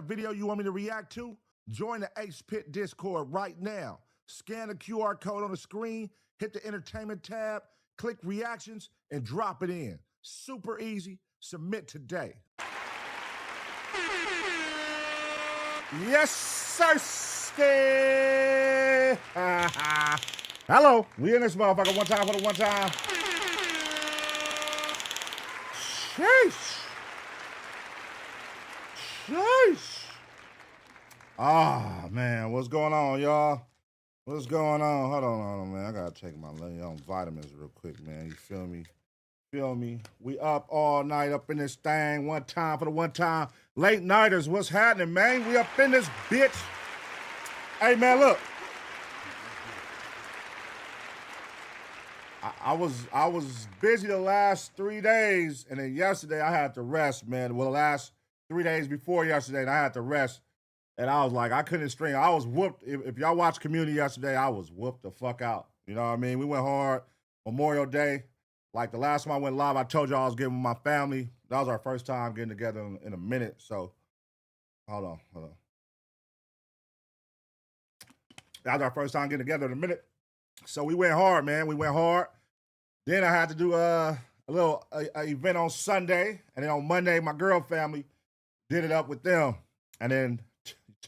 video you want me to react to? Join the Ace Pit Discord right now. Scan the QR code on the screen, hit the entertainment tab, click reactions, and drop it in. Super easy. Submit today. Yes, sir. Hello. We in this motherfucker one time for the one time. Sheesh. Sheesh. Ah, man. What's going on, y'all? What's going on? Hold on, man. I gotta take my vitamins real quick, man. You feel me? Feel me? We up all night up in this thing. One time for the one time. Late nighters, what's happening, man? We up in this bitch. Hey, man, look. I was busy the last 3 days, and then yesterday I had to rest, man. Well, the last 3 days before yesterday, I had to rest. And I was like, I couldn't string. I was whooped. If y'all watched Community yesterday, I was whooped the fuck out. You know what I mean? We went hard. Memorial Day. Like the last time I went live, I told y'all I was getting with my family. That was our first time getting together in a minute. So, hold on. That was our first time getting together in a minute. So we went hard, man. We went hard. Then I had to do a little event on Sunday. And then on Monday, my girl family did it up with them. And then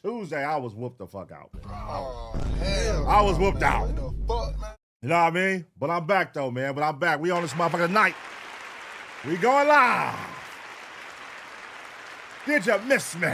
Tuesday, I was whooped the fuck out. Oh, hell. I was whooped out. What the fuck, man? You know what I mean? But I'm back, though, man. But I'm back. We on this motherfucker tonight. We going live. Did you miss me?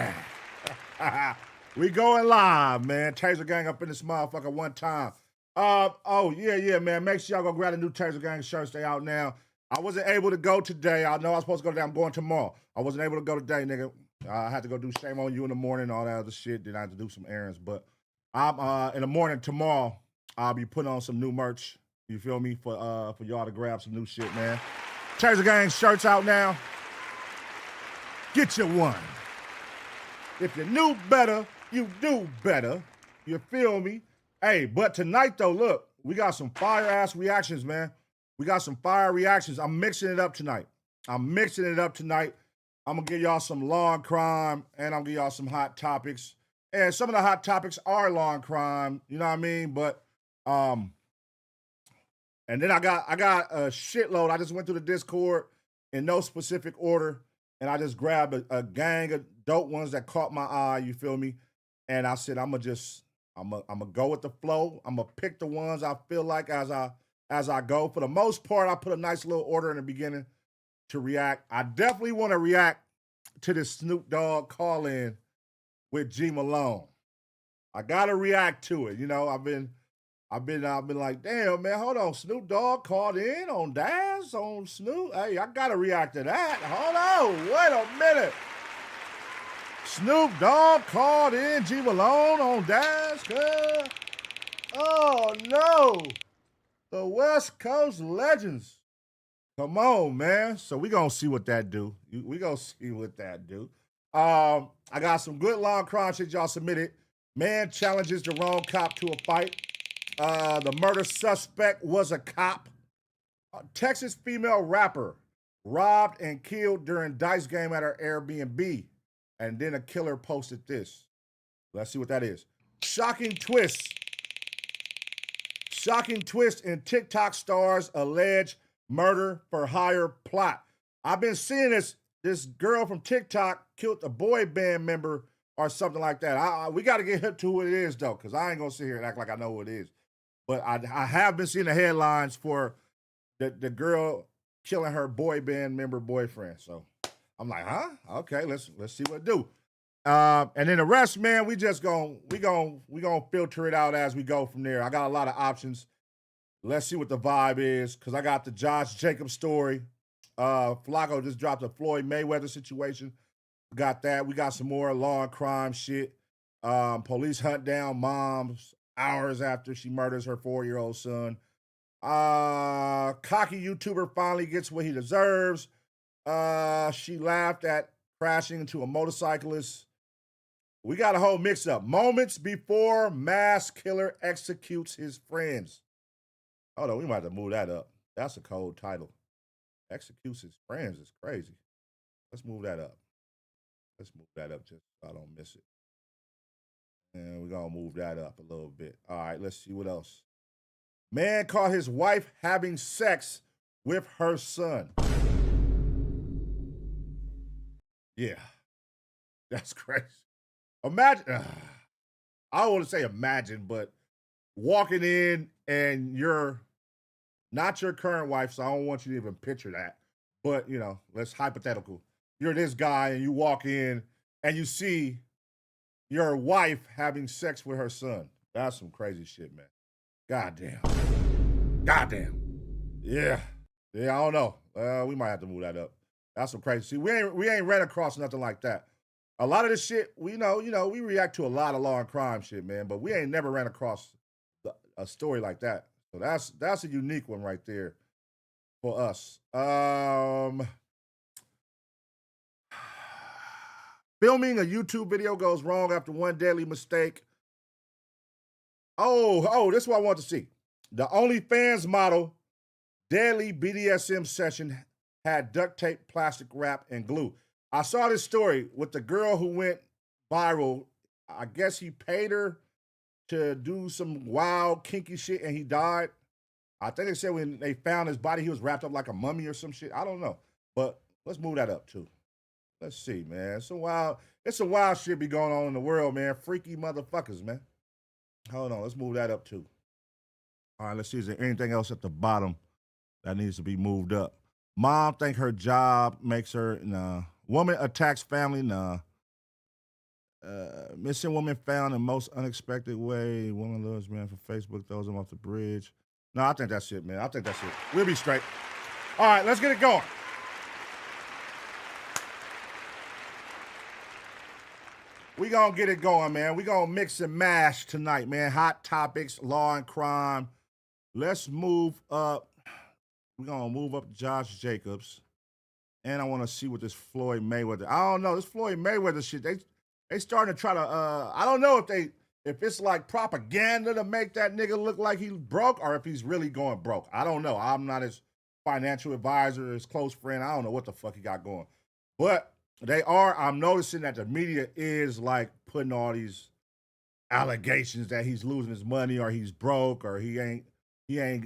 We going live, man. Taser Gang up in this motherfucker one time. Oh, yeah, man. Make sure y'all go grab the new Taser Gang shirts. They out now. I wasn't able to go today. I know I was supposed to go today. I'm going tomorrow. I wasn't able to go today, nigga. I had to go do Shame on You in the morning, all that other shit. Then I had to do some errands. But I'm in the morning tomorrow, I'll be putting on some new merch. You feel me? For y'all to grab some new shit, man. Taser Gang shirts out now. Get you one. If you knew better, you do better. You feel me? Hey, but tonight though, look, we got some fire ass reactions, man. We got some fire reactions. I'm mixing it up tonight. I'm gonna give y'all some law and crime, and I'm gonna give y'all some hot topics. And some of the hot topics are law and crime, you know what I mean? But and then I got a shitload. I just went through the Discord in no specific order, and I just grabbed a gang of dope ones that caught my eye, you feel me? And I said, I'm gonna go with the flow. I'm gonna pick the ones I feel like as I go. For the most part, I put a nice little order in the beginning to react. I definitely want to react to this Snoop Dogg call-in with G Malone. I gotta react to it. You know, I've been like, damn, man, hold on. Snoop Dogg called in on Daz, on Snoop. Hey, I gotta react to that. Hold on, wait a minute. Snoop Dogg called in G Malone on Daz. Oh no, the West Coast legends. Come on, man. So we gonna see what that do. We gonna see what that do. I got some good long crime shit y'all submitted. Man challenges the wrong cop to a fight. The murder suspect was a cop. Texas female rapper robbed and killed during dice game at her Airbnb. And then a killer posted this. Let's see what that is. Shocking twist. Shocking twist in TikTok stars alleged murder for hire plot. I've been seeing this girl from TikTok killed a boy band member or something like that. We got to get hip to who it is, though, because I ain't going to sit here and act like I know who it is. But I have been seeing the headlines for the girl killing her boy band member boyfriend. So I'm like, huh? Okay, let's see what it do. And then the rest, man, we gonna filter it out as we go from there. I got a lot of options. Let's see what the vibe is, because I got the Josh Jacobs story. Flacco just dropped a Floyd Mayweather situation. Got that. We got some more law and crime shit. Police hunt down moms hours after she murders her 4-year-old son. Cocky YouTuber finally gets what he deserves. She laughed at crashing into a motorcyclist. We got a whole mix-up. Moments before mass killer executes his friends. Hold on, we might have to move that up. That's a cold title. Executes his friends is crazy. Let's move that up. Let's move that up just so I don't miss it. And we're going to move that up a little bit. All right, let's see what else. Man caught his wife having sex with her son. Yeah, that's crazy. Imagine, I don't want to say imagine, but walking in and you're not your current wife, so I don't want you to even picture that. But, you know, let's hypothetical. You're this guy and you walk in and you see your wife having sex with her son. That's some crazy shit, man. Goddamn. Goddamn. Yeah. Yeah, I don't know. We might have to move that up. That's some crazy. See, we ain't ran across nothing like that. A lot of this shit, we we react to a lot of law and crime shit, man, but we ain't never ran across a story like that. So that's a unique one right there for us. Filming a YouTube video goes wrong after one deadly mistake. Oh, this is what I want to see. The OnlyFans model deadly BDSM session had duct tape, plastic wrap, and glue. I saw this story with the girl who went viral. I guess he paid her to do some wild, kinky shit, and he died. I think they said when they found his body, he was wrapped up like a mummy or some shit. I don't know. But let's move that up, too. Let's see, man. It's some wild shit be going on in the world, man. Freaky motherfuckers, man. Hold on. Let's move that up, too. All right, let's see. Is there anything else at the bottom that needs to be moved up? Mom think her job makes her, nah. Woman attacks family, nah. Missing woman found in most unexpected way. Woman loves man from Facebook, throws him off the bridge. No, I think that's it, man. I think that's it. We'll be straight. All right, let's get it going. We gonna get it going, man. We gonna mix and mash tonight, man. Hot topics, law and crime. Let's move up. We're gonna move up Josh Jacobs. And I want to see what this Floyd Mayweather. I don't know. This Floyd Mayweather shit, they starting to try to I don't know if it's like propaganda to make that nigga look like he's broke or if he's really going broke. I don't know. I'm not his financial advisor, his close friend. I don't know what the fuck he got going. But I'm noticing that the media is like putting all these allegations that he's losing his money or he's broke or he ain't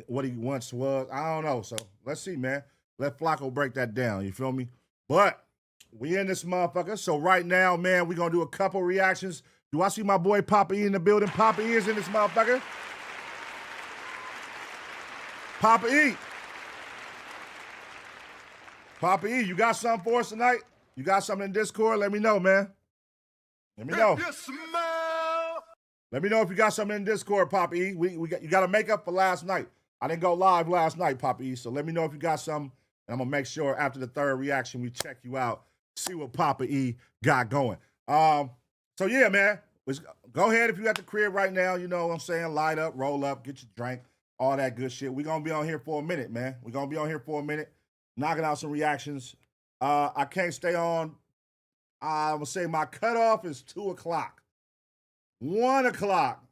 what he once was. I don't know. So let's see, man. Let Flacco break that down. You feel me? But we in this motherfucker. So right now, man, we're going to do a couple reactions. Do I see my boy Papa E in the building? Papa E is in this motherfucker. Papa E. Papa E, you got something for us tonight? You got something in Discord? Let me know, man. Let me know. Let me know if you got something in Discord, Papa E. You got to make up for last night. I didn't go live last night, Papa E, so let me know if you got something, and I'm going to make sure after the third reaction we check you out, see what Papa E got going. So, yeah, man, go ahead if you at the crib right now, you know what I'm saying, light up, roll up, get your drink, all that good shit. We're going to be on here for a minute, man. We're going to be on here for a minute, knocking out some reactions. I can't stay on. I'm going to say my cutoff is 2 o'clock. 1 o'clock.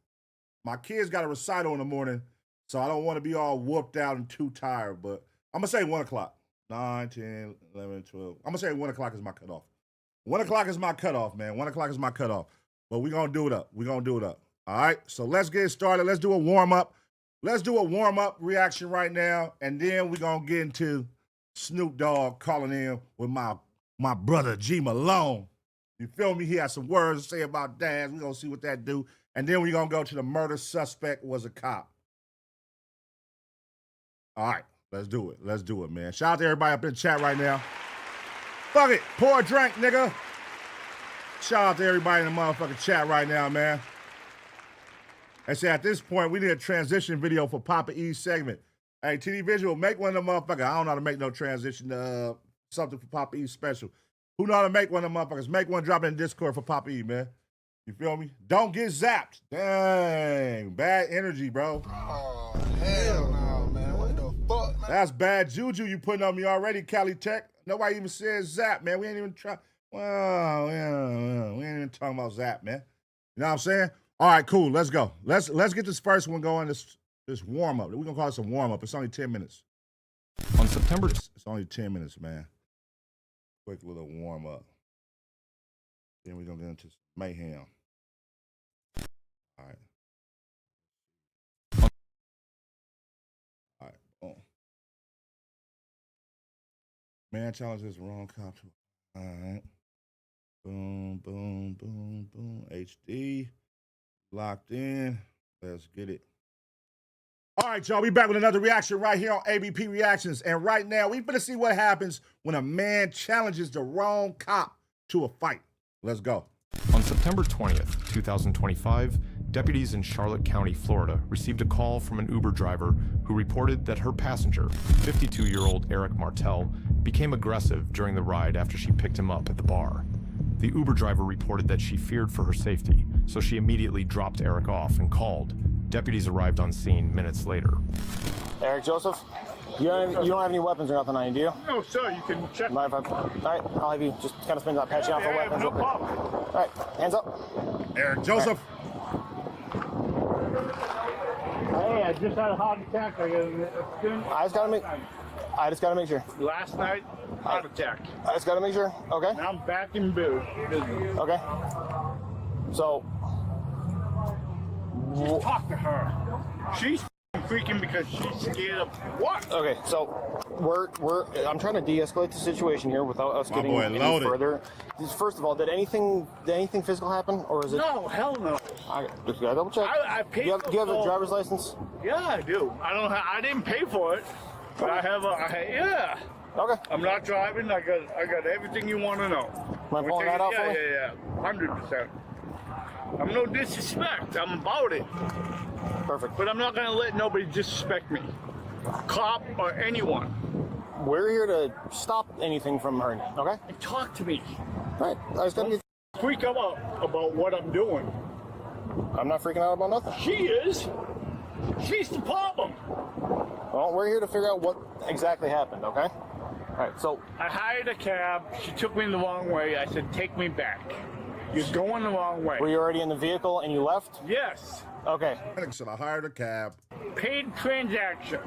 My kids got a recital in the morning, so I don't want to be all whooped out and too tired, but I'm going to say 1 o'clock. 9, 10, 11, 12. I'm going to say 1 o'clock is my cutoff. 1 o'clock is my cutoff, man. 1 o'clock is my cutoff. But we're going to do it up. We're going to do it up. All right? So let's get started. Let's do a warm-up. Let's do a warm-up reaction right now, and then we're going to get into Snoop Dogg calling in with my brother G Malone. You feel me? He has some words to say about Daz. We're going to see what that do. And then we're going to go to the murder suspect was a cop. All right, let's do it. Let's do it, man. Shout out to everybody up in the chat right now. Fuck it. Pour a drink, nigga. Shout out to everybody in the motherfucking chat right now, man. They say at this point, we need a transition video for Papa E's segment. Hey, TD Visual, make one of them motherfuckers. I don't know how to make no transition something for Papa E's special. Who know how to make one of them motherfuckers? Make one, drop it in Discord for Papa E, man. You feel me? Don't get zapped. Dang. Bad energy, bro. Oh, hell no, man. What the fuck, man? That's bad juju you putting on me already, Cali Tech. Nobody even said zap, man. We ain't even trying. Well, we ain't even talking about zap, man. You know what I'm saying? All right, cool. Let's go. Let's get this first one going. This warm-up. We're going to call this a warm-up. It's only 10 minutes. On September... It's only 10 minutes, man. Quick little warm-up. Then we're gonna get into some mayhem. All right. All right. Boom. Man challenges wrong cop to. All right. Boom, boom, boom, boom. HD. Locked in. Let's get it. All right, y'all. We back with another reaction right here on ABP Reactions. And right now, we finna see what happens when a man challenges the wrong cop to a fight. Let's go. On September 20th, 2025, deputies in Charlotte County, Florida, received a call from an Uber driver who reported that her passenger, 52-year-old Eric Martel, became aggressive during the ride after she picked him up at the bar. The Uber driver reported that she feared for her safety, so she immediately dropped Eric off and called. Deputies arrived on scene minutes later. Eric Joseph, you don't have any weapons or nothing on you, do you? No, sir, you can check. All right, I'll have you just kind of spin that patching out for weapons. No real quick. problem. All right, hands up. Eric Joseph. Hey, I just had a heart attack. I just gotta make sure. Last night, heart attack. I just gotta make sure. Okay. Now I'm back in business. Okay. So. Just talk to her. She's freaking because she's scared of what? Okay, so I'm trying to de-escalate the situation here without us getting any further. First of all, did anything physical happen, or is it? No, hell no. I just gotta double check. I paid. Do you have a driver's license? Yeah, I do. I didn't pay for it, but I have yeah. Okay. I'm not driving. I got everything you want to know. Am I pulling that out for me? Yeah. 100%. I'm no disrespect. I'm about it. Perfect. But I'm not gonna let nobody disrespect me, cop or anyone. We're here to stop anything from her. Okay. And talk to me. All right. I just gotta get. Freak out about what I'm doing. I'm not freaking out about nothing. She is. She's the problem. Well, we're here to figure out what exactly happened. Okay. All right. So I hired a cab. She took me the wrong way. I said, take me back. You're going the wrong way. Were you already in the vehicle and you left? Yes. Okay. So I hired a cab. Paid transaction.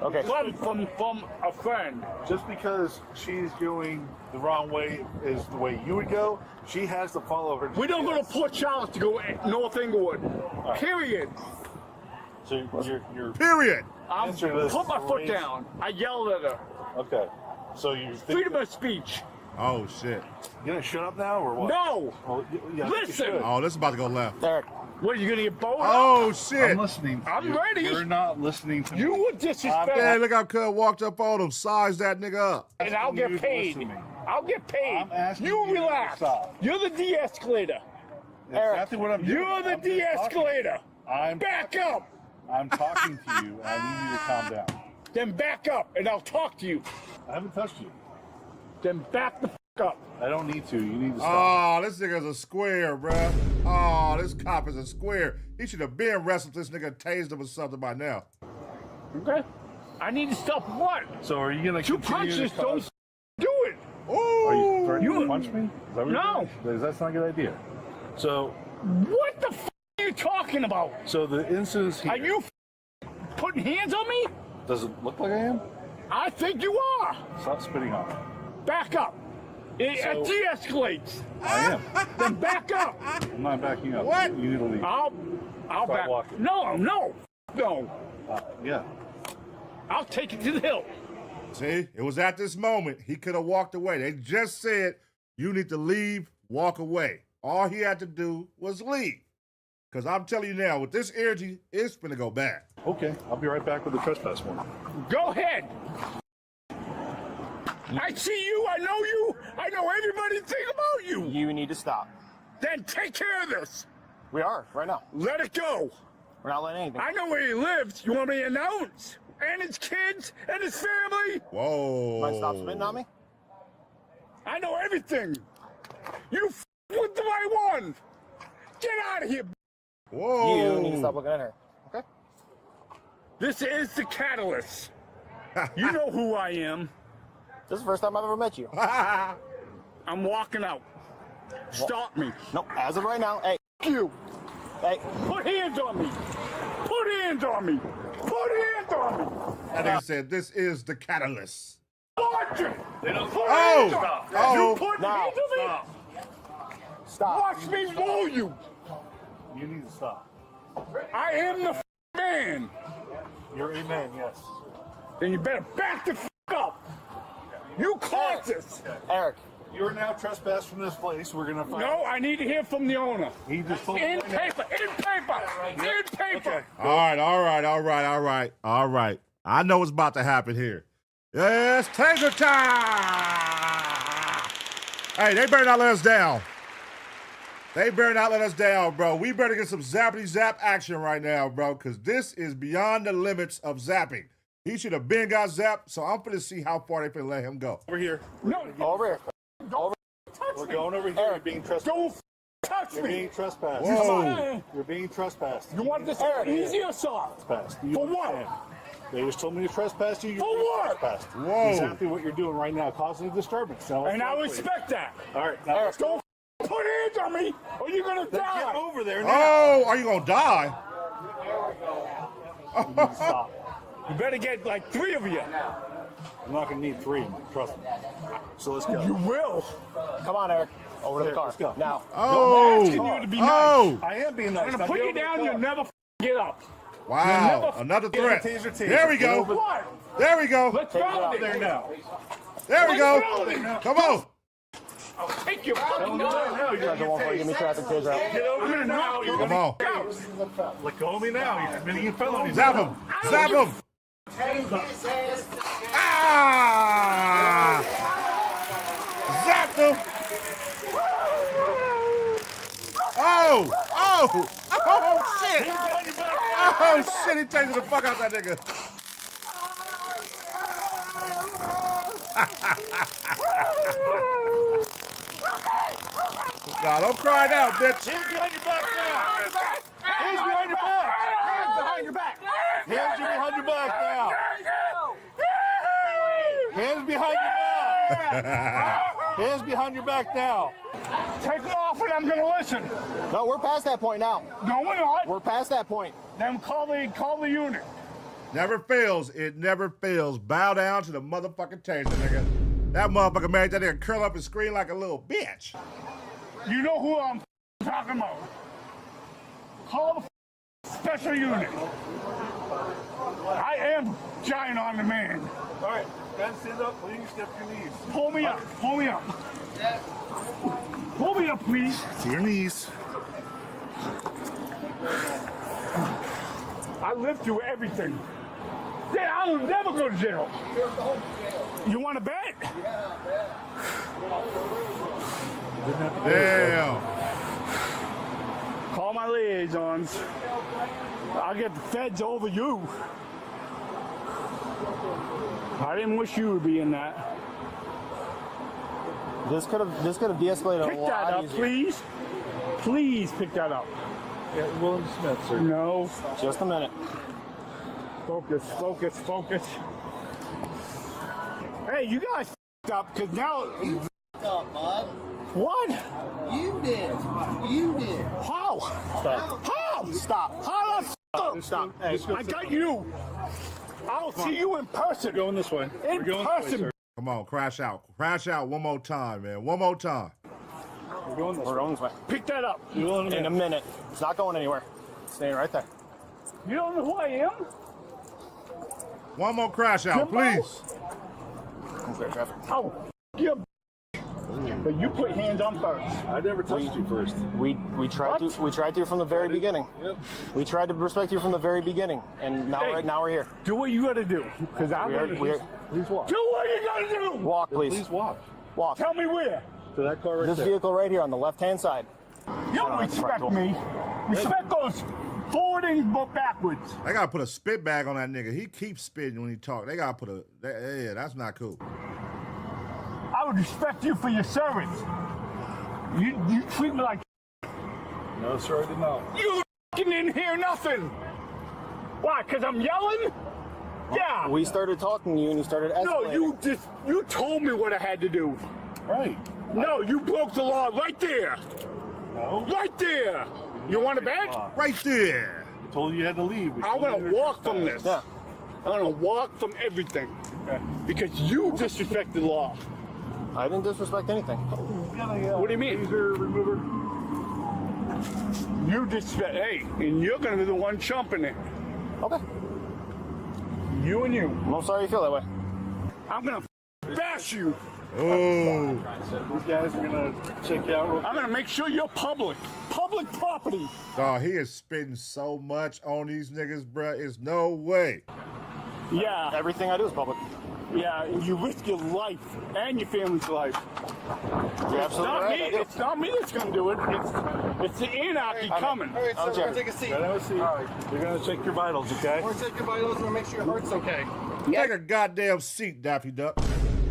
Okay. From a friend. Just because she's going the wrong way is the way you would go, she has to follow her. We don't go to Port Charles to go North Inglewood. Period. So you're Period. I'm put my foot down. I yelled at her. okay. So you Freedom of speech. Oh shit. You gonna shut up now or what? No. Well, yeah, you Listen. should. Oh, this is about to go left. Eric. What, are you gonna get bowled Oh up? shit. I'm listening. To I'm you. ready. You're not listening to me. You would disrespect Hey, look how Cub walked up on him. Size that nigga up. and I'll You get to paid. listen to me. I'll get paid. I'm asking You you to relax. stop. You're the de-escalator. Exactly what I'm doing. You're the I'm just talking. de-escalator. I'm Back up. I'm talking to you. I need you to calm down. Then back up, and I'll talk to you. I haven't touched you. Then back the f up. I don't need to. You need to stop. Oh, this nigga's a square, bruh. Oh, this cop is a square. He should have been wrestled this nigga, tased him or something by now. Okay. I need to stop what? So are you gonna Two continue punches to don't cause- do it. Are you threatening You- to punch me? Is that what you're No. doing? That's not a good idea. So What the f are you talking about? the incidents here. Are you putting hands on me? Does it look like I am? I think you are. Stop spitting on me. Back up. It So- de-escalates. I am. Then back up. I'm not backing up. What? You need to leave. I'll Start back. walking. No. Yeah. I'll take it to the hill. See, it was at this moment he could have walked away. They just said, you need to leave, walk away. All he had to do was leave. Because I'm telling you now, with this energy, it's going to go bad. Okay. I'll be right back with the trespass warrant. Go ahead. I see you. I know you. I know everything about you. You need to stop. Then take care of this. We are right now. Let it go. We're not letting anything. I know where he lives. You want me to announce? And his kids and his family. Whoa. Mind stop spitting on me? I know everything. You with the right one. Get out of here. Whoa. You need to stop looking at her. Okay? This is the catalyst. You know who I am. This is the first time I've ever met you. I'm walking out. Stop me. No, as of right now, hey, You. hey, Put hands on me. Put hands on me. Put hands on me. That nigga said, this is the catalyst. Watch it. They don't. Put Oh. hands on me. Oh. You put Now. hands on me. Stop. Watch me roll you. You need to stop. I am the man. You're a man, yes. Then you better back the up. You caused this. Eric. You're now trespassed from this place. We're gonna find. No, I need to hear from the owner. He just told In me right now. paper, in paper, in paper. Okay. All right. I know what's about to happen here. Yes, Taser time! Hey, they better not let us down. They better not let us down, bro. We better get some zappity zap action right now, bro, because this is beyond the limits of zapping. He should have been got zapped, so I'm finna see how far they finna let him go. Over here. No, Over here. We're going over here. You're being trespassed. don't touch You're me. being trespassed. Whoa. You're being trespassed. You want this easy or soft? Trespassed. Do you For what? understand? They just told me to trespass you. You're For being what? trespassed. Whoa. Exactly what you're doing right now, causing a disturbance. Now, And I let's go, respect that. please. All right. Now, let's go. Don't put hands on me or you're gonna Get die. over there now. Oh, are you gonna die? Stop. You better get like 3 of you. I'm not gonna need 3. Trust me. So let's go. You will. Come on, Eric. Over to the Here, car. let's go. Now. Oh, asking you to be nice. oh, I am being nice. I'm gonna Now put get you over the down, car. you'll never get up. wow, another threat. Taser. There we go. What? There we go. Let's Get go over there now. There we go. Come on. I'll take your fucking Now, gun. you're Guys, I won't give me traffic taser out. Get over there now. You're Come gonna on. let go of me now. You're committing a felony. Zap him. Zap him. Ah! Zap him. Oh! Oh! Oh, shit! Oh, shit, he takes the fuck out that nigga. Nah, don't cry now, bitch. Hands behind your back now. Hands behind your back. Hands behind your back. Hands behind your back now. Hands behind your back. Hands behind your back now. Take it off and I'm gonna listen. No, we're past that point now. No, we're not. We're past that point. Then call the unit. Never fails. It never fails. Bow down to the motherfucking taser, nigga. That motherfucker made that nigga curl up and scream like a little bitch. You know who I'm talking about. Call the special unit. I am giant on the man. All right. Guys, stand up. Please step your knees. Pull me up. Pull me up. Pull me up, please. To your knees. I lived through everything. Yeah, I'll never go to jail. You want to bet? Damn. Call my liaisons. I'll get the feds over you. I didn't wish you would be in that. This could have de-escalated Pick a that lot up, easier. please. Please pick that up. Yeah, William Smith, sir. No. Just a minute. Focus, focus, focus. Hey, you guys f***ed up because now. Up, bud. What? You did. You did. How? Stop. How? Stop. How the f*** up? Stop. Hey, I got you. I'll see you in person. Going this way. In We're going person. this way, sir. Come on, crash out. Crash out one more time, man. One more time. We're going this We're way. going this way. Pick that up. You're going In a minute. It's not going anywhere. It's staying right there. You don't know who I am? One more crash out, Jimbo? please. Clear traffic. Oh, you. But you put hands on first. I never touched you first. We tried What? to from the very beginning. Yep. We tried to respect you from the very beginning, and now Hey. now we're here. Do what you gotta do. Because I'm We're, gonna. we're, Please walk. Do what you gotta do. walk, please. Please walk. Walk. Tell me where. To that car right This there. vehicle right here on the left-hand side. You don't respect me. Respect goes forwarding but backwards. They gotta put a spit bag on that nigga. He keeps spitting when he talk. They gotta put yeah, that's not cool. I would respect you for your service. You treat me like No, sir, I did not. you didn't hear nothing. Why? Because I'm yelling? Yeah. We started talking to you, and you started escalating. No, you told me what I had to do. Right. No, you broke the law right there. No. Right there. You want to bet? Right there. I told you you had to leave. We I'm told you gonna to walk from trespass. this. Yeah. I'm gonna walk from everything Okay. because you disrespected the law. I didn't disrespect anything. You got a, What do you mean? Taser remover. You just, hey, and you're gonna be the one chumping it. Okay. You and you. I'm sorry you feel that way. I'm gonna bash you. Oh. These guys are gonna check you out. I'm gonna make sure you're public property. Dog, he is spitting so much on these niggas, bruh. It's no way. Yeah, Everything I do is public. yeah. You risk your life and your family's life. You're absolutely right. I do. It's not me that's gonna do it. It's the anarchy coming. All right, so I'm we're sorry. gonna take a seat. Right, have a seat. They're gonna check your vitals, okay? We're gonna take your vitals and we'll make sure your heart's okay. Take a goddamn seat, Daffy Duck.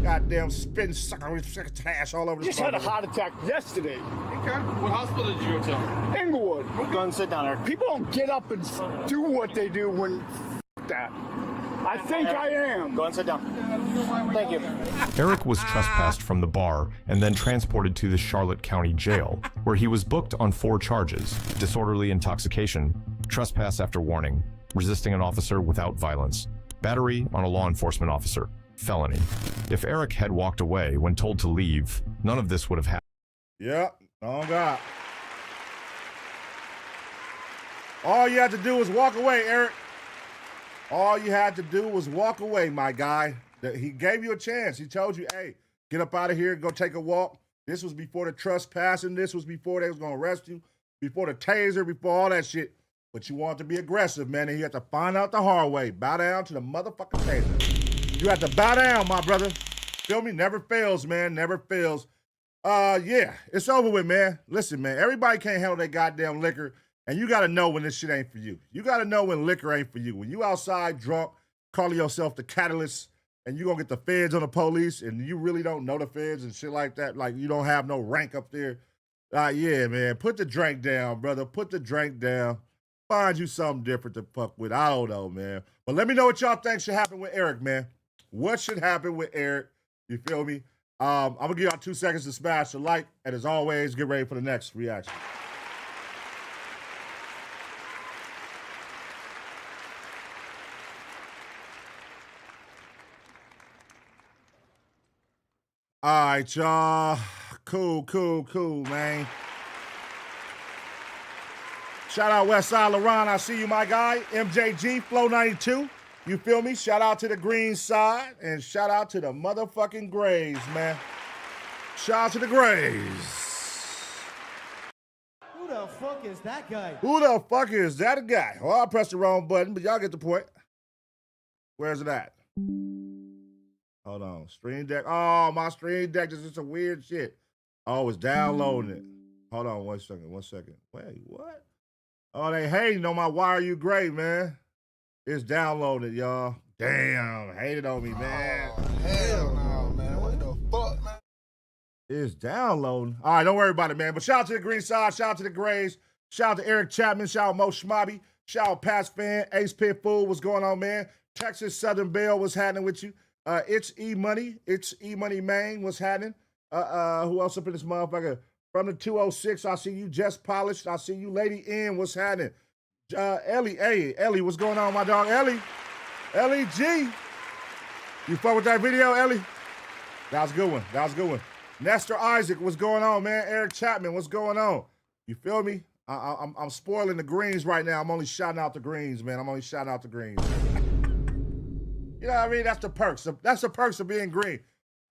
Goddamn spitting sucker trash all over the Just had a heart attack yesterday. Okay. What hospital did you go to? Inglewood. Go ahead and sit down there. People don't get up and do what they do when that. I think I am. Go ahead and sit down. Thank you. Eric was trespassed from the bar and then transported to the Charlotte County Jail, where he was booked on 4 charges: disorderly intoxication, trespass after warning, resisting an officer without violence, battery on a law enforcement officer, felony. If Eric had walked away when told to leave, none of this would have happened. Yep. Oh, God. All you had to do was walk away, Eric. All you had to do was walk away, my guy. He gave you a chance. He told you, hey, get up out of here, go take a walk. This was before the trespassing. This was before they was going to arrest you, before the taser, before all that shit. But you wanted to be aggressive, man, and you had to find out the hard way. Bow down to the motherfucking taser. You have to bow down, my brother. Feel me? Never fails, man. Never fails. Yeah, it's over with, man. Listen, man, everybody can't handle their goddamn liquor, and you got to know when this shit ain't for you. You got to know when liquor ain't for you. When you outside drunk, calling yourself the catalyst, and you going to get the feds on the police, and you really don't know the feds and shit like that, like you don't have no rank up there. Yeah, man, put the drink down, brother. Put the drink down. Find you something different to fuck with. I don't know, man. But let me know what y'all think should happen with Eric, man. What should happen with Eric? You feel me? I'm going to give y'all 2 seconds to smash the like. And as always, get ready for the next reaction. All right, y'all. Cool, man. Shout out Westside LaRon. I see you, my guy. MJG, Flow 92. You feel me? Shout out to the green side and shout out to the motherfucking Grays, man. Shout out to the Grays. Who the fuck is that guy? Who the fuck is that guy? Well, I pressed the wrong button, but y'all get the point. Where's it at? Hold on. Stream Deck. Oh, my Stream Deck is just some weird shit. Oh, it's downloading it. Hold on 1 second. Wait, what? Oh, they hating on my Why Are You Great, man. It's downloaded, y'all. Damn, hated on me, man. Oh, hell no, man. What the fuck, man? It's downloading. All right, don't worry about it, man. But shout out to the green side, shout out to the Grays, shout out to Eric Chapman, shout out Mo Schmobby, shout out Pats Fan, Ace Pitbull, what's going on, man? Texas Southern Belle, what's happening with you? It's E-Money, Maine, what's happening? Who else up in this motherfucker? From the 206, I see you, Just Polished. I see you, Lady N, what's happening? Ellie, hey, Ellie, what's going on, my dog? Ellie G. You fuck with that video, Ellie? That was a good one. Nestor Isaac, what's going on, man? Eric Chapman, what's going on? You feel me? I'm spoiling the greens right now. I'm only shouting out the greens, man. You know what I mean? That's the perks. That's the perks of being green.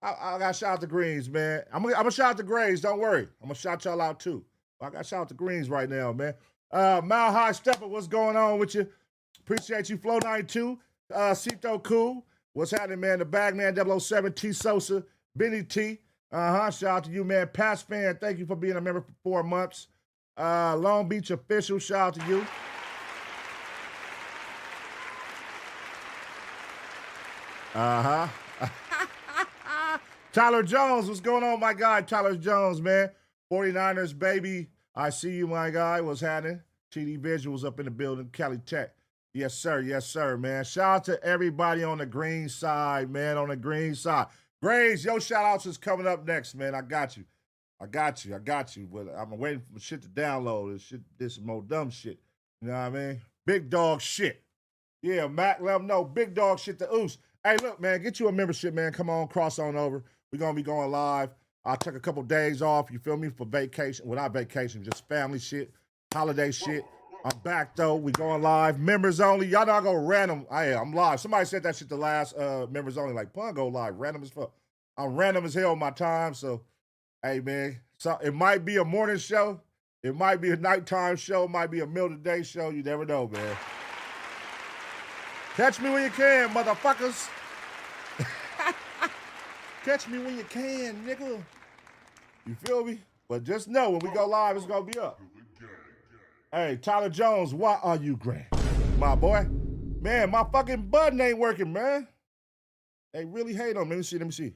I got to shout out the greens, man. I'm gonna shout out the Grays. Don't worry. I'm gonna shout y'all out too. I got to shout out the greens right now, man. Mile High Stepper, what's going on with you? Appreciate you, Flow 92. Cito Cool, what's happening, man? The Bagman 007, T Sosa, Benny T. Shout out to you, man. Pats Fan, thank you for being a member for 4 months. Long Beach Official, shout out to you. Tyler Jones, what's going on, my guy? Tyler Jones, man. 49ers, baby. I see you, my guy. What's happening? TD Visuals up in the building. Cali Tech. Yes, sir, man. Shout out to everybody on the green side, man, on the green side. Grays, your shout-outs is coming up next, man. I got you. But I'm waiting for shit to download. This is more dumb shit. You know what I mean? Big dog shit. Yeah, Mac, let them know. Big dog shit to Oos. Hey, look, man, get you a membership, man. Come on, cross on over. We're going to be going live. I took a couple days off, you feel me, for vacation. Well, not vacation, just family shit. holiday shit. I'm back though. We going live. Members only. Y'all not gonna random. I'm live. Somebody said that shit the last members only. Like, Pun go live. Random as fuck. I'm random as hell my time. So, hey man. So it might be a morning show. It might be a nighttime show. It might be a middle of the day show. You never know, man. Catch me when you can, motherfuckers. Catch me when you can, nigga. You feel me? But just know when we go live, it's gonna be up. Hey, Tyler Jones, why are you gray? My boy. Man, my fucking button ain't working, man. They really hate on me. Let me see.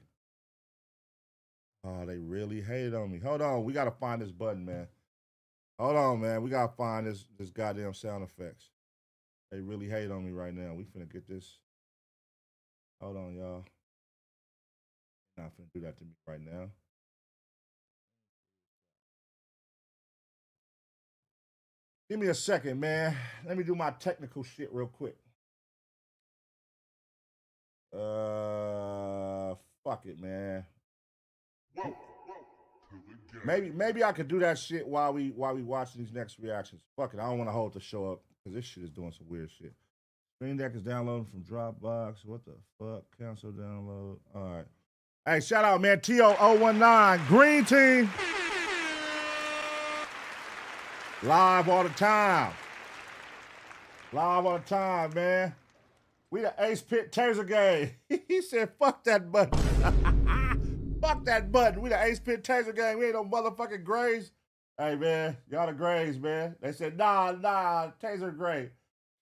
Oh, they really hate on me. Hold on, we gotta find this button, man. Hold on, man. We gotta find this goddamn sound effects. They really hate on me right now. We finna get this. Hold on, y'all. Not finna do that to me right now. Give me a second, man. Let me do my technical shit real quick. Fuck it, man. Maybe I could do that shit while we watching these next reactions. Fuck it, I don't want to hold the show up because this shit is doing some weird shit. Screen Deck is downloading from Dropbox. What the fuck? Cancel download. All right. Hey, shout out, man. TO019 Green Team. Live all the time. Live all the time, man. We the Ace Pit Taser gang. He said, fuck that button. Fuck that button. We the Ace Pit Taser gang. We ain't no motherfucking grays. Hey, man, y'all the grays, man. They said, nah, Taser gray.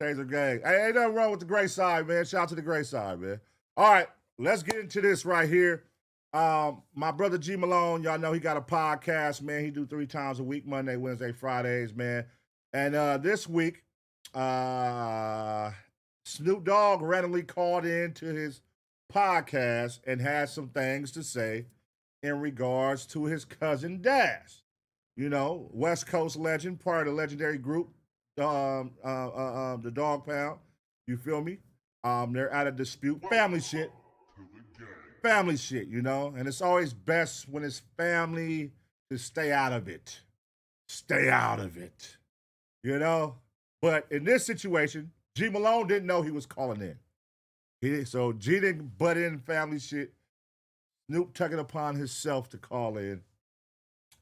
Taser gang. Hey, ain't nothing wrong with the gray side, man. Shout out to the gray side, man. All right, let's get into this right here. My brother G Malone, y'all know he got a podcast, man. He do 3 times a week, Monday, Wednesday, Fridays, man. And this week, Snoop Dogg randomly called in to his podcast and had some things to say in regards to his cousin Daz. You know, West Coast legend, part of the legendary group, the Dogg Pound. You feel me? They're at a dispute. Family shit. Family shit, you know? And it's always best when it's family to stay out of it. Stay out of it. You know? But in this situation, G Malone didn't know he was calling in. So G didn't butt in family shit. Snoop took it upon himself to call in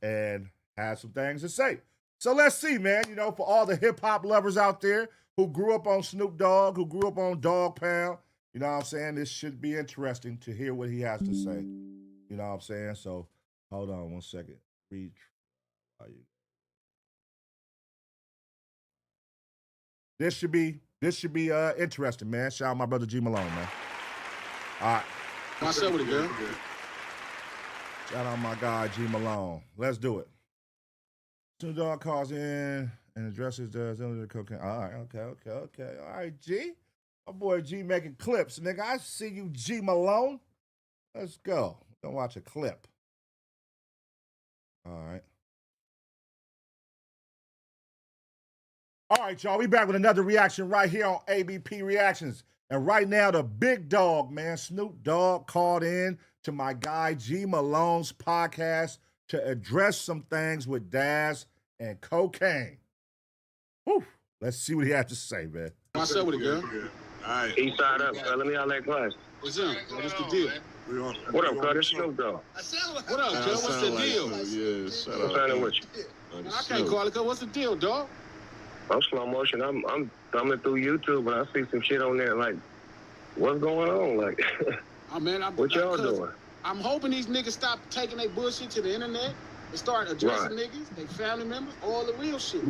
and have some things to say. So let's see, man. You know, for all the hip-hop lovers out there who grew up on Snoop Dogg, who grew up on Dogg Pound, you know what I'm saying? This should be interesting to hear what he has to say. You know what I'm saying? So hold on one second. This should be interesting, man. Shout out my brother G Malone, man. All right. What's up with it, girl? Shout out my guy G Malone. Let's do it. Snoop Dogg calls in and addresses the Kokane. All right, okay. All right, G. My boy G making clips. Nigga, I see you, G Malone. Let's go. We're gonna watch a clip. All right. All right, y'all. We back with another reaction right here on ABP Reactions. And right now, the big dog, man, Snoop Dogg, called in to my guy G Malone's podcast to address some things with Daz and Kokane. Whew. Let's see what he has to say, man. What's up with it, girl? All right. East side up, let me out that class. What's up? What's the deal? What up, cuz? It's Snoop Dogg. What up, cuz? What's the deal? Yeah, shut up. What's happening with you? Man, I can't call it, cuz. What's the deal, dog? I'm slow motion. I'm thumbing through YouTube and I see some shit on there like, what's going on? Like, what y'all doing? I'm hoping these niggas stop taking their bullshit to the internet and start addressing niggas, their family members, all the real shit.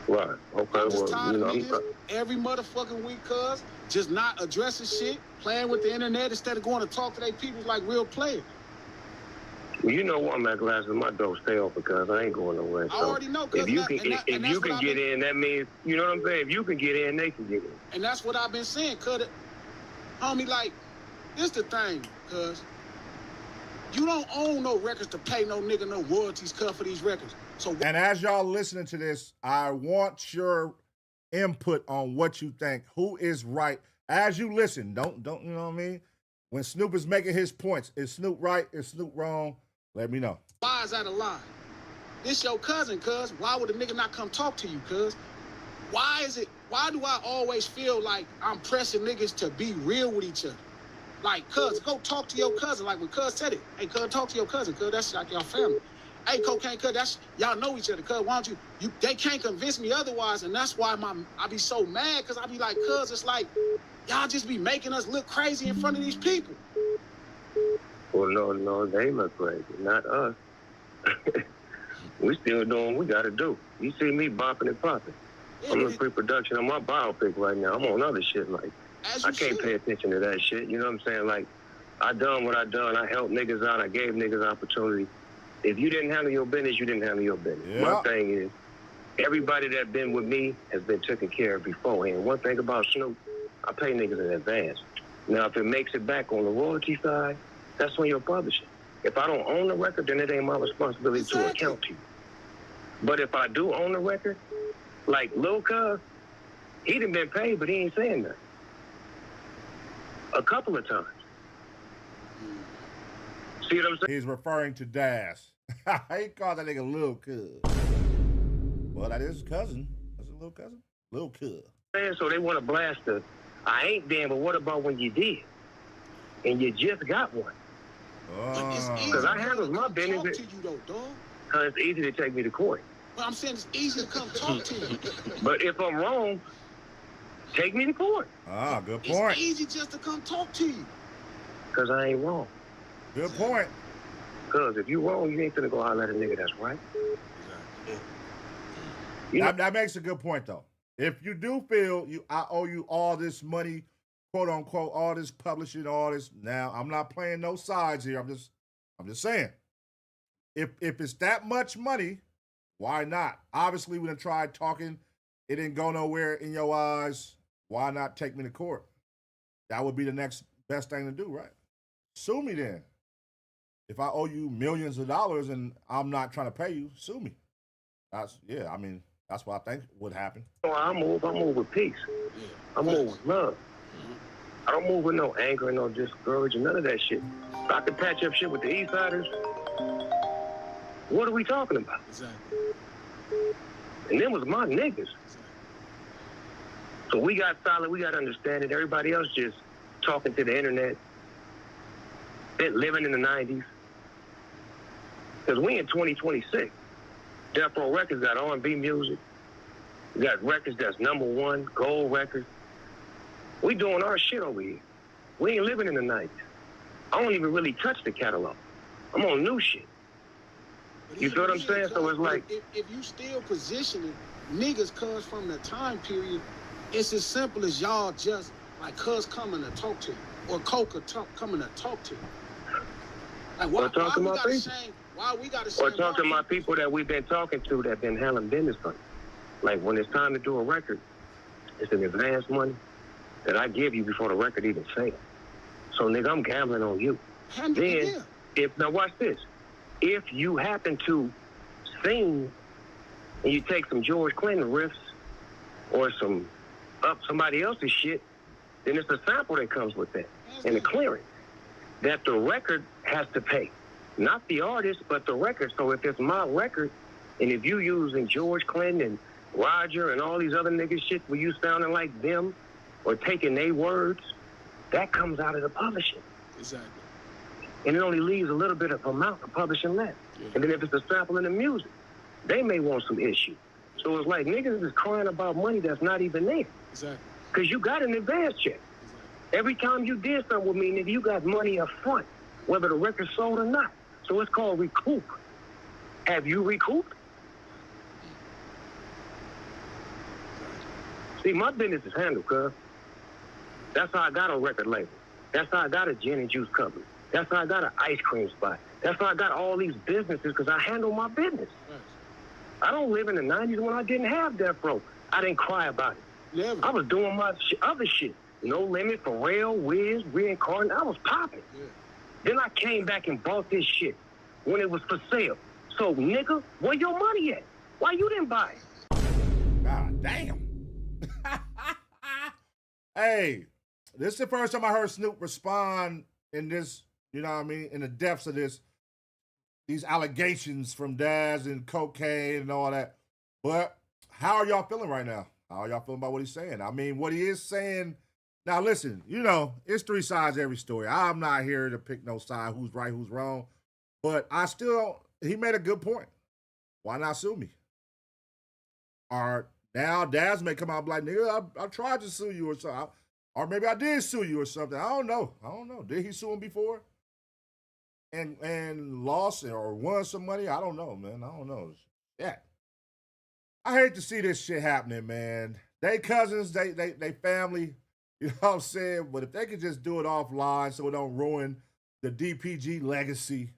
Right. Okay. I'm just tired of niggas every motherfucking week, cuz, just not addressing shit, playing with the internet instead of going to talk to their people like real players. You know what, man, glasses, my door stay open because I ain't going nowhere. So I already know, cuz. if you can get in, that means, you know what I'm saying? If you can get in, they can get in. And that's what I've been saying, cuz. Homie, like, this the thing, cuz. You don't own no records to pay no nigga no royalties, cuz, for these records. So, and as y'all listening to this, I want your input on what you think. Who is right? As you listen, don't you know what I mean? When Snoop is making his points, is Snoop right? Is Snoop wrong? Let me know. Why is that a lie? this your cousin, cuz. Why would a nigga not come talk to you, cuz? Why do I always feel like I'm pressing niggas to be real with each other? Like, cuz, go talk to your cousin. Like when cuz said it. Hey, cuz, talk to your cousin, cuz. That's like your family. Hey, Kokane, cuz, that's, y'all know each other, cuz. Why don't you, they can't convince me otherwise, and that's why I be so mad, cuz I be like, cuz, it's like, y'all just be making us look crazy in front of these people. Well, no, they look crazy, not us. We still doing what we gotta do. You see me bopping and popping. Yeah, I'm in pre-production on my biopic right now. I'm on other shit, like, I can't pay attention to that shit, you know what I'm saying? Like, I done what I done. I helped niggas out. I gave niggas opportunity. If you didn't handle your business, you didn't handle your business. Yeah. My thing is, everybody that been with me has been taken care of beforehand. One thing about Snoop, I pay niggas in advance. Now, if it makes it back on the royalty side, that's on your publisher. If I don't own the record, then it ain't my responsibility to account to you. But if I do own the record, like Lil Cuz, he done been paid, but he ain't saying nothing. A couple of times. See what I'm saying? He's referring to Das. He called that nigga Lil Cuz. Well, that is his cousin. That's a little cousin. Lil Cuz. So they want to blast us. I ain't damn, but what about when you did? And you just got one. Because I handle my business. Talk to you though, dog. Because it's easy to take me to court. But I'm saying it's easy to come talk to you. But if I'm wrong, take me to court. Ah, good point. It's easy just to come talk to you. Because I ain't wrong. Good point. Because if you wrong, you ain't gonna go holler at a nigga that's right. That makes a good point, though. If you do feel I owe you all this money, quote unquote, all this publishing, all this. Now, I'm not playing no sides here. I'm just saying. If it's that much money, why not? Obviously, we done tried talking. It didn't go nowhere in your eyes. Why not take me to court? That would be the next best thing to do, right? Sue me then. If I owe you millions of dollars and I'm not trying to pay you, sue me. That's what I think would happen. I move with peace. I move with love. I don't move with no anger and no discouragement, none of that shit. If I could patch up shit with the East Siders, what are we talking about? Exactly. And them was my niggas. So we got solid, we got understanding. Everybody else just talking to the internet. They're living in the 90s. Because we in 2026. Death Row Records got R&B music. We got records that's #1, gold records. We doing our shit over here. We ain't living in the 90s. I don't even really touch the catalog. I'm on new shit. You feel what I'm saying? So it's like... If you still positioning niggas cuz from the time period, it's as simple as y'all just, like, cuz coming to talk to you. Or Coca coming to talk to you. Like, why we gotta say... Or talk to my people that we've been talking to that been handling business for me. Like, when it's time to do a record, it's an advance money that I give you before the record even sales. So, nigga, I'm gambling on you. Now watch this. If you happen to sing and you take some George Clinton riffs or some somebody else's shit, then it's a sample that comes with that and the clearance that the record has to pay. Not the artist, but the record. So if it's my record, and if you using George Clinton and Roger and all these other niggas shit where you sounding like them or taking their words, that comes out of the publishing. Exactly. And it only leaves a little bit of amount of publishing left. Yeah. And then if it's a sample in the music, they may want some issue. So it's like niggas is crying about money that's not even there. Exactly. Because you got an advance check. Exactly. Every time you did something with me, nigga, you got money up front, whether the record's sold or not. So it's called recoup. Have you recouped? See, my business is handled, cuz. That's how I got a record label. That's how I got a gin and juice company. That's how I got an ice cream spot. That's how I got all these businesses, because I handle my business. Right. I don't live in the 90s when I didn't have Death Row. I didn't cry about it. Never. I was doing my other shit. No Limit, Pharrell, Wiz, Reincarnate. I was popping. Yeah. Then I came back and bought this shit when it was for sale. So, nigga, where your money at? Why you didn't buy it? God damn. Hey, this is the first time I heard Snoop respond in this, you know what I mean, in the depths of this. these allegations from Daz and Kokane and all that. But how are y'all feeling right now? How are y'all feeling about what he's saying? I mean, what he is saying. Now, listen, you know, it's three sides to every story. I'm not here to pick no side, who's right, who's wrong. But I still, he made a good point. Why not sue me? Or now Daz may come out and be like, nigga, I tried to sue you or something. Or maybe I did sue you or something. I don't know. Did he sue him before? And lost or won some money? I don't know, man. I don't know. Yeah. I hate to see this shit happening, man. They cousins, they family, you know what I'm saying? But if they could just do it offline so it don't ruin the DPG legacy.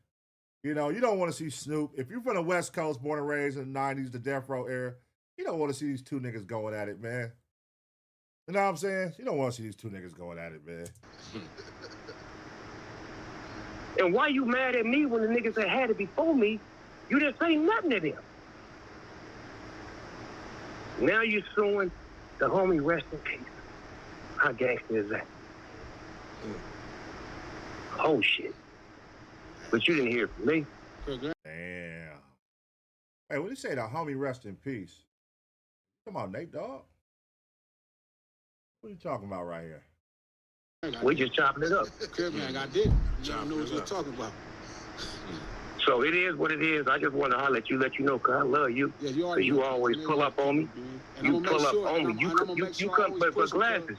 You know, you don't want to see Snoop. If you're from the West Coast, born and raised in the 90s, the Death Row era, you don't want to see these two niggas going at it, man. You know what I'm saying? You don't want to see these two niggas going at it, man. And why you mad at me when the niggas that had it before me, you didn't say nothing to them? Now you're suing the homie, rest in peace. How gangster is that? Oh, shit. But you didn't hear from me. Damn. Hey, what do you say, the homie, rest in peace? Come on, Nate, dog. What are you talking about right here? We just chopping it up. I did. Y'all know what you're talking about. So it is what it is. I just want to holler at you, let you know, because I love you. Yeah, you always pull up on me. You pull up on me. You come, but glasses.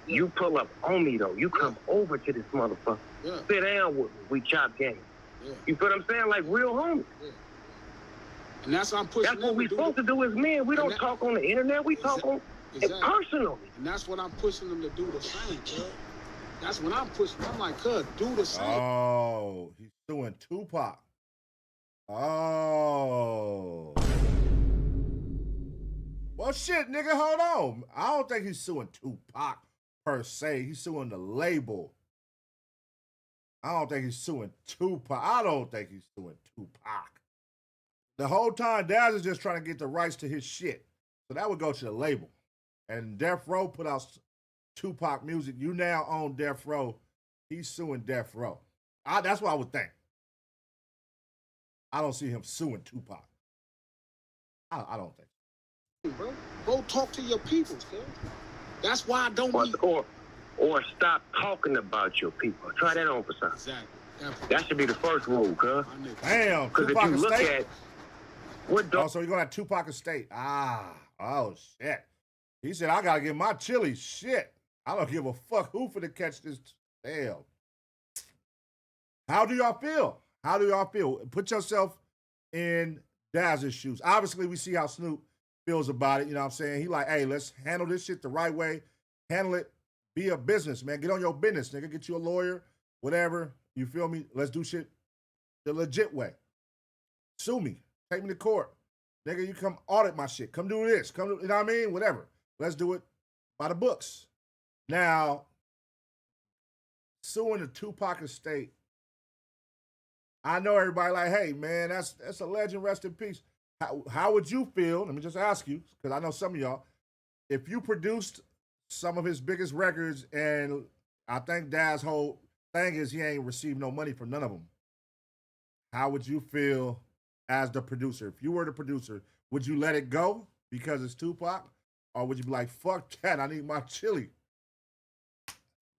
Yeah. You pull up on me, though. You come over to this motherfucker. Yeah. Sit down with me. We chop game. Yeah. You feel what I'm saying? Like real homies. Yeah. And that's what I'm pushing. That's what we supposed to do as men. We don't talk on the internet. We talk on it personally. And that's what I'm pushing them to do the same, cuz. That's what I'm pushing. I'm like, cuz, do the same. Oh, he's suing Tupac. Oh. Well, shit, nigga, hold on. I don't think he's suing Tupac per se. He's suing the label. I don't think he's suing Tupac. I don't think he's suing Tupac. The whole time, Daz is just trying to get the rights to his shit. So that would go to the label. And Death Row put out Tupac music. You now own Death Row. He's suing Death Row. That's what I would think. I don't see him suing Tupac. I don't think. Bro, go talk to your people, man. That's why I don't or stop talking about your people. Try that on for something. Exactly. That should be the first rule, cuz. Damn, because if you look at what so you're gonna have Tupac Estate. Oh shit. He said, I gotta get my chili. Shit. I don't give a fuck who for to catch this. Damn. How do y'all feel? How do y'all feel? Put yourself in Daz's shoes. Obviously, we see how Snoop feels about it. You know what I'm saying? He like, hey, let's handle this shit the right way. Handle it. Be a business, man. Get on your business, nigga. Get you a lawyer, whatever. You feel me? Let's do shit the legit way. Sue me. Take me to court. Nigga, you come audit my shit. Come do this. You know what I mean? Whatever. Let's do it by the books. Now, suing the Tupac estate. I know everybody like, hey, man, that's a legend, rest in peace. How would you feel, let me just ask you, because I know some of y'all, if you produced some of his biggest records and I think Daz's whole thing is he ain't received no money from none of them, how would you feel as the producer? If you were the producer, would you let it go because it's Tupac? Or would you be like, fuck that, I need my chili?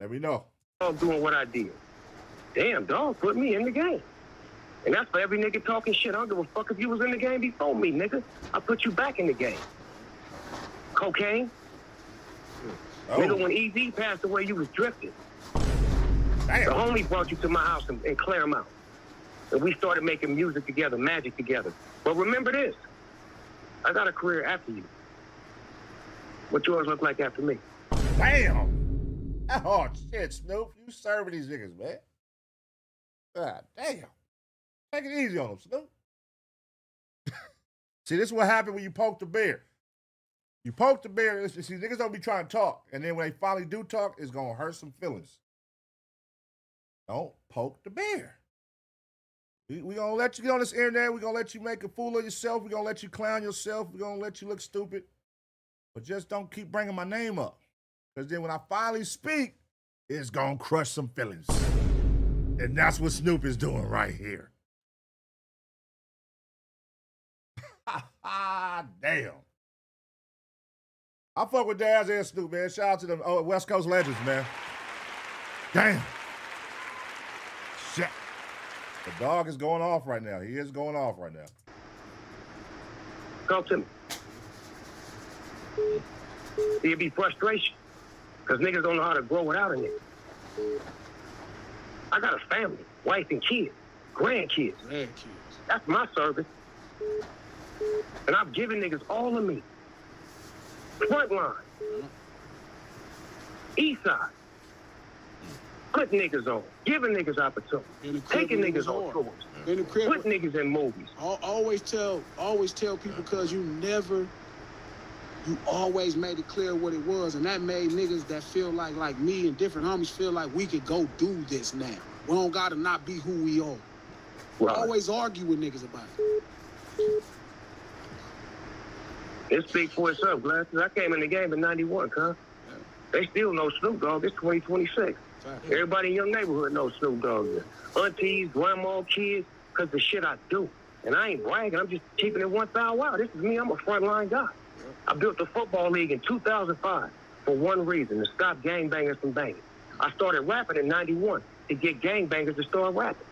Let me know. I'm doing what I did. Damn, dog, put me in the game. And that's for every nigga talking shit. I don't give a fuck if you was in the game before me, nigga. I put you back in the game. Kokane. Oh. Nigga, when EZ passed away, you was drifting. Damn. The homie brought you to my house in Claremont. And we started making music together, magic together. But remember this. I got a career after you. What yours look like after me? Damn. Oh, shit, Snoop. You serving these niggas, man. God damn. Take it easy on them, Snoop. See, this is what happened when you poke the bear. You poke the bear, see, niggas don't be trying to talk. And then when they finally do talk, it's going to hurt some feelings. Don't poke the bear. We going to let you get on this internet. We're going to let you make a fool of yourself. We're going to let you clown yourself. We're going to let you look stupid. But just don't keep bringing my name up. Because then when I finally speak, it's going to crush some feelings. And that's what Snoop is doing right here. Damn. I fuck with Daz and Snoop, man. Shout out to them West Coast legends, man. Damn. Shit. The dog is going off right now. He is going off right now. Talk to me. It'd be frustration. Because niggas don't know how to grow without a nigga. I got a family, wife and kids, grandkids. That's my service. And I'm giving niggas all of me. Front line. East side. Putting niggas on. Giving niggas opportunity. Taking niggas on tours. Putting niggas in movies. Always tell people, because you always made it clear what it was, and that made niggas that feel like me and different homies feel like we could go do this now. We don't gotta not be who we are. Right. Always argue with niggas about it. It speaks for itself, Glasses. I came in the game in 91, huh? Yeah. They still know Snoop Dogg. It's 2026. Everybody in your neighborhood knows Snoop Dogg. Aunties, grandma, kids, because the shit I do. And I ain't bragging. I'm just keeping it 1,000 wild. This is me. I'm a frontline guy. I built the football league in 2005 for one reason, to stop gangbangers from banging. I started rapping in 91 to get gangbangers to start rapping.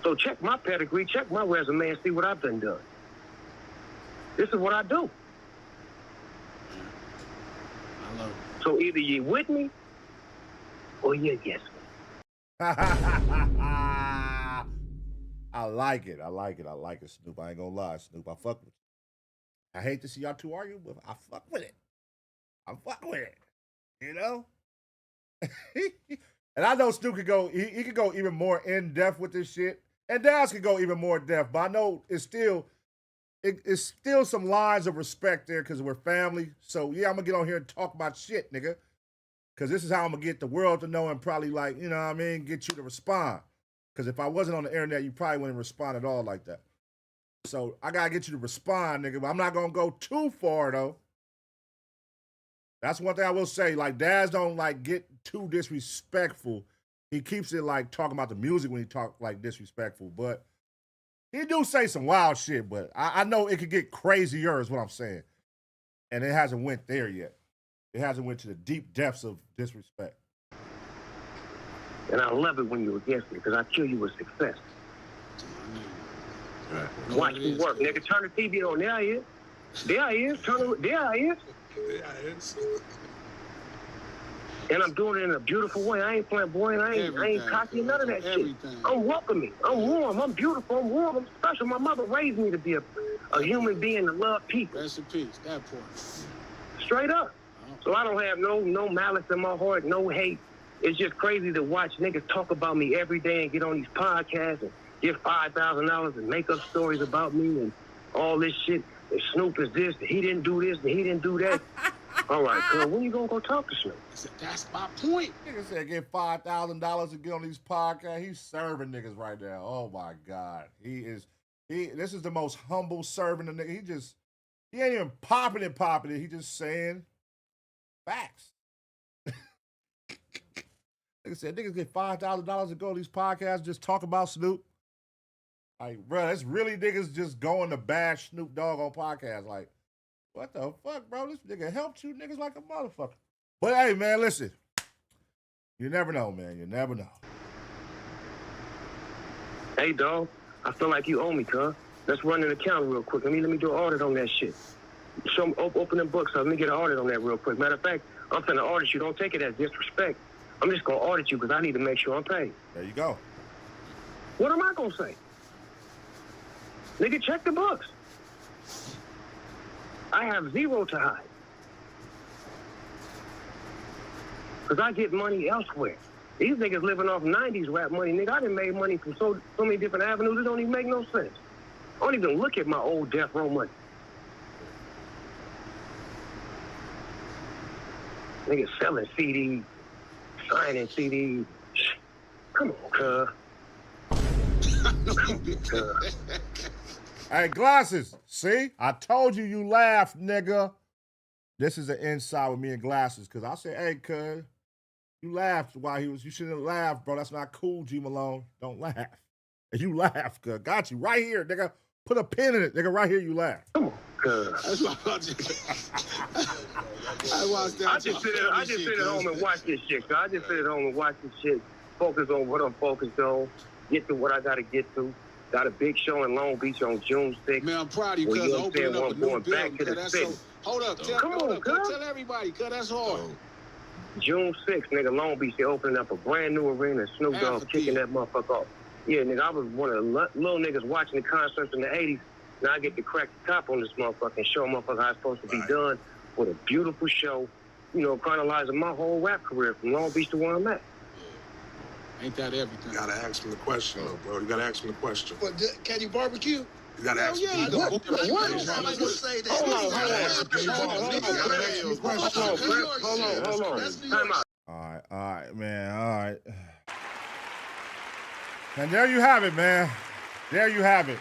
So check my pedigree, check my resume, and see what I've been doing. This is what I do. I love it. So either you with me or you against me. I like it. I like it. I like it, Snoop. I ain't gonna lie, Snoop. I fuck with you. I hate to see y'all two argue, but I fuck with it. I fuck with it. You know? And I know Snoop could go, he could go even more in-depth with this shit. And Daz could go even more in-depth, but I know it's still some lines of respect there because we're family. So yeah, I'm gonna get on here and talk about shit, nigga. Because this is how I'm gonna get the world to know and probably like, you know what I mean, get you to respond. Because if I wasn't on the internet, you probably wouldn't respond at all like that. So I gotta get you to respond, nigga. But I'm not gonna go too far though. That's one thing I will say. Like Daz don't like get too disrespectful. He keeps it like talking about the music when he talk like disrespectful. But he do say some wild shit. But I know it could get crazier is what I'm saying. And it hasn't went there yet. It hasn't went to the deep depths of disrespect. And I love it when you're against me because I kill you with success. Watch me work, nigga. Turn the TV on. There I is. There I is. There I is. There I is. And I'm doing it in a beautiful way. I ain't flamboyant. I ain't cocky. None of that shit. I'm welcoming. I'm warm. I'm beautiful. I'm warm. I'm special. My mother raised me to be a human being that love people. Rest in peace. That part. Straight up. So I don't have no malice in my heart, no hate. It's just crazy to watch niggas talk about me every day and get on these podcasts and get $5,000 and make up stories about me and all this shit. And Snoop is this, and he didn't do this, and he didn't do that. All right, cuz, when you gonna go talk to Snoop? That's my point. Nigga said get $5,000 to get on these podcasts. He's serving niggas right now. Oh my God. This is the most humble serving the nigga. He ain't even popping it. He just saying facts. Nigga said niggas get $5,000 to go to these podcasts, just talk about Snoop. Like, bro, that's really niggas just going to bash Snoop Dogg on podcasts. Like, what the fuck, bro? This nigga helped you niggas like a motherfucker. But hey, man, listen. You never know, man. You never know. Hey, dog. I feel like you owe me, cuz. Let's run an account real quick. Let me do an audit on that shit. Show me, open the books. Let me get an audit on that real quick. Matter of fact, I'm finna audit you. Don't take it as disrespect. I'm just gonna audit you because I need to make sure I'm paid. There you go. What am I gonna say? Nigga, check the books. I have zero to hide. Because I get money elsewhere. These niggas living off 90s rap money. Nigga, I done made money from so many different avenues, it don't even make no sense. I don't even look at my old death row money. Niggas selling CDs, signing CDs. Come on, cuz. Hey, Glasses. See? I told you laughed, nigga. This is an inside with me and Glasses. Because I said, hey, cuz, you laughed while you shouldn't have laughed, bro. That's not cool, G Malone. Don't laugh. And you laughed, cuz. Got you right here, nigga. Put a pin in it, nigga. Right here, you laugh. Come on, cuz. That's why I just sit at home and watch this shit, cuz. I just sit at home and watch this shit. Focus on what I'm focused on. Get to what I got to get to. Got a big show in Long Beach on June 6th. Man, I'm proud of you, cuz. Opening up a new building, cuz. That's so... Hold up. Tell everybody, cuz. That's hard. June 6th, nigga, Long Beach, they opening up a brand new arena. Snoop Dogg kicking that motherfucker off. Yeah, nigga, I was one of the little niggas watching the concerts in the 80s. Now I get to crack the top on this motherfucker and show motherfucker how it's supposed to be done with a beautiful show, you know, chronologizing my whole rap career from Long Beach to where I'm at. Ain't that everything? You gotta ask him the question, though, bro. You gotta ask him the question. But can you barbecue? You gotta ask him the question. Hold on. Time out. All right, man. All right. And there you have it, man. There you have it.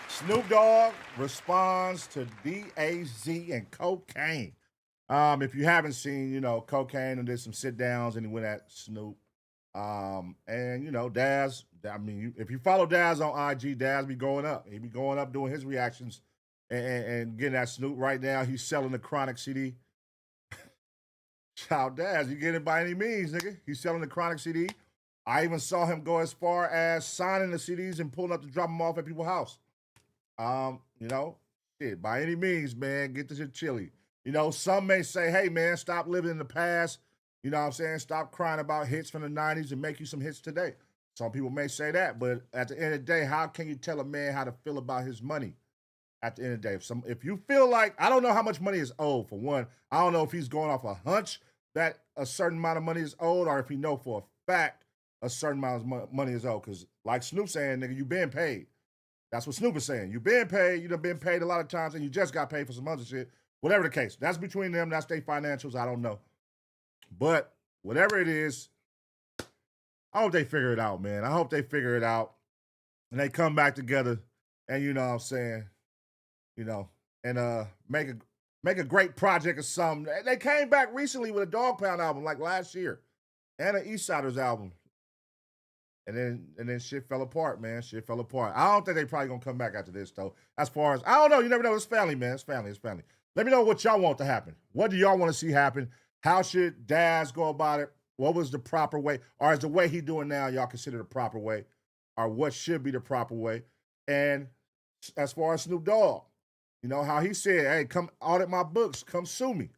Snoop Dogg responds to DAZ and Kokane. If you haven't seen, you know, Kokane and did some sit downs and he went at Snoop. And you know, Daz, I mean, if you follow Daz on IG, Daz be going up. He be going up doing his reactions and getting at Snoop. Right now, he's selling the Chronic CD. Child Daz, you get it by any means, nigga. He's selling the Chronic CD. I even saw him go as far as signing the CDs and pulling up to drop them off at people's house. You know, shit, by any means, man, get this shit chilly. You know, some may say, hey, man, stop living in the past. You know what I'm saying? Stop crying about hits from the 90s and make you some hits today. Some people may say that, but at the end of the day, how can you tell a man how to feel about his money? At the end of the day, if you feel like, I don't know how much money is owed, for one. I don't know if he's going off a hunch that a certain amount of money is owed or if he know for a fact a certain amount of money is owed. Because like Snoop saying, nigga, you been paid. That's what Snoop is saying. You been paid. You done been paid a lot of times and you just got paid for some other shit. Whatever the case. That's between them. That's their financials. I don't know. But whatever it is, I hope they figure it out, man. I hope they figure it out and they come back together and, you know what I'm saying, you know, and make a great project or something. They came back recently with a Dogg Pound album like last year and an Eastsiders album. And then shit fell apart, man. Shit fell apart. I don't think they probably gonna come back after this, though. As far as, I don't know. You never know. It's family, man. It's family. Let me know what y'all want to happen. What do y'all want to see happen? How should Daz go about it? What was the proper way? Or is the way he doing now, y'all consider the proper way? Or what should be the proper way? And as far as Snoop Dogg, you know, how he said, hey, come audit my books. Come sue me.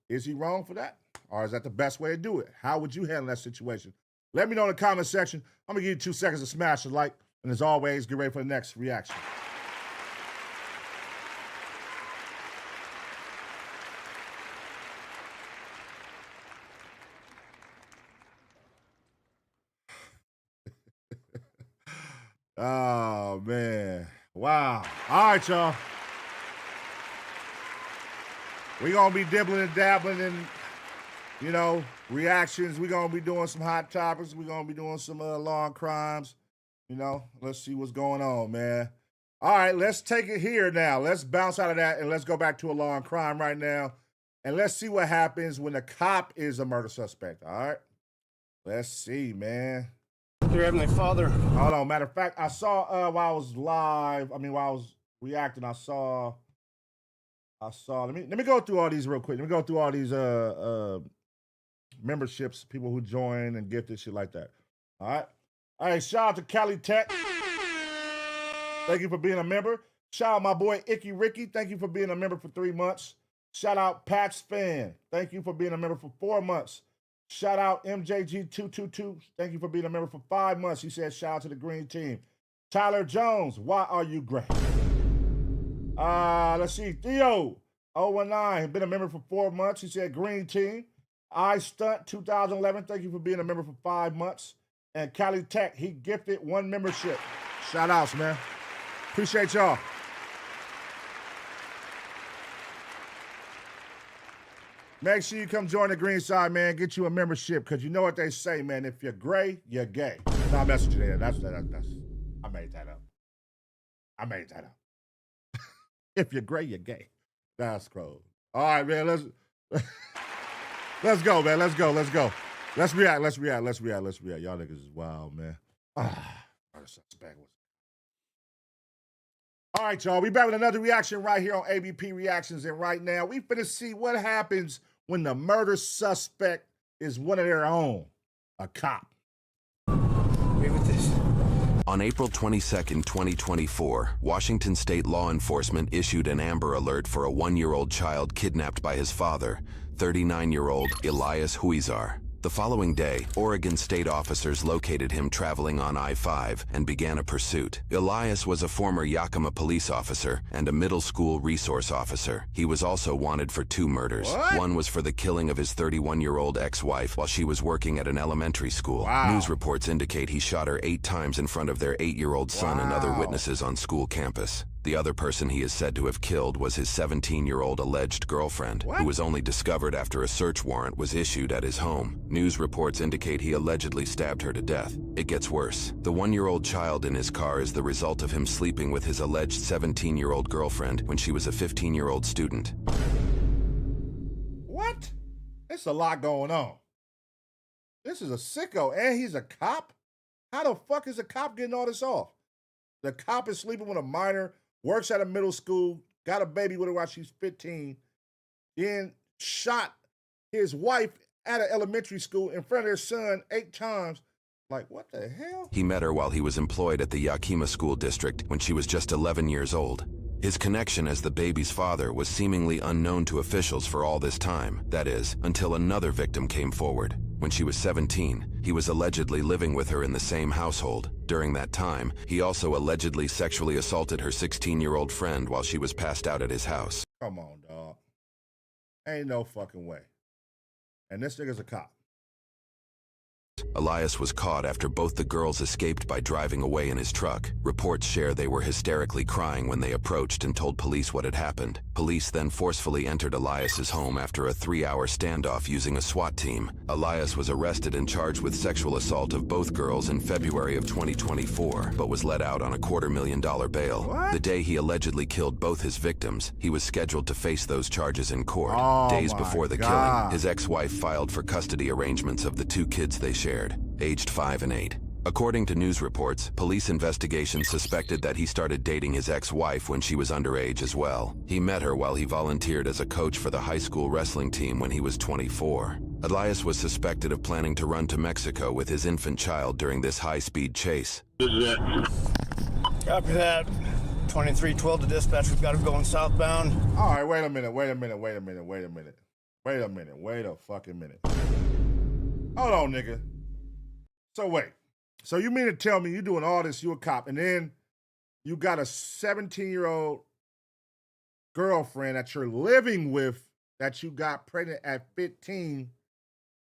Is he wrong for that? Or is that the best way to do it? How would you handle that situation? Let me know in the comment section. I'm going to give you 2 seconds to smash the like. And as always, get ready for the next reaction. Oh, man. Wow. All right, y'all. We're going to be dibbling and dabbling in, you know, reactions. We're going to be doing some hot topics. We're going to be doing some long crimes. You know, let's see what's going on, man. All right, let's take it here now. Let's bounce out of that and let's go back to a long crime right now. And let's see what happens when the cop is a murder suspect, all right? Let's see, man. Dear Heavenly Father. Hold on. Matter of fact, I saw while I was live, while I was reacting, I saw, let me go through all these real quick. Let me go through all these memberships, people who join and gifted, shit like that. All right. All right, shout out to Cali Tech. Thank you for being a member. Shout out my boy Icky Ricky. Thank you for being a member for 3 months. Shout out Pat's Fan. Thank you for being a member for 4 months. Shout out MJG222. Thank you for being a member for 5 months. He said shout out to the green team. Tyler Jones, why are you great? Let's see. Theo 019, been a member for 4 months. He said green team. I Stunt 2011. Thank you for being a member for 5 months. And Cali Tech, he gifted 1 membership. Shout outs, man. Appreciate y'all. Make sure you come join the green side, man. Get you a membership, because you know what they say, man. If you're gray, you're gay. No, I'm messing with you there. That's I made that up. If you're gray, you're gay. That's cool. All right, man. Let's go, man. Let's go. Let's react. Y'all niggas is wild, man. Suspect was All right, y'all. We back with another reaction right here on ABP Reactions. And right now, we finna see what happens when the murder suspect is one of their own, a cop. Wait with this. On April 22nd, 2024, Washington State law enforcement issued an Amber Alert for a 1-year-old child kidnapped by his father, 39-year-old Elias Huizar. The following day, Oregon State officers located him traveling on I-5 and began a pursuit. Elias was a former Yakima police officer and a middle school resource officer. He was also wanted for 2 murders. What? One was for the killing of his 31-year-old ex-wife while she was working at an elementary school. Wow. News reports indicate he shot her 8 times in front of their 8-year-old son and other witnesses on school campus. The other person he is said to have killed was his 17-year-old alleged girlfriend, who was only discovered after a search warrant was issued at his home. News reports indicate he allegedly stabbed her to death. It gets worse. The 1-year-old child in his car is the result of him sleeping with his alleged 17-year-old girlfriend when she was a 15-year-old student. What? It's a lot going on. This is a sicko, and he's a cop? How the fuck is a cop getting all this off? The cop is sleeping with a minor, works at a middle school, got a baby with her while she's 15, then shot his wife at an elementary school in front of their son 8 times. Like, what the hell? He met her while he was employed at the Yakima School District when she was just 11 years old. His connection as the baby's father was seemingly unknown to officials for all this time. That is, until another victim came forward. When she was 17, he was allegedly living with her in the same household. During that time, he also allegedly sexually assaulted her 16-year-old friend while she was passed out at his house. Come on, dog. Ain't no fucking way. And this nigga's a cop. Elias was caught after both the girls escaped by driving away in his truck. Reports share they were hysterically crying when they approached and told police what had happened. Police then forcefully entered Elias's home after a 3-hour standoff using a SWAT team. Elias was arrested and charged with sexual assault of both girls in February of 2024, but was let out on a $250,000 bail. What? The day he allegedly killed both his victims, he was scheduled to face those charges in court. Oh, Days my before the God. killing, his ex-wife filed for custody arrangements of the 2 kids they shared, aged 5 and 8. According to news reports, police investigations suspected that he started dating his ex-wife when she was underage as well. He met her while he volunteered as a coach for the high school wrestling team when he was 24. Elias was suspected of planning to run to Mexico with his infant child during this high-speed chase. Copy that. 2312 to dispatch. We've got him going southbound. All right, wait a fucking minute. Hold on, nigga. So wait. So you mean to tell me you doing all this, you a cop, and then you got a 17-year-old girlfriend that you're living with that you got pregnant at 15,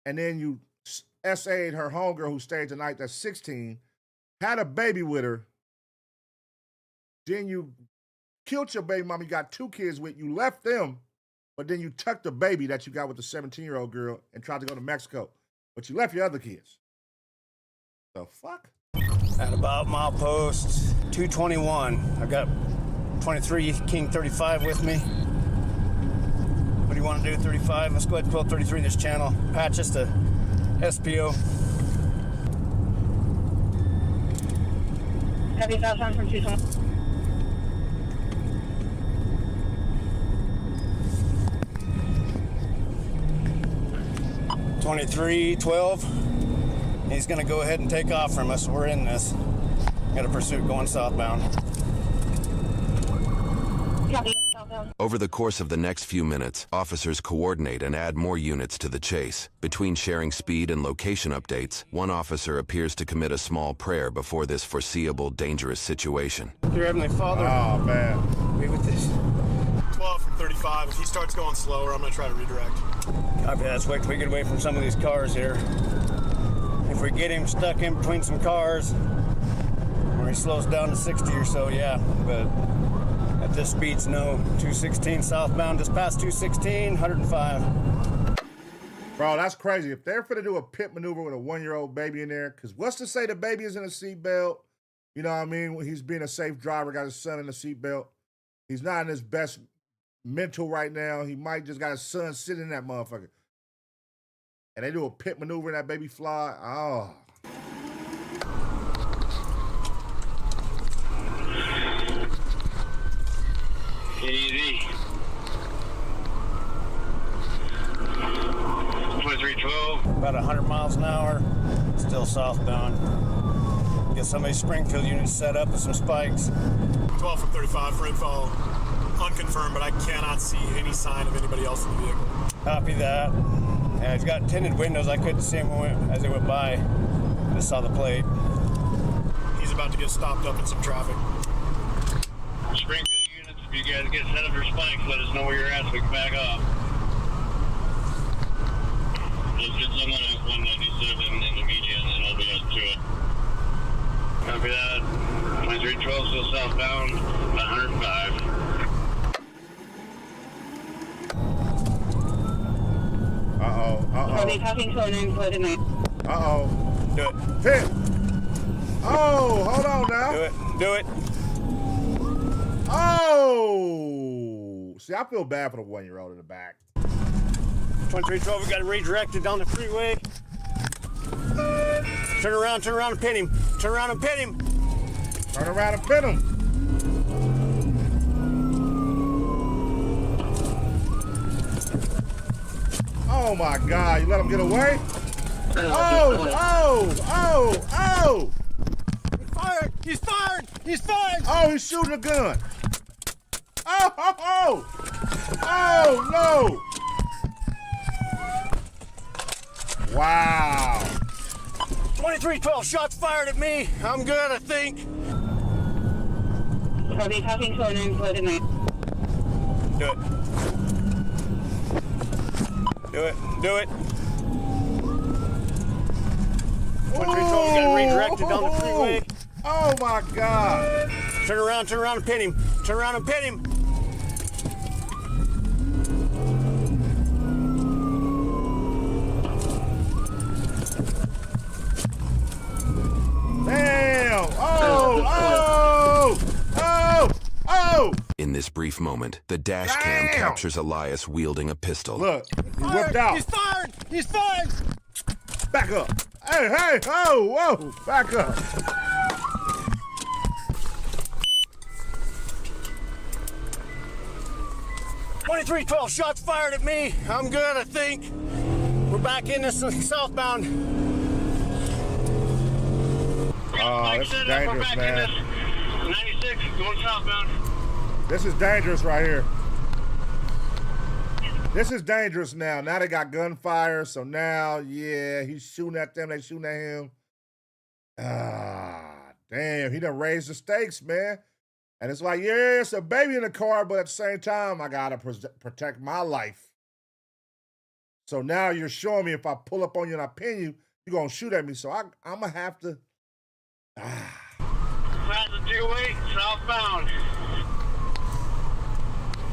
and then you SA'd her homegirl who stayed the night that's 16, had a baby with her, then you killed your baby mama, you got 2 kids with, you left them, but then you tucked the baby that you got with the 17-year-old girl and tried to go to Mexico, but you left your other kids. The fuck? At about milepost 221. I've got 23 King 35 with me. What do you want to do, 35? Let's go ahead and pull 33 in this channel. Patch us to SPO. Heavy southbound from 220. 2312. He's going to go ahead and take off from us. We're in this. Got a pursuit going southbound. Over the course of the next few minutes, officers coordinate and add more units to the chase. Between sharing speed and location updates, one officer appears to commit a small prayer before this foreseeable dangerous situation. Dear Heavenly Father. Oh, man. Be with this. 12 from 35. If he starts going slower, I'm going to try to redirect. Copy that. Let's wait till we get away from some of these cars here. If we get him stuck in between some cars, or he slows down to 60 or so, yeah. But at this speed's no. 216 southbound, just past 216, 105. Bro, that's crazy. If they're finna do a pit maneuver with a 1-year-old baby in there, because what's to say the baby is in a seatbelt? You know what I mean? He's being a safe driver, got his son in the seatbelt. He's not in his best mental right now. He might just got his son sitting in that motherfucker. And they do a pit maneuver and that baby fly. Oh. Easy. 2312. About 100 miles an hour. Still southbound. Get somebody's Springfield unit set up with some spikes. 12 from 35 for info. Unconfirmed, but I cannot see any sign of anybody else in the vehicle. Copy that. Yeah, he's got tinted windows. I couldn't see him as he went by. Just saw the plate. He's about to get stopped up in some traffic. Springfield units, if you guys get set up your spikes, let us know where you're at so we can back off. Let's get someone at 197 in the median and then I'll be up to it. Copy that. 2312 still southbound, 105. Are they talking to an employee tonight? Do it. Hit. Oh, hold on now. Do it. Oh. See, I feel bad for the 1-year-old in the back. 2312, we got him redirected down the freeway. Turn around and pin him. Turn around and pin him. Turn around and pin him. Oh my God, you let him get away? Oh! He's fired! Oh, he's shooting a gun. Oh no! Wow. 2312, shots fired at me. I'm good, I think. Are they talking to an employee tonight? Do it. 2312, we got him redirected down the freeway. Oh my God. Turn around and pin him. Damn. Oh. In this brief moment, the dash cam captures Elias wielding a pistol. Look, he whipped out. He's fired! Back up. Hey, whoa, back up. .2312, shots fired at me. I'm good, I think. We're back in this southbound. Oh, this is dangerous, man. 96, going southbound. This is dangerous right here. This is dangerous now. Now they got gunfire, so now, yeah, he's shooting at them. They shooting at him. Damn, he done raised the stakes, man. And it's like, yeah, it's a baby in the car, but at the same time, I got to protect my life. So now you're showing me if I pull up on you and I pin you, you're going to shoot at me. So I'm going to have to. Plaza 208, southbound.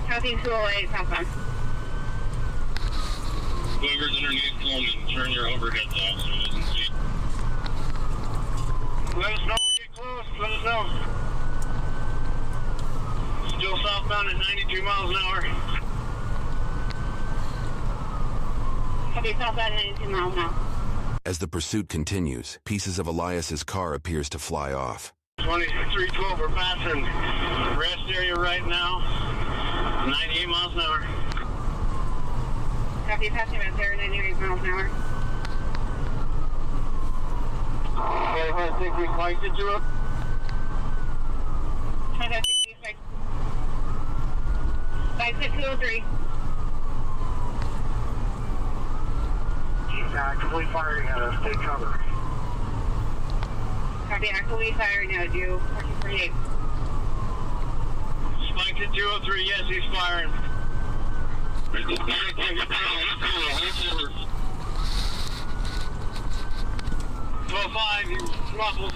Talking 208, southbound. Whoever's underneath Coleman, turn your overheads off so he doesn't see. Let us know when we get close. Let us know. Still southbound at 92 miles an hour. Okay, southbound at 92 miles an hour. As the pursuit continues, pieces of Elias's car appears to fly off. 2312, we're passing rest area right now. 98 miles an hour. Copy, passing rest area, 98 miles an hour. Okay, I think we spiked it to it. 2566. 56203. He's actively firing at us. Take cover. Copy, actively firing now. Do 1448. Spiked at 203. Yes, he's firing. 12-5, he's muffled.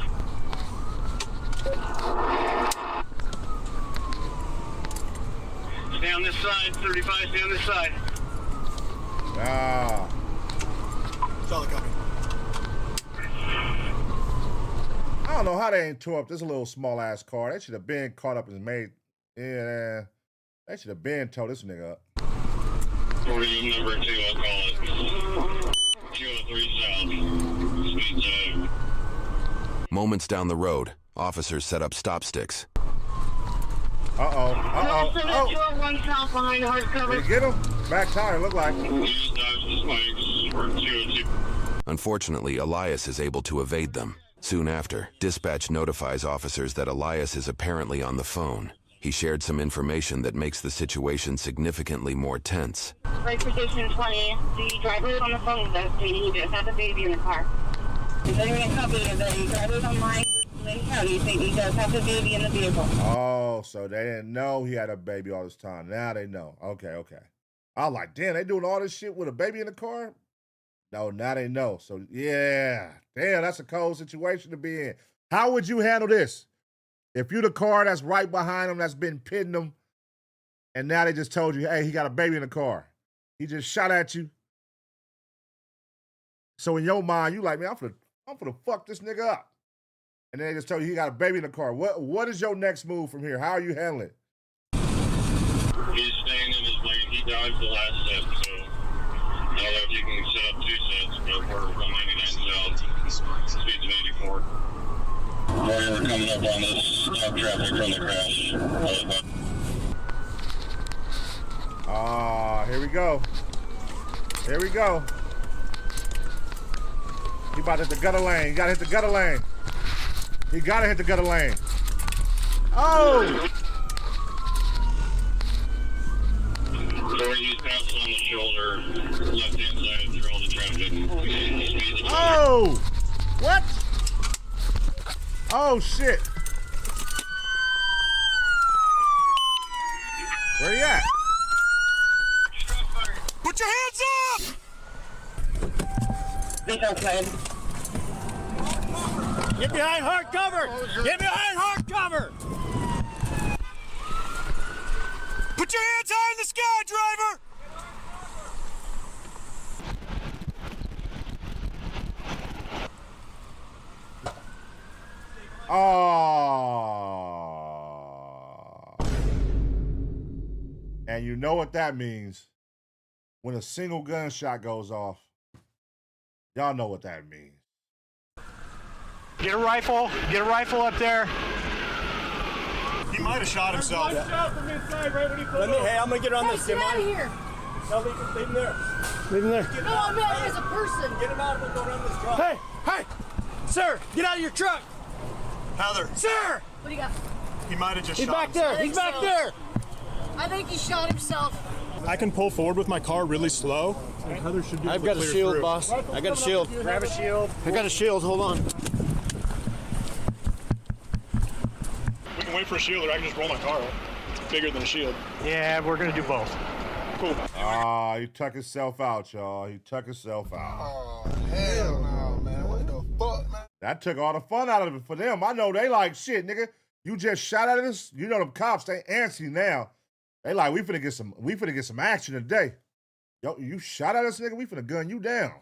Stay on this side, 35, stay on this side. Solid copy. I don't know how they ain't tore up this little small ass car. They should have been caught up and made. Yeah, they should have been towed this nigga up. Podium number 2, I'll call it. 203 South. Sweet zone. Moments down the road, officers set up stop sticks. Uh-oh. Did he get him? Back tire, look like. Unfortunately, Elias is able to evade them. Soon after, dispatch notifies officers that Elias is apparently on the phone. He shared some information that makes the situation significantly more tense. Right position 20. The driver is on the phone with us stating he does have a baby in the car. He's letting me copy that the driver is online with Lynn County saying he does have a baby in the vehicle. Oh, so they didn't know he had a baby all this time. Now they know. Okay. I was like, damn, they doing all this shit with a baby in the car? No, now they know. So, yeah. Damn, that's a cold situation to be in. How would you handle this? If you're the car that's right behind him, that's been pitting him, and now they just told you, hey, he got a baby in the car. He just shot at you. So in your mind, you like, man, I'm finna fuck this nigga up. And then they just told you he got a baby in the car. What is your next move from here? How are you handling it? He's staying in his lane. He dodged the last set, so I don't know if you can set up 2 sets, but we're 199 south. Speed's 84. We're coming up on this truck traffic from the crash. Here we go. Here we go. He about to hit the gutter lane. He gotta hit the gutter lane. He gotta hit the gutter lane. Oh! So he's passed on the shoulder, left-hand side through all the traffic. Oh! What? Oh, shit. Where you at? Put your hands up! Get behind hard cover! Get behind hard cover! Put your hands high in the sky, driver! Oh. And you know what that means. When a single gunshot goes off, y'all know what that means. Get a rifle up there. He might have shot himself. Hey, I'm gonna get on this. Get out of here. No, leave him there. Leave him there. No, I'm out here as a person. Get him out of it, go around this truck. Hey, sir, get out of your truck. Heather. Sir! What do you got? He might have just He's shot back himself. there. He's back there. I think he shot himself. I can pull forward with my car really slow. Heather should be able I've to got a clear shield, through. boss. I got a shield. Grab a shield. I got a shield. Hold on. We can wait for a shield, or I can just roll my car up. It's bigger than a shield. Yeah, we're gonna do both. Cool. He took himself out, y'all. He took himself out. Oh, hell no, man. What the fuck, man? That took all the fun out of it for them. I know they like, shit, nigga. You just shot at us. You know them cops, they antsy now. They like, we finna get some action today. Yo, you shot at us, nigga. We finna gun you down.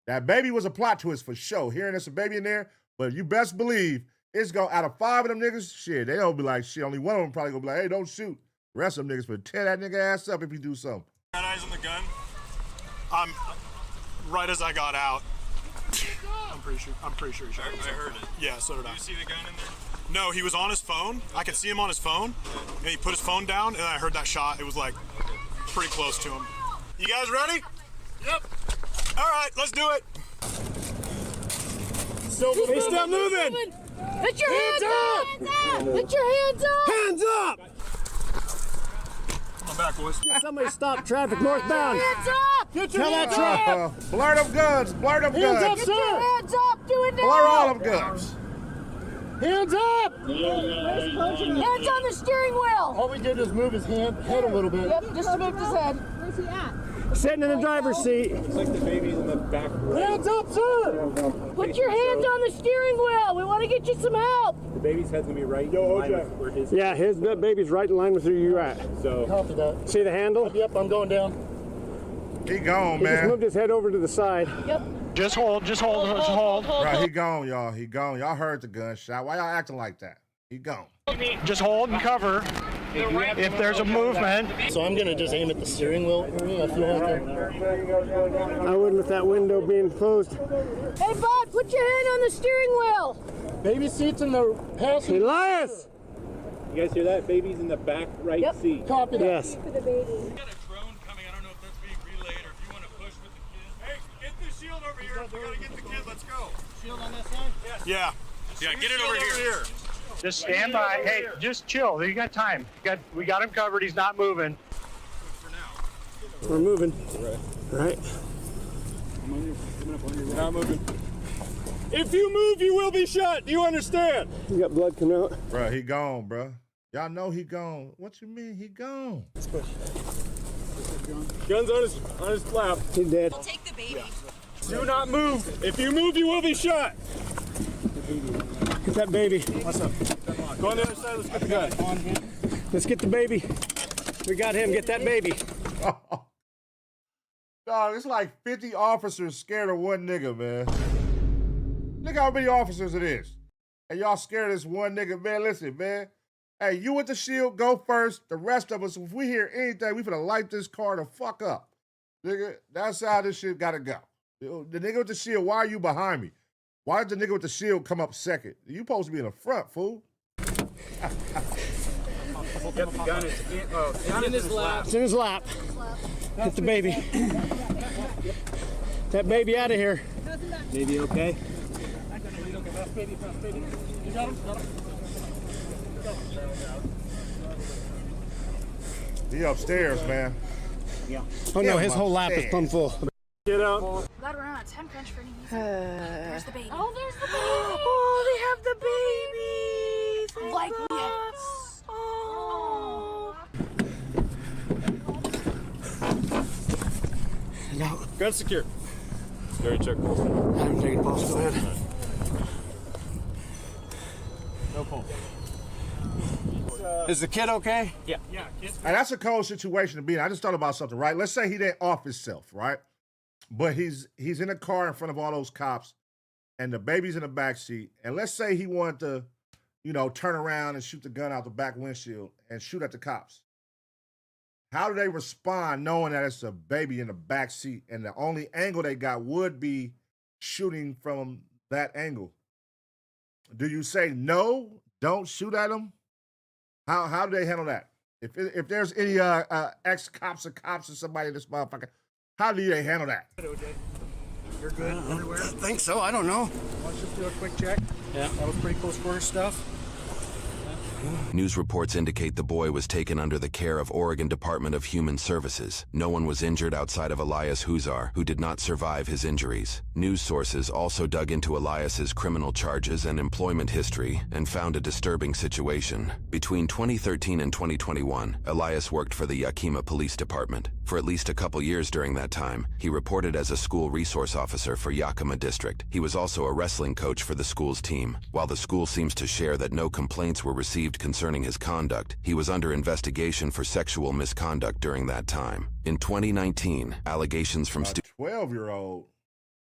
That baby was a plot twist for sure. Hearing there's a baby in there, but you best believe it's going out of 5 of them niggas. Shit, they don't be like shit. Only one of them probably gonna be like, hey, don't shoot. The rest of them niggas finna tear that nigga ass up if you do something. Got eyes on the gun. I'm right as I got out. I'm pretty sure he shot himself. I heard it. Yeah, so did I. Did you see the gun in there? No, he was on his phone. Okay. I could see him on his phone, and he put his phone down, and I heard that shot. It was like pretty close to him. You guys ready? Yep. All right, let's do it. He's still moving. Put your hands up. Put your hands up. Hands up. I'm back, boys. Somebody stop traffic northbound. Hands up. Get your hands up. Blur them guns. Blur them guns. Hands up, Get sir. your hands up. Do it now. Blur all them guns. Hands up. Hands on the steering wheel. All we did is move his head a little bit. Yep, just moved his head. Where's he at? Sitting in the driver's seat. Looks like the baby's in the back. Hands up, sir. Put your hands on the steering wheel. We want to get you some help. The baby's head's gonna be right in line with where his. Yeah, his baby's right in line with where you're at. So. Copy that. See the handle? Yep, I'm going down. He gone, He man. just moved his head over to the side. Yep. Just hold. Right, he gone, y'all. He gone. Y'all heard the gunshot. Why y'all acting like that? He gone. Just hold and cover. If there's a movement. So I'm gonna just aim at the steering wheel area. I feel like I wouldn't with that window being closed. Hey, Bud, put your hand on the steering wheel. Baby seat's in the passenger. Elias! You guys hear that? Baby's in the back right seat. Copy that. Yes. For the baby. We got a drone coming. I don't know if that's being relayed or if you want to push with the kids. Hey, get the shield over here. We gotta get the kid. Let's go. Shield on that side? Yes. Yeah. Yeah, get it over here. Just stand by. Hey, just chill. You got time. We got him covered. He's not moving. We're moving. All right. We're not moving. If you move, you will be shot. Do you understand? You got blood coming out. Bro, he gone, bro. Y'all know he gone. What you mean he gone? Gun's on his lap. He's dead. We'll take the baby. Do not move. If you move, you will be shot. Get that baby. What's up? Go on the other side. Let's get the guy. Let's get the baby. We got him. Get that baby. Dog, it's like 50 officers scared of one nigga, man. Look how many officers it is. And y'all scared of this one nigga, man. Listen, man. Hey, you with the shield, go first. The rest of us, if we hear anything, we finna light this car the fuck up. Nigga, that's how this shit gotta go. The nigga with the shield, why are you behind me? Why did the nigga with the shield come up second? You supposed to be in the front, fool. Get the gun. It's in his lap. It's in his lap. Get the baby. Get that baby out of here. Baby okay? You got him? He upstairs, man. Yeah. Oh no, his whole lap is plumb full. Get out. Glad we're not 10 crunch for any reason. There's the baby. Oh, there's the baby. Oh, they have the baby. Like we have. No. Gun secure. Very check pulse. I haven't taken pulse. Go ahead. No pulse. Is the kid okay? Yeah. Yeah. And that's a cold situation to be in. I just thought about something, right? Let's say he didn't off himself, right? But he's in a car in front of all those cops, and the baby's in the back seat. And let's say he wanted to, turn around and shoot the gun out the back windshield and shoot at the cops. How do they respond knowing that it's a baby in the back seat and the only angle they got would be shooting from that angle? Do you say no, don't shoot at him? How do they handle that? If there's any ex-cops or cops or somebody in this motherfucker, how do they handle that? You're good everywhere? I think so. I don't know. Let's just do a quick check. Yeah. That was pretty close quarter stuff. News reports indicate the boy was taken under the care of Oregon Department of Human Services. No one was injured outside of Elias Huzar, who did not survive his injuries. News sources also dug into Elias's criminal charges and employment history and found a disturbing situation. Between 2013 and 2021, Elias worked for the Yakima Police Department. For at least a couple years during that time, he reported as a school resource officer for Yakima District. He was also a wrestling coach for the school's team. While the school seems to share that no complaints were received concerning his conduct, he was under investigation for sexual misconduct during that time. In 2019, allegations from 12-year-old,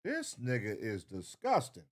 this nigga is disgusting.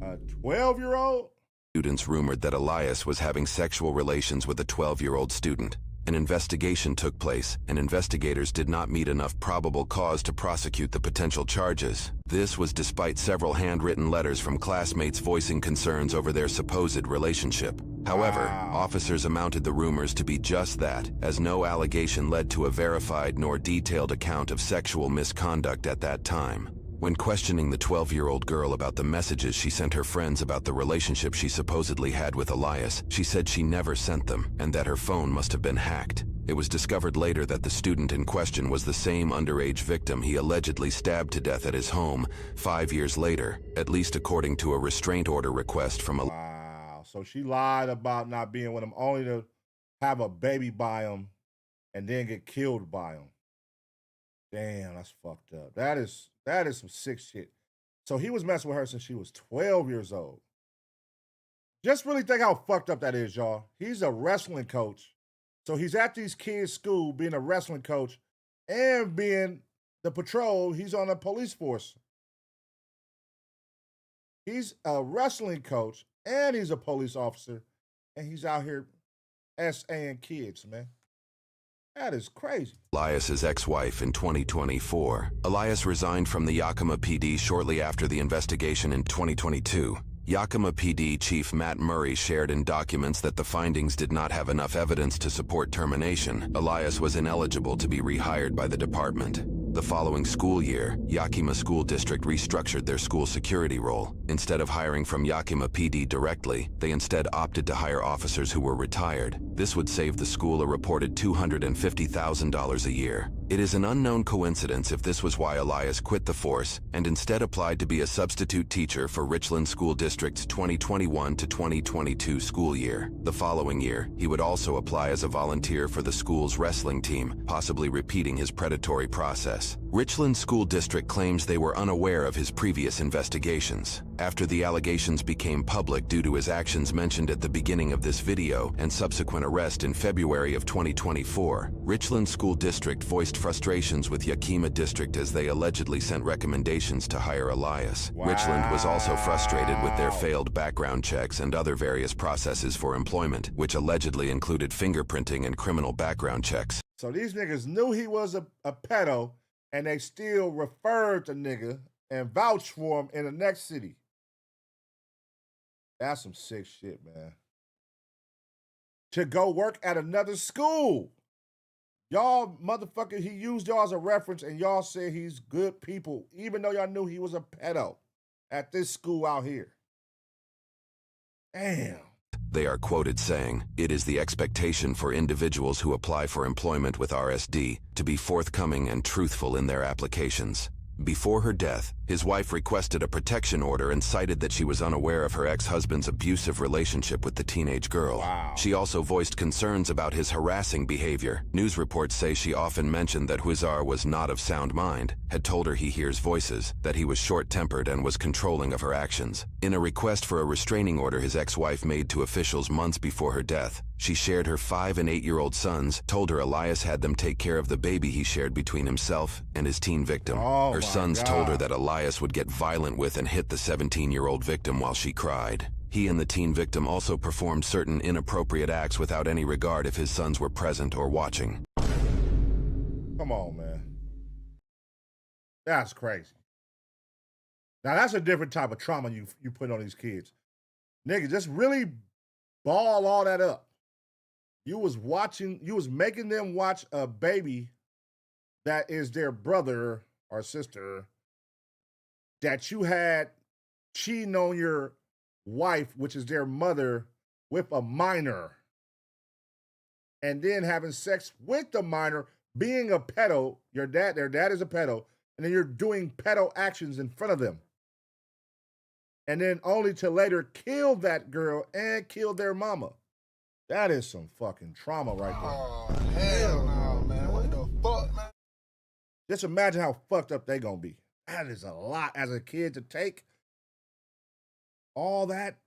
A 12-year-old? Students rumored that Elias was having sexual relations with a 12-year-old student. An investigation took place, and investigators did not meet enough probable cause to prosecute the potential charges. This was despite several handwritten letters from classmates voicing concerns over their supposed relationship. However, officers amounted the rumors to be just that, as no allegation led to a verified nor detailed account of sexual misconduct at that time. When questioning the 12-year-old girl about the messages she sent her friends about the relationship she supposedly had with Elias, she said she never sent them and that her phone must have been hacked. It was discovered later that the student in question was the same underage victim he allegedly stabbed to death at his home 5 years later, at least according to a restraint order request from Elias. Wow, so she lied about not being with him only to have a baby by him and then get killed by him. Damn, that's fucked up. That is some sick shit. So he was messing with her since she was 12 years old. Just really think how fucked up that is, y'all. He's a wrestling coach. So he's at these kids' school being a wrestling coach and being the patrol. He's on the police force. He's a wrestling coach and he's a police officer. And he's out here SAing kids, man. That is crazy. Elias's ex-wife in 2024. Elias resigned from the Yakima PD shortly after the investigation in 2022. Yakima PD Chief Matt Murray shared in documents that the findings did not have enough evidence to support termination. Elias was ineligible to be rehired by the department. The following school year, Yakima School District restructured their school security role. Instead of hiring from Yakima PD directly, they instead opted to hire officers who were retired. This would save the school a reported $250,000 a year. It is an unknown coincidence if this was why Elias quit the force and instead applied to be a substitute teacher for Richland School District's 2021 to 2022 school year. The following year, he would also apply as a volunteer for the school's wrestling team, possibly repeating his predatory process. Richland School District claims they were unaware of his previous investigations. After the allegations became public due to his actions mentioned at the beginning of this video and subsequent arrest in February of 2024, Richland School District voiced frustrations with Yakima District as they allegedly sent recommendations to hire Elias. Wow. Richland was also frustrated with their failed background checks and other various processes for employment, which allegedly included fingerprinting and criminal background checks. So these niggas knew he was a pedo, and they still referred to nigga and vouched for him in the next city. That's some sick shit, man. To go work at another school. Y'all motherfucker, he used y'all as a reference and y'all said he's good people, even though y'all knew he was a pedo at this school out here. Damn. They are quoted saying, "It is the expectation for individuals who apply for employment with RSD to be forthcoming and truthful in their applications." Before her death, his wife requested a protection order and cited that she was unaware of her ex-husband's abusive relationship with the teenage girl. Wow. She also voiced concerns about his harassing behavior. News reports say she often mentioned that Huizar was not of sound mind, had told her he hears voices, that he was short-tempered and was controlling of her actions. In a request for a restraining order his ex-wife made to officials months before her death, she shared her 5- and 8-year-old sons, told her Elias had them take care of the baby he shared between himself and his teen victim. Her sons told her that Elias would get violent with and hit the 17-year-old victim while she cried. He and the teen victim also performed certain inappropriate acts without any regard if his sons were present or watching. Come on, man. That's crazy. Now that's a different type of trauma you put on these kids. Nigga, just really ball all that up. You was making them watch a baby that is their brother or sister that you had cheating on your wife, which is their mother, with a minor, and then having sex with the minor, being a pedo. Their dad is a pedo, and then you're doing pedo actions in front of them. And then only to later kill that girl and kill their mama. That is some fucking trauma right there. Oh, hell no, man. What the fuck, man? Just imagine how fucked up they gonna be. That is a lot as a kid to take. All that.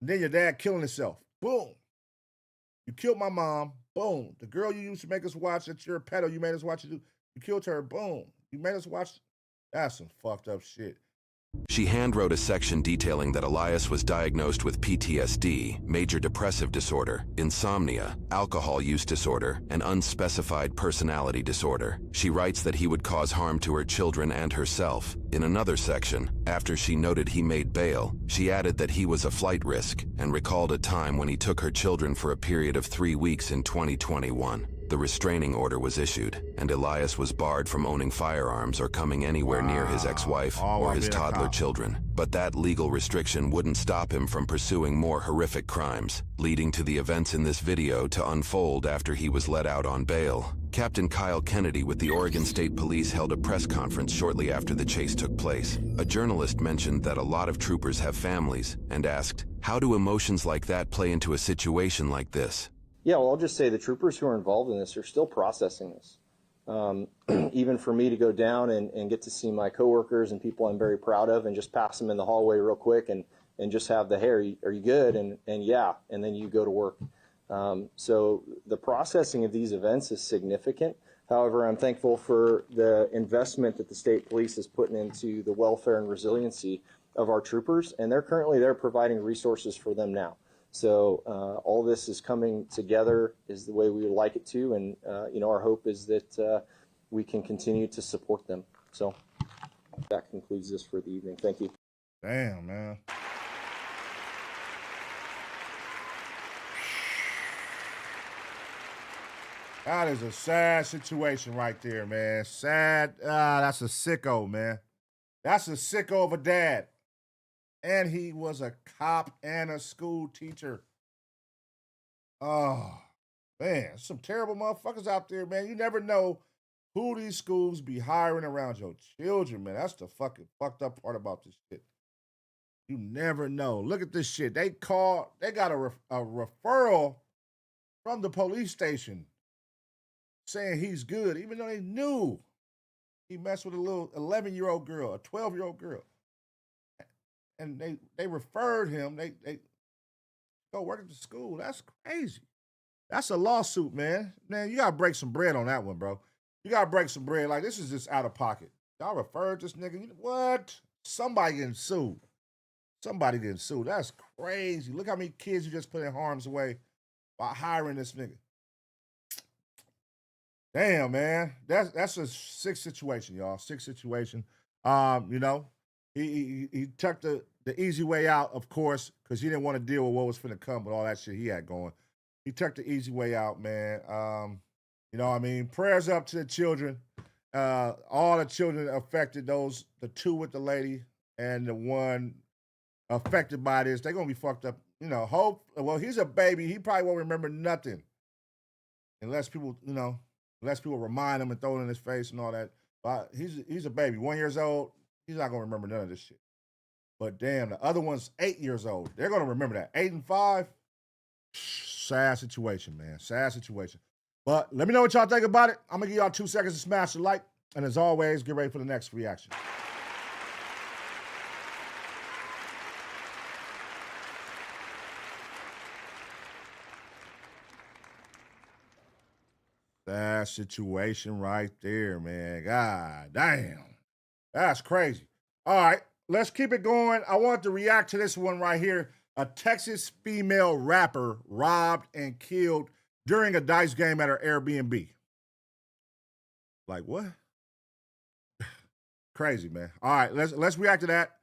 And then your dad killing himself. Boom. You killed my mom. Boom. The girl you used to make us watch that you're a pedo, you made us watch you killed her. Boom. You made us watch. That's some fucked up shit. She handwrote a section detailing that Elias was diagnosed with PTSD, major depressive disorder, insomnia, alcohol use disorder, and unspecified personality disorder. She writes that he would cause harm to her children and herself. In another section, after she noted he made bail, she added that he was a flight risk and recalled a time when he took her children for a period of 3 weeks in 2021. The restraining order was issued, and Elias was barred from owning firearms or coming anywhere near his ex-wife or his toddler children. But that legal restriction wouldn't stop him from pursuing more horrific crimes, leading to the events in this video to unfold after he was let out on bail. Captain Kyle Kennedy with the Oregon State Police held a press conference shortly after the chase took place. A journalist mentioned that a lot of troopers have families and asked, "How do emotions like that play into a situation like this?" Yeah, well, I'll just say the troopers who are involved in this are still processing this. Even for me to go down and get to see my coworkers and people I'm very proud of and just pass them in the hallway real quick and just have the, "Hey, are you good?" And yeah, and then you go to work. So the processing of these events is significant. However, I'm thankful for the investment that the state police is putting into the welfare and resiliency of our troopers, and they're currently there providing resources for them now. So all this is coming together is the way we would like it to, and our hope is that we can continue to support them. So that concludes this for the evening. Thank you. Damn, man. That is a sad situation right there, man. Sad. That's a sicko, man. That's a sicko of a dad. And he was a cop and a school teacher. Oh, man. Some terrible motherfuckers out there, man. You never know who these schools be hiring around your children, man. That's the fucking fucked up part about this shit. You never know. Look at this shit. They got a referral from the police station saying he's good, even though they knew he messed with a little 11-year-old girl, a 12-year-old girl. And they referred him. They go work at the school. That's crazy. That's a lawsuit, man. Man, you got to break some bread on that one, bro. You got to break some bread. Like, this is just out of pocket. Y'all referred this nigga. What? Somebody getting sued. Somebody getting sued. That's crazy. Look how many kids you just put in harm's way by hiring this nigga. Damn, man. That's a sick situation, y'all. Sick situation. You know, he took the easy way out, of course, because he didn't want to deal with what was finna come with all that shit he had going. He took the easy way out, man. You know what I mean? Prayers up to the children. All the children affected, the two with the lady and the one affected by this, they're going to be fucked up. You know, well, he's a baby. He probably won't remember nothing unless people remind him and throw it in his face and all that. But he's a baby, 1 year old. He's not going to remember none of this shit. But damn, the other one's 8 years old. They're going to remember that. 8 and 5, sad situation, man. Sad situation. But let me know what y'all think about it. I'm going to give y'all 2 seconds to smash the like. And as always, get ready for the next reaction. That situation right there, man. God damn. That's crazy. All right, let's keep it going. I want to react to this one right here. A Texas female rapper robbed and killed during a dice game at her Airbnb. Like, what? Crazy, man. All right, let's react to that.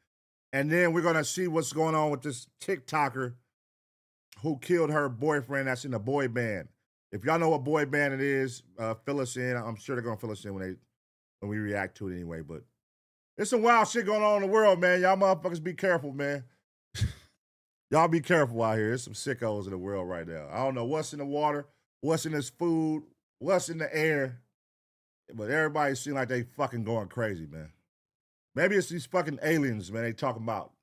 And then we're going to see what's going on with this TikToker who killed her boyfriend that's in a boy band. If y'all know what boy band it is, fill us in. I'm sure they're going to fill us in when we react to it anyway. But there's some wild shit going on in the world, man. Y'all motherfuckers be careful, man. Y'all be careful out here. There's some sickos in the world right now. I don't know what's in the water, what's in this food, what's in the air. But everybody seems like they fucking going crazy, man. Maybe it's these fucking aliens, man, they talking about.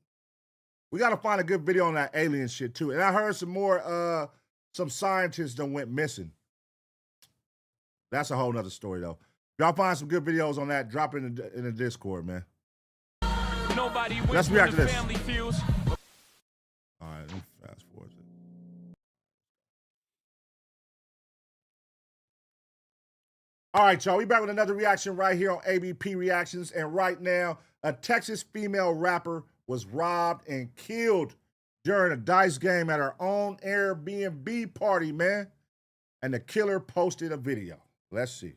We got to find a good video on that alien shit, too. And I heard some scientists done went missing. That's a whole nother story, though. If y'all find some good videos on that, drop it in the Discord, man. Let's react to this. All right, let me fast forward. All right, y'all, we back with another reaction right here on ABP Reactions. And right now, a Texas female rapper was robbed and killed during a dice game at her own Airbnb party, man. And the killer posted a video. Let's see.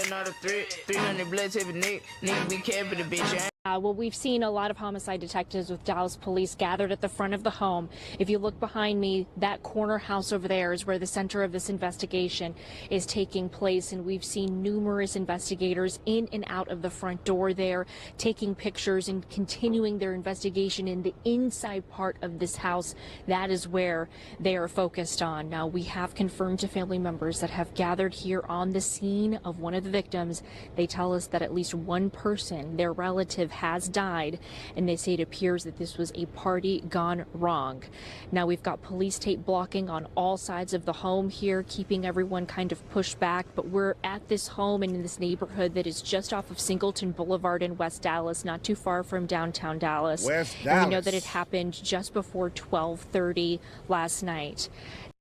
Not a threat. 300 blood type of nigga be careful the bitch. Well, we've seen a lot of homicide detectives with Dallas police gathered at the front of the home. If you look behind me, that corner house over there is where the center of this investigation is taking place. And we've seen numerous investigators in and out of the front door there, taking pictures and continuing their investigation in the inside part of this house. That is where they are focused on. Now, we have confirmed to family members that have gathered here on the scene of one of the victims. They tell us that at least one person, their relative, has died, and they say it appears that this was a party gone wrong. Now we've got police tape blocking on all sides of the home here, keeping everyone kind of pushed back, but we're at this home and in this neighborhood that is just off of Singleton Boulevard in West Dallas, not too far from downtown Dallas. West And we know Dallas. that it happened just before 12:30 last night.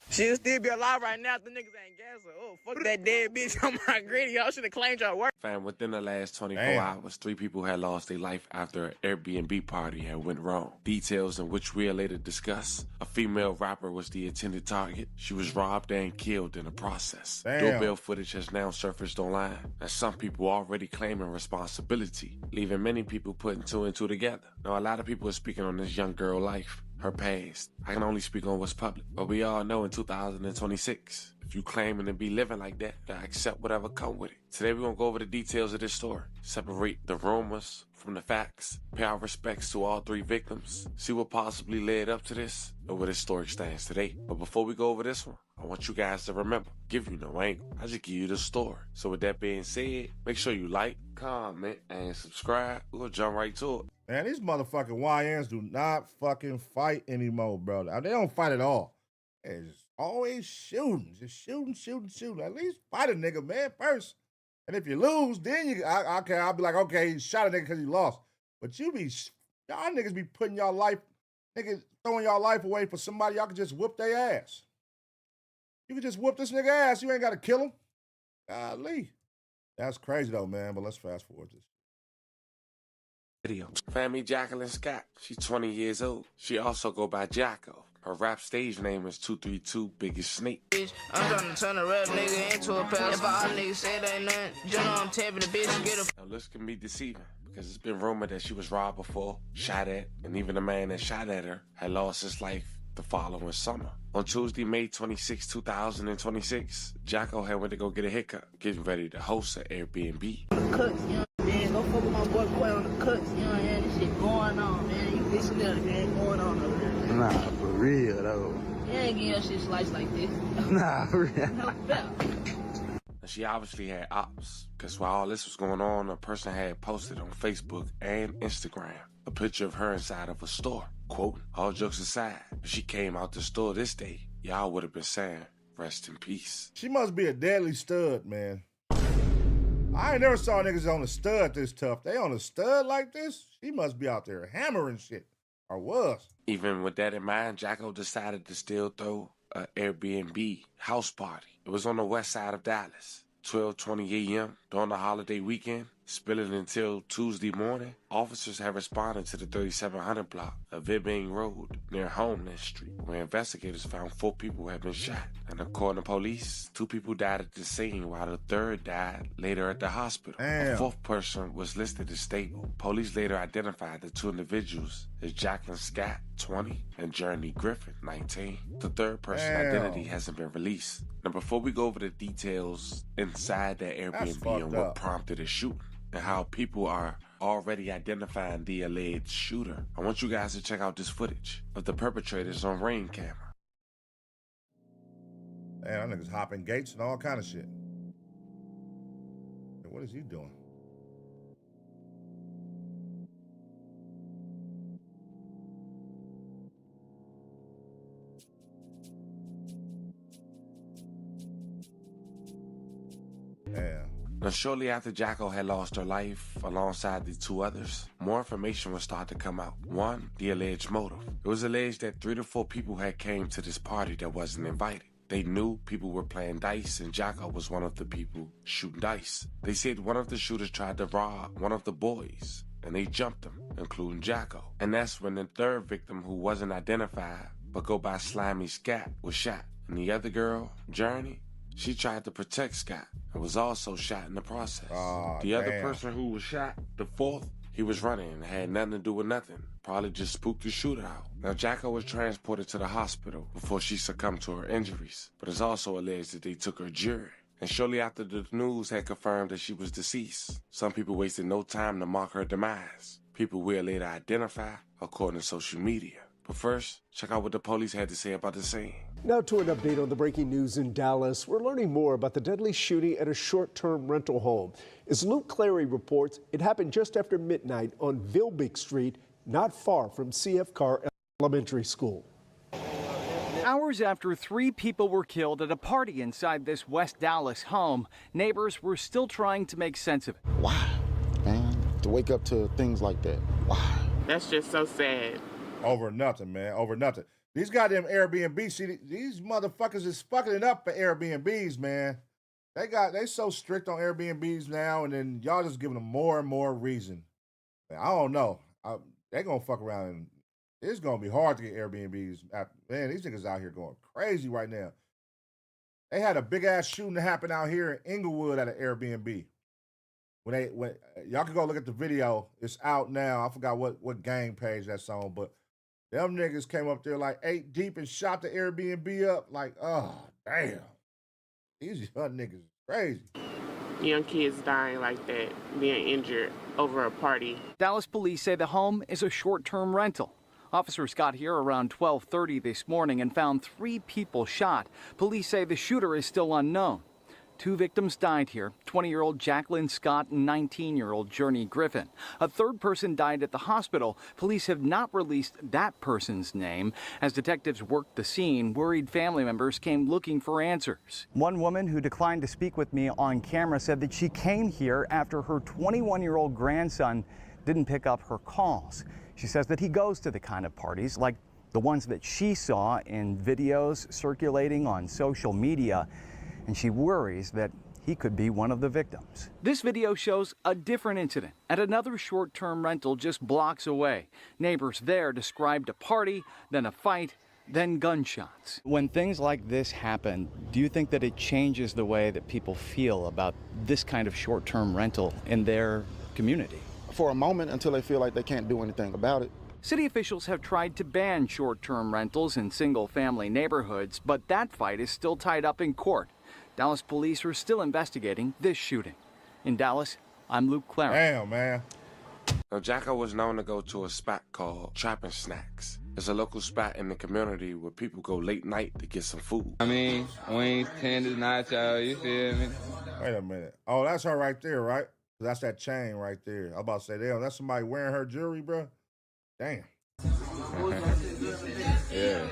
She'll still be alive right now if the niggas ain't gas her. Oh, fuck that dead bitch on my granny. Y'all should have claimed y'all work. Fam, within the last 24 Damn. hours, 3 people had lost their life after an Airbnb party had went wrong. Details in which we'll later discuss. A female rapper was the intended target. She was robbed and killed in the process. Damn. Doorbell footage has now surfaced online, and some people already claiming responsibility, leaving many people putting 2 and 2 together. Now, a lot of people are speaking on this young girl's life, her past. I can only speak on what's public, but we all know in 2026, if you claiming to be living like that, you gotta accept whatever come with it. Today we're gonna go over the details of this story, separate the rumors from the facts, pay our respects to all 3 victims, see what possibly led up to this, and where this story stands today. But before we go over this one, I want you guys to remember, give you no angle, I just give you the story. So with that being said, make sure you like, comment, and subscribe. We're gonna jump right to it. Man, these motherfucking YNs do not fucking fight anymore, bro. They don't fight at all. It's always shooting. Just shooting. At least fight a nigga, man, first. And if you lose, then I'll be like, okay, he shot a nigga because he lost. But y'all niggas be putting y'all life, niggas throwing y'all life away for somebody y'all can just whoop their ass. You can just whoop this nigga ass. You ain't got to kill him. Golly. That's crazy though, man, but let's fast forward this. Video. Family Jacqueline Scott. She's 20 years old. She also go by Jacko. Her rap stage name is 232 Biggest Snake. I'm trying to turn a rap nigga into a pal. If all niggas say they ain't nothing, you know I'm tapping the bitch and get a... Now this can be deceiving because it's been rumored that she was robbed before, shot at, and even the man that shot at her had lost his life the following summer. On Tuesday, May 26, 2026, Jacko had went to go get a haircut, getting ready to host an Airbnb. Cuts, you know what I'm saying? Go fuck with my boy Quay on the cuts, you know what I'm saying? This shit going on, man. You listen to it, man. Going on over there. Nah, for real, though. You ain't getting your shit sliced like this. Nah, for real. No doubt. She obviously had ops, because while all this was going on, a person had posted on Facebook and Instagram a picture of her inside of a store. Quote, all jokes aside, if she came out the store this day, y'all would have been saying, rest in peace. She must be a deadly stud, man. I ain't never saw niggas on a stud this tough. They on a stud like this? She must be out there hammering shit. Or was. Even with that in mind, Jacko decided to still throw an Airbnb house party. It was on the west side of Dallas. 12:20 a.m. during the holiday weekend, spilling until Tuesday morning. Officers have responded to the 3700 block of Vibbing Road near Homeland Street, where investigators found 4 people had been shot. And according to police, 2 people died at the scene while the 3rd died later at the hospital. Damn. A 4th person was listed as stable. Police later identified the 2 individuals as Jacqueline Scott, 20, and Journey Griffin, 19. The 3rd person's identity hasn't been released. Now, before we go over the details inside that Airbnb and what prompted the shooting, and how people are already identifying the alleged shooter, I want you guys to check out this footage of the perpetrators on Ring camera. Man, that nigga's hopping gates and all kind of shit. Hey, what is he doing? Yeah. Now, shortly after Jacko had lost her life alongside the 2 others, more information was starting to come out. 1, the alleged motive. It was alleged that 3 to 4 people had came to this party that wasn't invited. They knew people were playing dice, and Jacko was one of the people shooting dice. They said one of the shooters tried to rob one of the boys, and they jumped him, including Jacko. And that's when the 3rd victim, who wasn't identified but go by Slimy Scott, was shot. And the other girl, Journey, she tried to protect Scott and was also shot in the process. The other person who was shot, the 4th, he was running and had nothing to do with nothing. Probably just spooked the shooter out. Now, Jacko was transported to the hospital before she succumbed to her injuries, but it's also alleged that they took her jewelry. And shortly after the news had confirmed that she was deceased, some people wasted no time to mock her demise. People will later identify according to social media. But first, check out what the police had to say about the scene. Now to an update on the breaking news in Dallas. We're learning more about the deadly shooting at a short-term rental home. As Luke Clary reports, it happened just after midnight on Vilbeck Street, not far from CF Carr Elementary School. Hours after 3 people were killed at a party inside this West Dallas home, neighbors were still trying to make sense of it. Why, man? To wake up to things like that. Why? That's just so sad. Over nothing, man. Over nothing. These goddamn Airbnb, see, these motherfuckers is fucking it up for Airbnbs, man. They so strict on Airbnbs now, and then y'all just giving them more and more reason. Man, I don't know. They gonna fuck around, and it's gonna be hard to get Airbnbs. Man, these niggas out here going crazy right now. They had a big ass shooting happen out here in Inglewood at an Airbnb. When y'all can go look at the video, it's out now. I forgot what gang page that's on, but them niggas came up there like 8 deep and shot the Airbnb up. Like, oh damn, these young niggas is crazy. Young kids dying like that, being injured over a party. Dallas police say the home is a short-term rental. Officers got here around 12:30 this morning and found 3 people shot. Police say the shooter is still unknown. 2 victims died here, 20-year-old Jacqueline Scott and 19-year-old Journey Griffin. A 3rd person died at the hospital. Police have not released that person's name. As detectives worked the scene, worried family members came looking for answers. One woman who declined to speak with me on camera said that she came here after her 21-year-old grandson didn't pick up her calls. She says that he goes to the kind of parties like the ones that she saw in videos circulating on social media, and she worries that he could be one of the victims. This video shows a different incident at another short-term rental just blocks away. Neighbors there described a party, then a fight, then gunshots. When things like this happen, do you think that it changes the way that people feel about this kind of short-term rental in their community? For a moment, until they feel like they can't do anything about it. City officials have tried to ban short-term rentals in single-family neighborhoods, but that fight is still tied up in court. Dallas police are still investigating this shooting. In Dallas, I'm Luke Clary. Damn, man. Now, Jacko was known to go to a spot called Trappin' Snacks. It's a local spot in the community where people go late night to get some food. I mean, wings, tenders, nachos, you feel me? Wait a minute. Oh, that's her right there, right? That's that chain right there. I'm about to say, damn, that's somebody wearing her jewelry, bro. Damn. Yeah.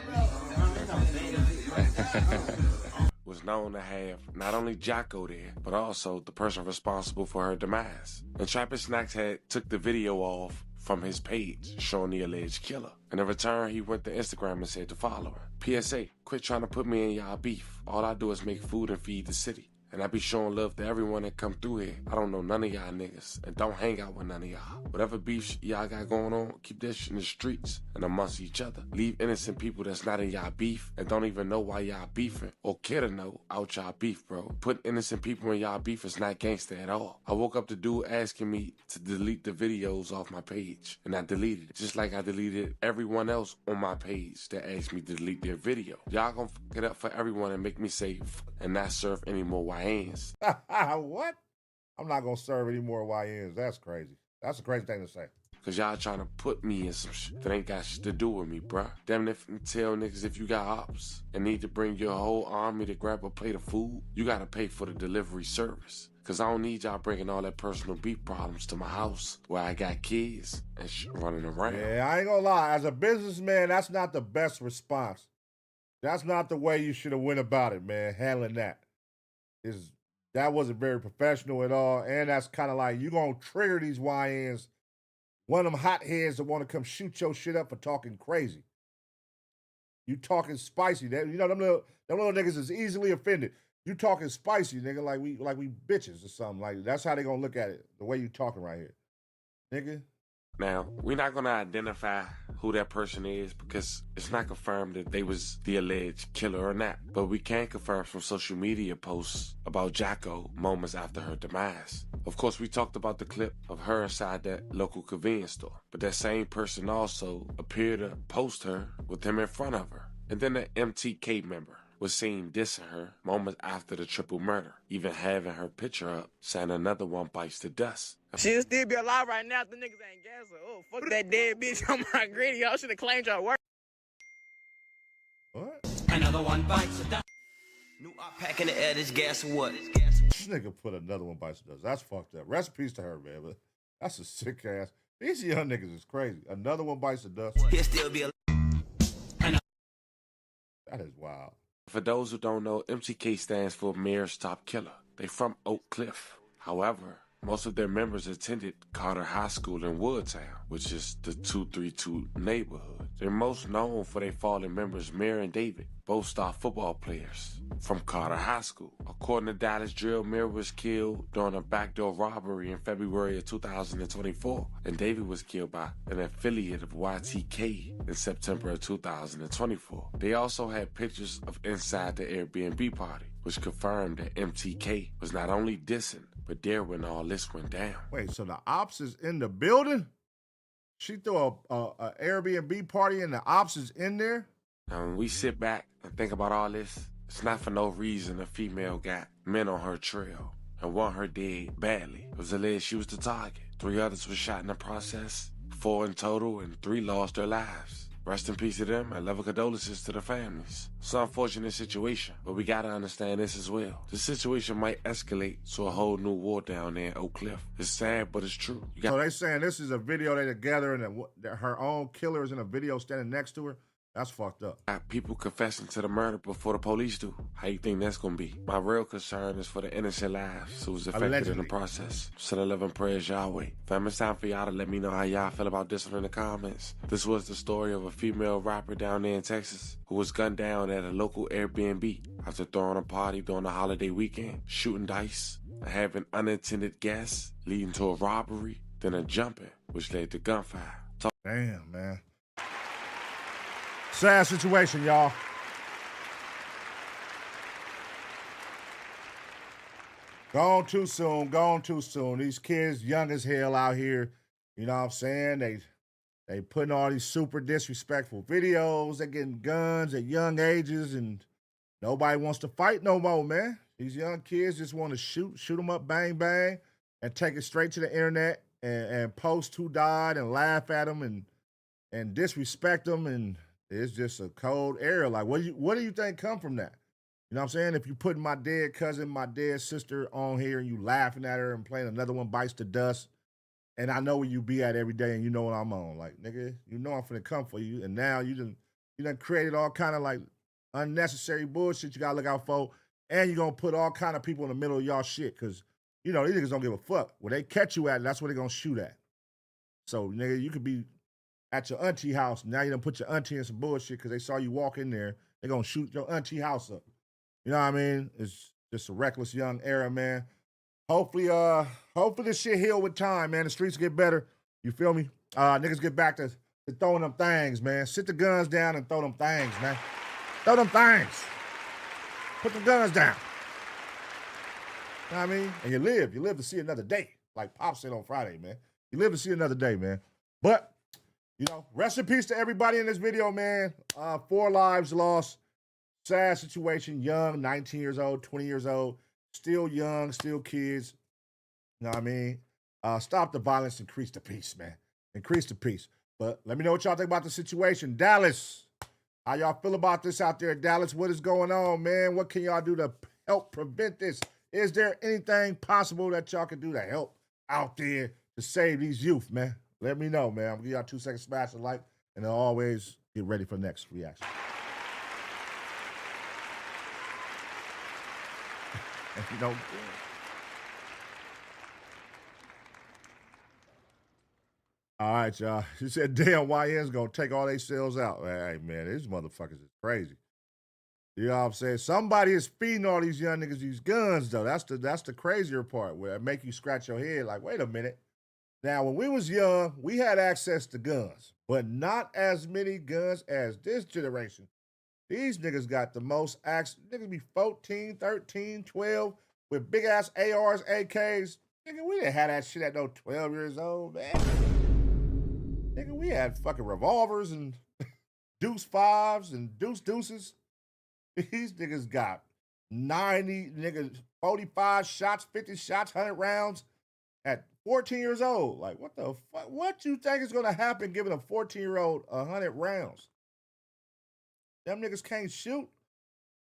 Was known to have not only Jacko there, but also the person responsible for her demise. And Trappin' Snacks had took the video off from his page showing the alleged killer. In return, he went to Instagram and said to follow her. PSA, quit trying to put me in y'all beef. All I do is make food and feed the city. And I be showing love to everyone that come through here. I don't know none of y'all niggas and don't hang out with none of y'all. Whatever beef y'all got going on, keep that shit in the streets and amongst each other. Leave innocent people that's not in y'all beef and don't even know why y'all beefing or care to know out y'all beef, bro. Putting innocent people in y'all beef is not gangster at all. I woke up to dude asking me to delete the videos off my page and I deleted it. Just like I deleted everyone else on my page that asked me to delete their video. Y'all gonna fuck it up for everyone and make me say and not serve any more YNs. What? I'm not gonna serve any more YNs. That's crazy. That's a crazy thing to say. Cause y'all trying to put me in some shit that ain't got shit to do with me, bruh. Damn if tell niggas if you got ops and need to bring your whole army to grab a plate of food, you gotta pay for the delivery service. Cause I don't need y'all bringing all that personal beef problems to my house where I got kids and shit running around. Yeah, I ain't gonna lie. As a businessman, that's not the best response. That's not the way you should have went about it, man. Handling that. That wasn't very professional at all. And that's kind of like, you gonna trigger these YNs, one of them hotheads that want to come shoot your shit up for talking crazy. You talking spicy. You know, them little niggas is easily offended. You talking spicy, nigga, like we bitches or something. Like, that's how they gonna look at it, the way you talking right here. Nigga. Now, we're not going to identify who that person is because it's not confirmed that they was the alleged killer or not. But we can confirm from social media posts about Jacko moments after her demise. Of course, we talked about the clip of her inside that local convenience store. But that same person also appeared to post her with him in front of her. And then the MTK member was seen dissing her moments after the triple murder, even having her picture up, saying another one bites the dust. She'll still be alive right now if the niggas ain't gas her. Oh, fuck that dead bitch on my gritty. Y'all should have claimed y'all work. What? Another one bites the dust. New op pack in the air, this gas or what? This nigga put another one bites the dust. That's fucked up. Rest in peace to her, man. But that's a sick ass. These young niggas is crazy. Another one bites the dust. He'll still be alive. That is wild. For those who don't know, MTK stands for Mayor's Top Killer. They from Oak Cliff. However, Most of their members attended Carter High School in Woodtown, which is the 232 neighborhood. They're most known for their fallen members, Mir and David, both star football players from Carter High School. According to Dallas Drill, Mir was killed during a backdoor robbery in February of 2024, and David was killed by an affiliate of YTK in September of 2024. They also had pictures of inside the Airbnb party, which confirmed that MTK was not only dissing, but there when all this went down. Wait, so the ops is in the building? She threw a Airbnb party and the ops is in there? Now, when we sit back and think about all this, it's not for no reason a female got men on her trail and want her dead badly. It was alleged she was the target. 3 others were shot in the process, 4 in total, and 3 lost their lives. Rest in peace to them and level condolences to the families. It's an unfortunate situation, but we gotta understand this as well. The situation might escalate to a whole new war down there in Oak Cliff. It's sad, but it's true. So they saying this is a video they together and that her own killer is in a video standing next to her? That's fucked up. Got people confessing to the murder before the police do. How you think that's gonna be? My real concern is for the innocent lives who was affected in the process. Send a love and prayers y'all way. Fam, it's time for y'all to let me know how y'all feel about this one in the comments. This was the story of a female rapper down there in Texas who was gunned down at a local Airbnb after throwing a party during the holiday weekend, shooting dice, and having unintended guests, leading to a robbery, then a jumping, which led to gunfire. Damn, man. Sad situation, y'all. Gone too soon, gone too soon. These kids young as hell out here, you know what I'm saying? They putting all these super disrespectful videos, they getting guns at young ages, and nobody wants to fight no more, man. These young kids just want to shoot them up, bang, bang, and take it straight to the internet and post who died and laugh at them and disrespect them, and it's just a cold era. Like, what do you think come from that? You know what I'm saying? If you putting my dead cousin, my dead sister on here and you laughing at her and playing Another One Bites the Dust, and I know where you be at every day and you know what I'm on. Like, nigga, you know I'm finna come for you. And now you done created all kind of like unnecessary bullshit you gotta look out for. And you're gonna put all kind of people in the middle of y'all shit. Cause you know, these niggas don't give a fuck. Where they catch you at, that's where they gonna shoot at. So, nigga, you could be at your auntie house. Now you done put your auntie in some bullshit because they saw you walk in there. They're going to shoot your auntie house up. You know what I mean? It's just a reckless young era, man. Hopefully this shit heal with time, man. The streets get better. You feel me? Niggas get back to throwing them things, man. Sit the guns down and throw them things, man. Throw them things. Put the guns down. You know what I mean? And you live to see another day. Like Pop said on Friday, man. You live to see another day, man. But you know, rest in peace to everybody in this video, man. 4 lives lost. Sad situation. Young, 19 years old, 20 years old. Still young, still kids. You know what I mean? Stop the violence, increase the peace, man. Increase the peace. But let me know what y'all think about the situation. Dallas, how y'all feel about this out there in Dallas? What is going on, man? What can y'all do to help prevent this? Is there anything possible that y'all can do to help out there to save these youth, man? Let me know, man. I'm gonna give y'all 2 seconds, smash the like, and always get ready for the next reaction. You know, all right, y'all. She said, damn, YN's gonna take all their sales out. Hey, man, these motherfuckers is crazy. You know what I'm saying? Somebody is feeding all these young niggas these guns, though. That's the crazier part, where it make you scratch your head like, wait a minute. Now, when we was young, we had access to guns, but not as many guns as this generation. These niggas got the most access. Niggas be 14, 13, 12 with big-ass ARs, AKs. Nigga, we didn't have that shit at no 12 years old, man. Nigga, we had fucking revolvers and deuce fives and deuces. These niggas got 90, niggas, 45 shots, 50 shots, 100 rounds at 14 years old. Like, what the fuck? What you think is going to happen giving a 14-year-old 100 rounds? Them niggas can't shoot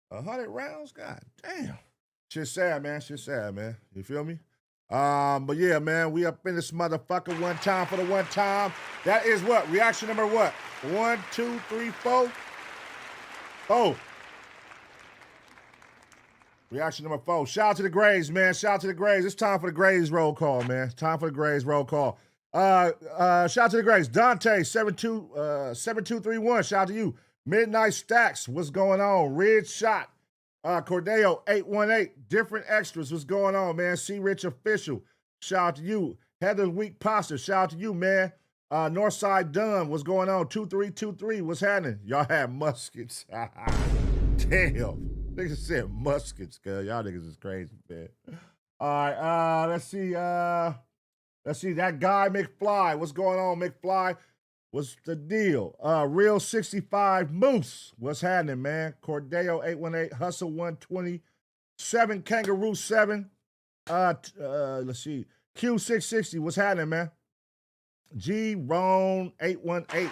100 rounds? God damn. Shit sad, man. Shit sad, man. You feel me? But yeah, man, we up in this motherfucker one time for the one time. That is what? Reaction number what? 1, 2, 3, 4? Oh. Reaction number 4. Shout out to the Grays, man. Shout out to the Grays. It's time for the Grays roll call, man. It's time for the Grays roll call. Shout out to the Grays. Dante, 7231. Shout out to you. Midnight Stacks, what's going on? Red Shot. Cordeo, 818. Different Extras, what's going on, man? C Rich Official. Shout out to you. Heather's Weak Posture. Shout out to you, man. Northside Dunn, what's going on? 2323, what's happening? Y'all have muskets. Damn. Niggas said muskets, cuz. Y'all niggas is crazy, man. All right, let's see. Let's see. That guy, McFly. What's going on, McFly? What's the deal? Real 65 Moose. What's happening, man? Cordeo 818, Hustle 120, 7 Kangaroo 7. Let's see. Q660. What's happening, man? G Ron 818.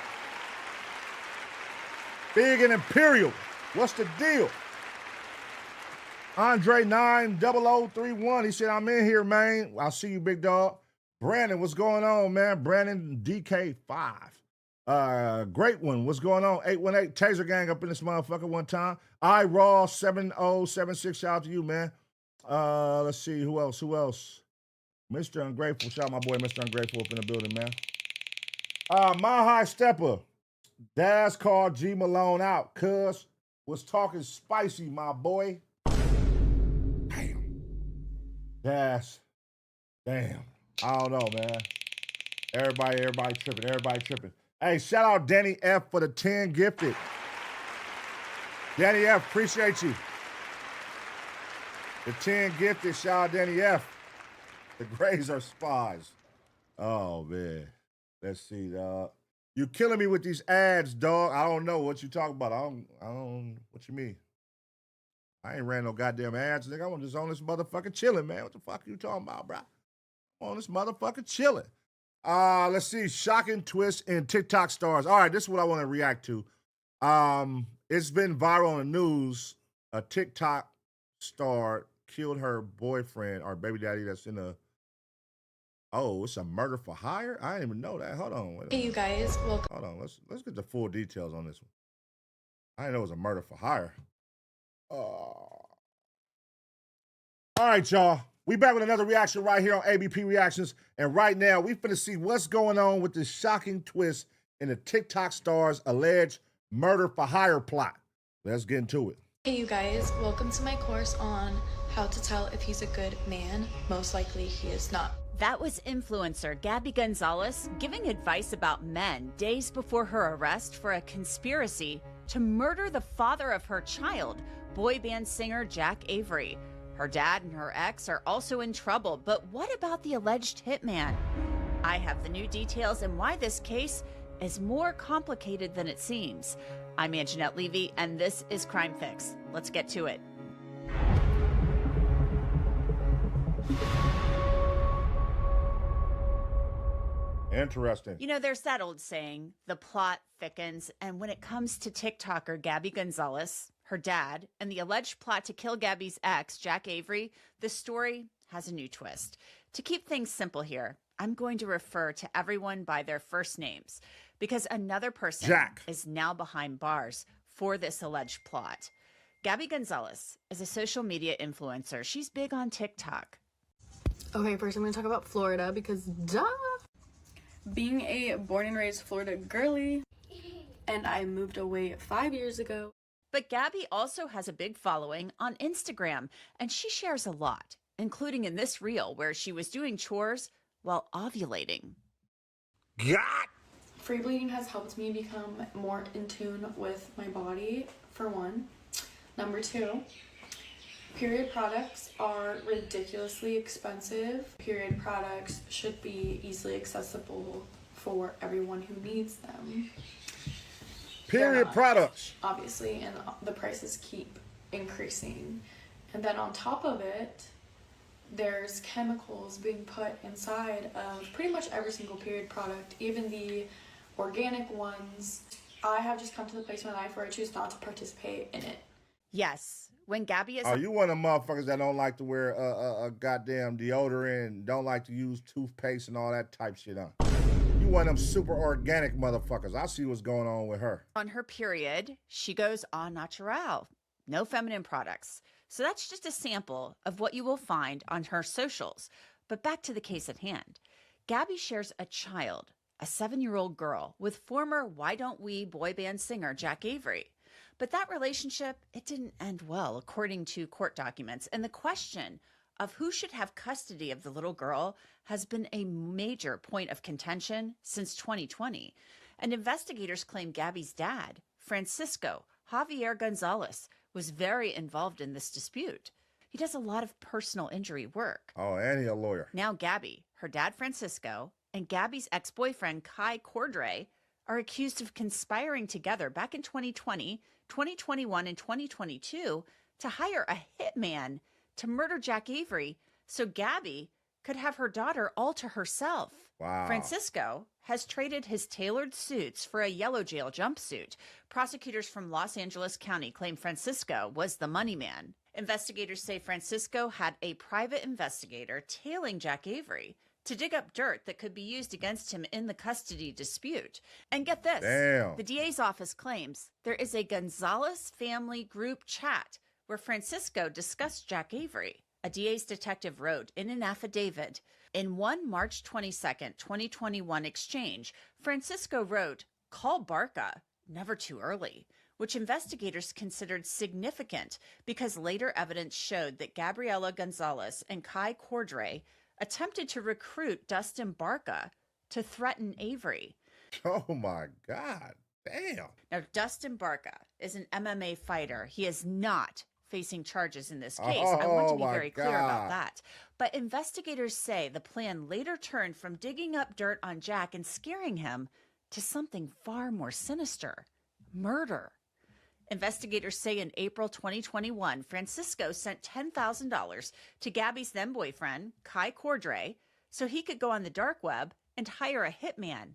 Big and Imperial. What's the deal? Andre 90031. He said, I'm in here, man. I'll see you, big dog. Brandon, what's going on, man? Brandon DK5. Great one. What's going on? 818 Taser Gang up in this motherfucker one time. Raw 7076. Shout out to you, man. Let's see. Who else? Mr. Ungrateful. Shout out my boy Mr. Ungrateful up in the building, man. My High Stepper. Daz called G Malone out. Cuz was talking spicy, my boy. Damn. Daz. Damn. I don't know, man. Everybody tripping. Hey, shout out Danny F for the 10 gifted. Danny F, appreciate you. The 10 gifted, shout out Danny F. The Grays are spies. Oh, man. Let's see, dog. You killing me with these ads, dog. I don't know what you talking about. I don't, what you mean? I ain't ran no goddamn ads, nigga. I'm just on this motherfucker chilling, man. What the fuck are you talking about, bro? I'm on this motherfucker chilling. Let's see. Shocking twist in TikTok stars. All right, this is what I want to react to. It's been viral on the news. A TikTok star killed her boyfriend or baby daddy that's in a... Oh, it's a murder for hire? I didn't even know that. Hold on. Hey, you guys. Welcome. Hold on. Let's get the full details on this one. I didn't know it was a murder for hire. All right, y'all. We back with another reaction right here on ABP Reactions. And right now, we finna see what's going on with this shocking twist in the TikTok star's alleged murder for hire plot. Let's get into it. Hey, you guys. Welcome to my course on how to tell if he's a good man. Most likely he is not. That was influencer Gabby Gonzalez giving advice about men days before her arrest for a conspiracy to murder the father of her child, boy band singer Jack Avery. Her dad and her ex are also in trouble, but what about the alleged hitman? I have the new details and why this case is more complicated than it seems. I'm Anjanette Levy, and this is Crime Fix. Let's get to it. Interesting. You know, there's that old saying, the plot thickens, and when it comes to TikToker Gabby Gonzalez, her dad, and the alleged plot to kill Gabby's ex, Jack Avery, the story has a new twist. To keep things simple here, I'm going to refer to everyone by their first names, because another person is now behind bars for this alleged plot. Gabby Gonzalez is a social media influencer. She's big on TikTok. Okay, first I'm going to talk about Florida because duh! Being a born and raised Florida girly, and I moved away 5 years ago. But Gabby also has a big following on Instagram, and she shares a lot, including in this reel where she was doing chores while ovulating. Free bleeding has helped me become more in tune with my body, for one. Number two, period products are ridiculously expensive. Period products should be easily accessible for everyone who needs them. Period products. Obviously, and the prices keep increasing. And then on top of it, there's chemicals being put inside of pretty much every single period product, even the organic ones. I have just come to the place in my life where I choose not to participate in it. Yes, when Gabby is... Oh, you one of them motherfuckers that don't like to wear a goddamn deodorant and don't like to use toothpaste and all that type shit, huh? You one of them super organic motherfuckers. I see what's going on with her. On her period, she goes au natural. No feminine products. So that's just a sample of what you will find on her socials. But back to the case at hand. Gabby shares a child, a 7-year-old girl, with former Why Don't We boy band singer Jack Avery. But that relationship, it didn't end well, according to court documents. And the question of who should have custody of the little girl has been a major point of contention since 2020. And investigators claim Gabby's dad, Francisco Javier Gonzalez, was very involved in this dispute. He does a lot of personal injury work. Oh, and he's a lawyer. Now Gabby, her dad Francisco, and Gabby's ex-boyfriend Kai Cordray are accused of conspiring together back in 2020, 2021, and 2022 to hire a hitman to murder Jack Avery so Gabby could have her daughter all to herself. Wow. Francisco has traded his tailored suits for a yellow jail jumpsuit. Prosecutors from Los Angeles County claim Francisco was the money man. Investigators say Francisco had a private investigator tailing Jack Avery to dig up dirt that could be used against him in the custody dispute. And get this, the DA's office claims there is a Gonzalez family group chat where Francisco discussed Jack Avery. A DA's detective wrote in an affidavit, in one March 22nd, 2021 exchange, Francisco wrote, "Call Barca, never too early," which investigators considered significant because later evidence showed that Gabriela Gonzalez and Kai Cordray attempted to recruit Dustin Barca to threaten Avery. Oh my God, damn. Now, Dustin Barca is an MMA fighter. He is not facing charges in this case. I Oh, want to be my very clear about God. that. But investigators say the plan later turned from digging up dirt on Jack and scaring him to something far more sinister, murder. Investigators say in April 2021, Francisco sent $10,000 to Gabby's then boyfriend, Kai Cordray, so he could go on the dark web and hire a hitman.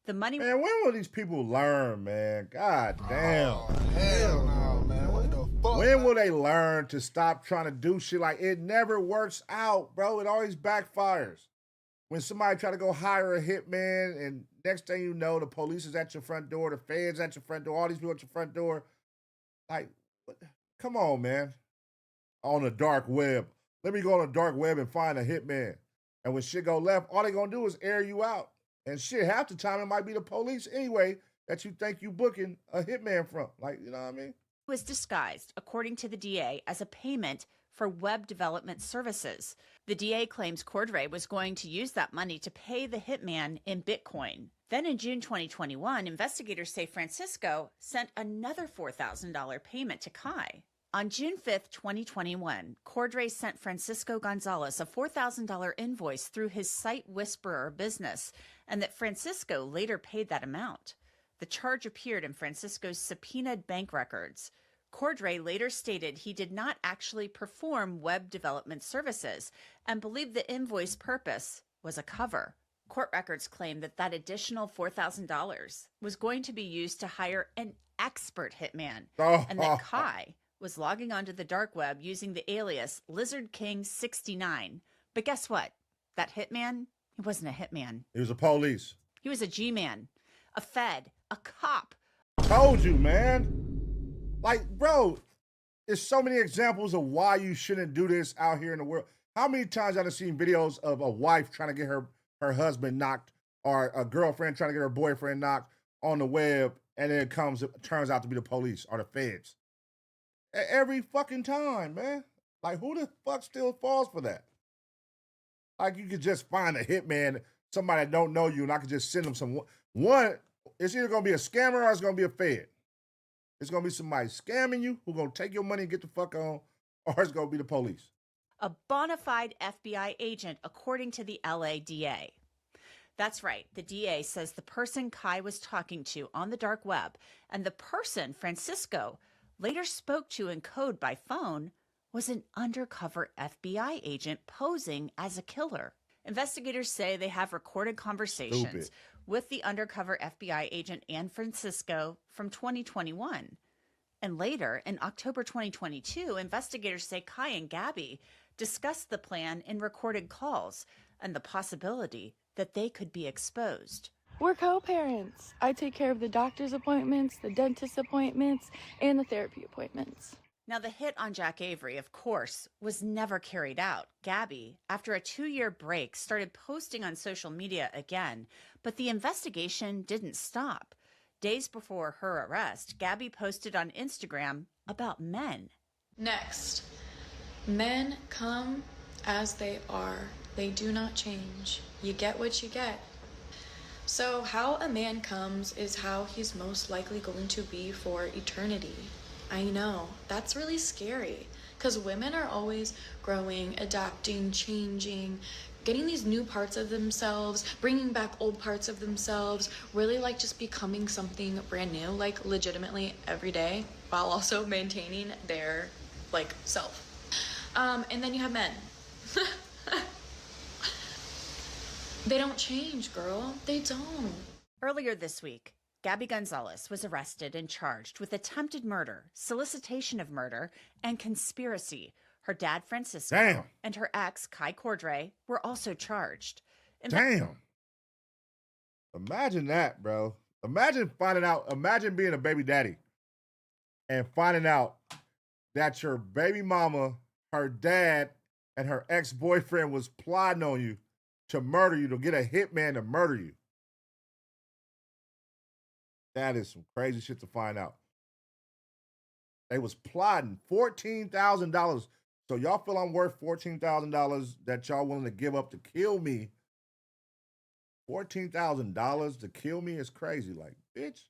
The money. Man, when will these people learn, man? God damn. Oh, hell no, man. What the fuck? When will they learn to stop trying to do shit? Like, it never works out, bro. It always backfires. When somebody try to go hire a hitman, and next thing you know, the police is at your front door, the feds at your front door, all these people at your front door. Like, what? Come on, man. On the dark web. Let me go on the dark web and find a hitman. And when shit go left, all they gonna do is air you out. And shit, half the time it might be the police anyway that you think you booking a hitman from. Like, you know what I mean? Was disguised, according to the DA, as a payment for web development services. The DA claims Cordray was going to use that money to pay the hitman in Bitcoin. Then in June 2021, investigators say Francisco sent another $4,000 payment to Kai. On June 5th, 2021, Cordray sent Francisco Gonzalez a $4,000 invoice through his Site Whisperer business, and that Francisco later paid that amount. The charge appeared in Francisco's subpoenaed bank records. Cordray later stated he did not actually perform web development services and believed the invoice purpose was a cover. Court records claim that that additional $4,000 was going to be used to hire an expert hitman, and that Kai was logging onto the dark web using the alias Lizard King 69. But guess what? That hitman, he wasn't a hitman. He was a police. He was a G-man, a fed, a cop. Told you, man. Like, bro, there's so many examples of why you shouldn't do this out here in the world. How many times I've seen videos of a wife trying to get her husband knocked, or a girlfriend trying to get her boyfriend knocked on the web, and then it turns out to be the police or the feds. Every fucking time, man. Like, who the fuck still falls for that? Like, you could just find a hitman, somebody that don't know you, and I could just send them some. One, it's either going to be a scammer or it's going to be a fed. It's going to be somebody scamming you who's going to take your money and get the fuck on, or it's going to be the police. A bona fide FBI agent, according to the LA DA. That's right. The DA says the person Kai was talking to on the dark web and the person Francisco later spoke to in code by phone was an undercover FBI agent posing as a killer. Investigators say they have recorded conversations with the undercover FBI agent and Francisco from 2021. And later, in October 2022, investigators say Kai and Gabby discussed the plan in recorded calls and the possibility that they could be exposed. We're co-parents. I take care of the doctor's appointments, the dentist appointments, and the therapy appointments. Now, the hit on Jack Avery, of course, was never carried out. Gabby, after a 2-year break, started posting on social media again, but the investigation didn't stop. Days before her arrest, Gabby posted on Instagram about men. Next, men come as they are. They do not change. You get what you get. So how a man comes is how he's most likely going to be for eternity. I know, that's really scary, because women are always growing, adapting, changing, getting these new parts of themselves, bringing back old parts of themselves, really like just becoming something brand new, like legitimately every day, while also maintaining their like self. And then you have men. They don't change, girl. They don't. Earlier this week, Gabby Gonzalez was arrested and charged with attempted murder, solicitation of murder, and conspiracy. Her dad, Francisco, and her ex, Kai Cordray, were also charged. Damn. Imagine that, bro. Imagine being a baby daddy and finding out that your baby mama, her dad, and her ex-boyfriend was plotting on you to murder you, to get a hitman to murder you. That is some crazy shit to find out. They was plotting $14,000. So y'all feel I'm worth $14,000 that y'all willing to give up to kill me? $14,000 to kill me is crazy. Like, bitch,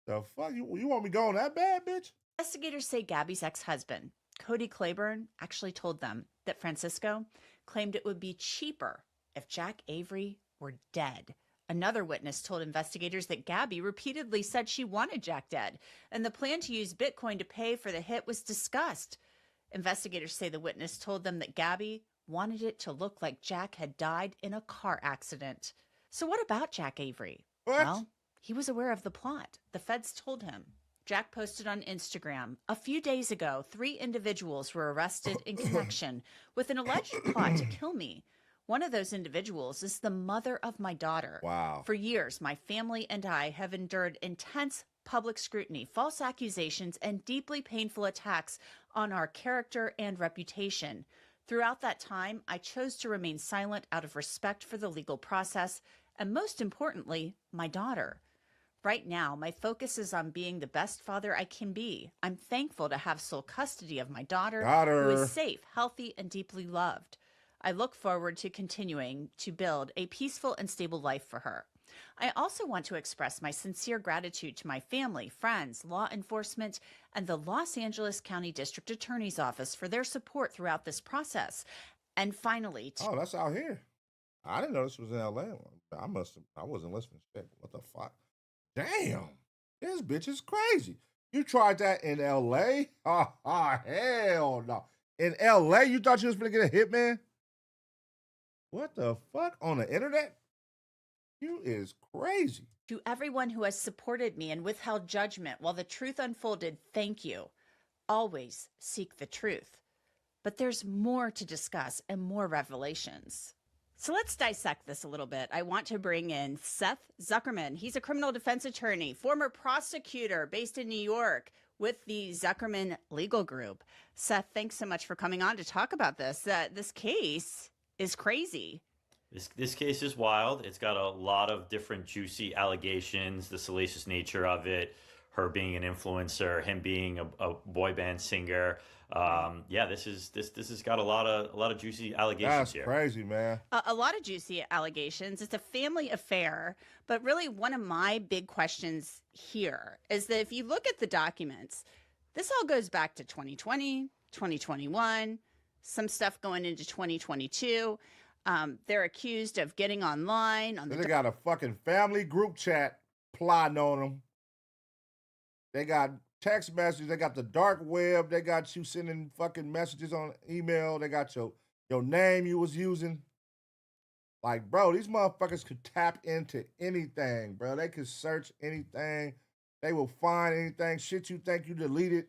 the fuck? You want me going that bad, bitch? Investigators say Gabby's ex-husband, Cody Claiborne, actually told them that Francisco claimed it would be cheaper if Jack Avery were dead. Another witness told investigators that Gabby repeatedly said she wanted Jack dead, and the plan to use Bitcoin to pay for the hit was discussed. Investigators say the witness told them that Gabby wanted it to look like Jack had died in a car accident. So what about Jack Avery? What? Well, he was aware of the plot. The feds told him. Jack posted on Instagram, a few days ago, 3 individuals were arrested in connection with an alleged plot to kill me. One of those individuals is the mother of my daughter. Wow. For years, my family and I have endured intense public scrutiny, false accusations, and deeply painful attacks on our character and reputation. Throughout that time, I chose to remain silent out of respect for the legal process, and most importantly, my daughter. Right now, my focus is on being the best father I can be. I'm thankful to have sole custody of my daughter, who is safe, healthy, and deeply loved. I look forward to continuing to build a peaceful and stable life for her. I also want to express my sincere gratitude to my family, friends, law enforcement, and the Los Angeles County District Attorney's Office for their support throughout this process. And finally... Oh, that's out here. I didn't know this was in L.A. I wasn't listening. Shit, what the fuck? Damn, this bitch is crazy. You tried that in L.A.? Oh, hell no. In L.A., you thought you was going to get a hitman? What the fuck? On the internet? You is crazy. To everyone who has supported me and withheld judgment while the truth unfolded, thank you. Always seek the truth. But there's more to discuss and more revelations. So let's dissect this a little bit. I want to bring in Seth Zuckerman. He's a criminal defense attorney, former prosecutor based in New York with the Zuckerman Legal Group. Seth, thanks so much for coming on to talk about this. This case is crazy. This case is wild. It's got a lot of different juicy allegations, the salacious nature of it, her being an influencer, him being a boy band singer. This has got a lot of juicy allegations here. That's crazy, man. A lot of juicy allegations. It's a family affair, but really one of my big questions here is that if you look at the documents, this all goes back to 2020, 2021, some stuff going into 2022. They're accused of getting online. They got a fucking family group chat plotting on them. They got text messages. They got the dark web. They got you sending fucking messages on email. They got your name you was using. Like, bro, these motherfuckers could tap into anything, bro. They could search anything. They will find anything. Shit you think you deleted.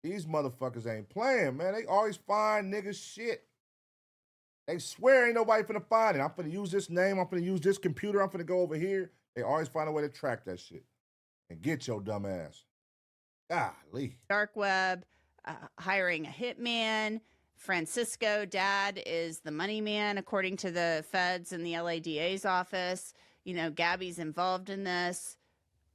These motherfuckers ain't playing, man. They always find niggas shit. They swear ain't nobody finna find it. I'm finna use this name. I'm finna use this computer. I'm finna go over here. They always find a way to track that shit and get your dumb ass. Golly. Dark web, hiring a hitman. Francisco, dad, is the money man, according to the feds and the LADA's office. You know, Gabby's involved in this.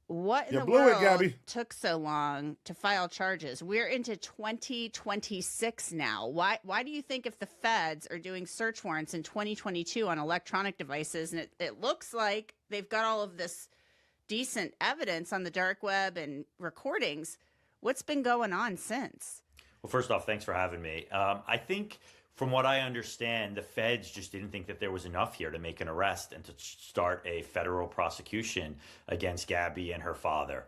What in the world took so long to file charges? We're into 2026 now. Why do you think if the feds are doing search warrants in 2022 on electronic devices, and it looks like they've got all of this decent evidence on the dark web and recordings, what's been going on since? Well, first off, thanks for having me. I think from what I understand, the feds just didn't think that there was enough here to make an arrest and to start a federal prosecution against Gabby and her father.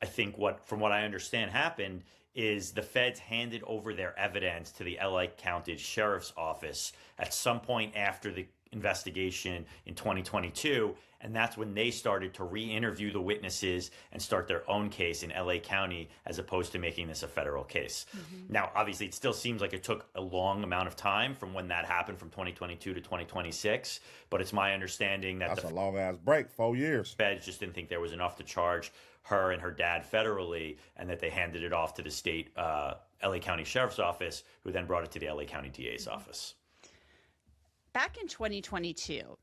I think from what I understand happened is the feds handed over their evidence to the LA County Sheriff's Office at some point after the investigation in 2022, and that's when they started to re-interview the witnesses and start their own case in LA County as opposed to making this a federal case. Now, obviously, it still seems like it took a long amount of time from when that happened, from 2022 to 2026, but it's my understanding that that's a long-ass break, 4 years. Feds just didn't think there was enough to charge her and her dad federally, and that they handed it off to the state LA County Sheriff's Office, who then brought it to the LA County DA's office. Back in 2022,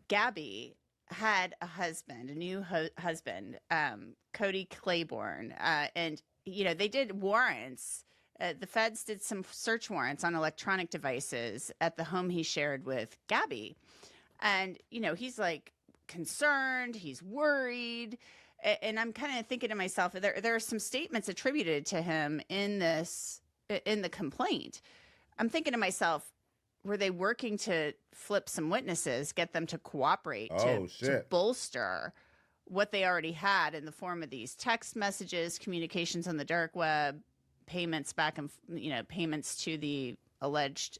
Gabby had a husband, a new husband, Cody Claiborne, and you know they did warrants. The feds did some search warrants on electronic devices at the home he shared with Gabby, and you know he's like concerned, he's worried, and I'm kind of thinking to myself, there are some statements attributed to him in the complaint. I'm thinking to myself, were they working to flip some witnesses, get them to cooperate to bolster what they already had in the form of these text messages, communications on the dark web, payments back and payments to the alleged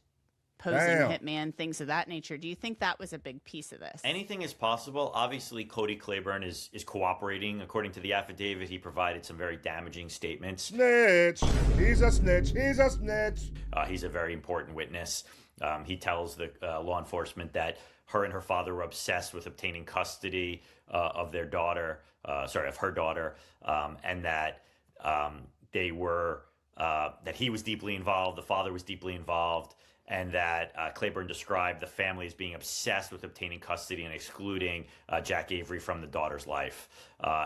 posing hitman, things of that nature? Do you think that was a big piece of this? Anything is possible. Obviously, Cody Claiborne is cooperating. According to the affidavit, he provided some very damaging statements. Snitch. He's a snitch. He's a snitch. He's a very important witness. He tells the law enforcement that her and her father were obsessed with obtaining custody of their daughter, of her daughter, and that they were that he was deeply involved, the father was deeply involved, and that Claiborne described the family as being obsessed with obtaining custody and excluding Jack Avery from the daughter's life,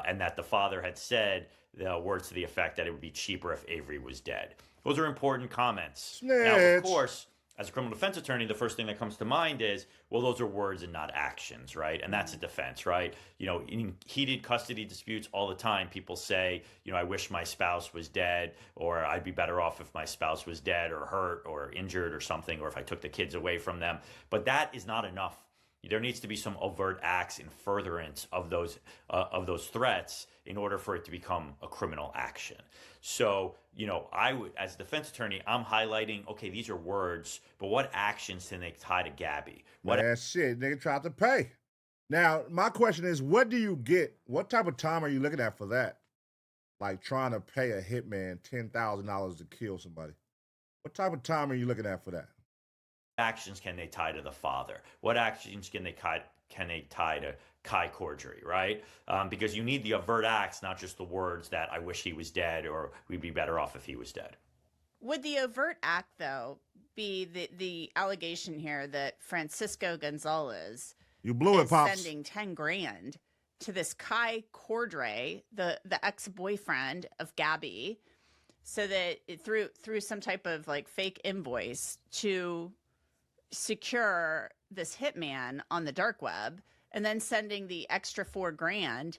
and that the father had said the words to the effect that it would be cheaper if Avery was dead. Those are important comments. Snitch. Now, of course, as a criminal defense attorney, the first thing that comes to mind is, well, those are words and not actions, right? And that's a defense, right? You know, in heated custody disputes all the time, people say, you know, I wish my spouse was dead, or I'd be better off if my spouse was dead or hurt or injured or something, or if I took the kids away from them. But that is not enough. There needs to be some overt acts in furtherance of those threats in order for it to become a criminal action. So, you know, I would, as a defense attorney, I'm highlighting, okay, these are words, but what actions can they tie to Gabby? Shit, nigga tried to pay. Now, my question is, what do you get? What type of time are you looking at for that? Like trying to pay a hitman $10,000 to kill somebody. What type of time are you looking at for that? Actions can they tie to the father? What actions can they tie to Kai Cordry, right? Because you need the overt acts, not just the words that I wish he was dead or we'd be better off if he was dead. Would the overt act, though, be the allegation here that Francisco Gonzalez is sending 10 grand to this Kai Cordray, the ex-boyfriend of Gabby, so that through some type of like fake invoice to secure this hitman on the dark web, and then sending the extra $4 grand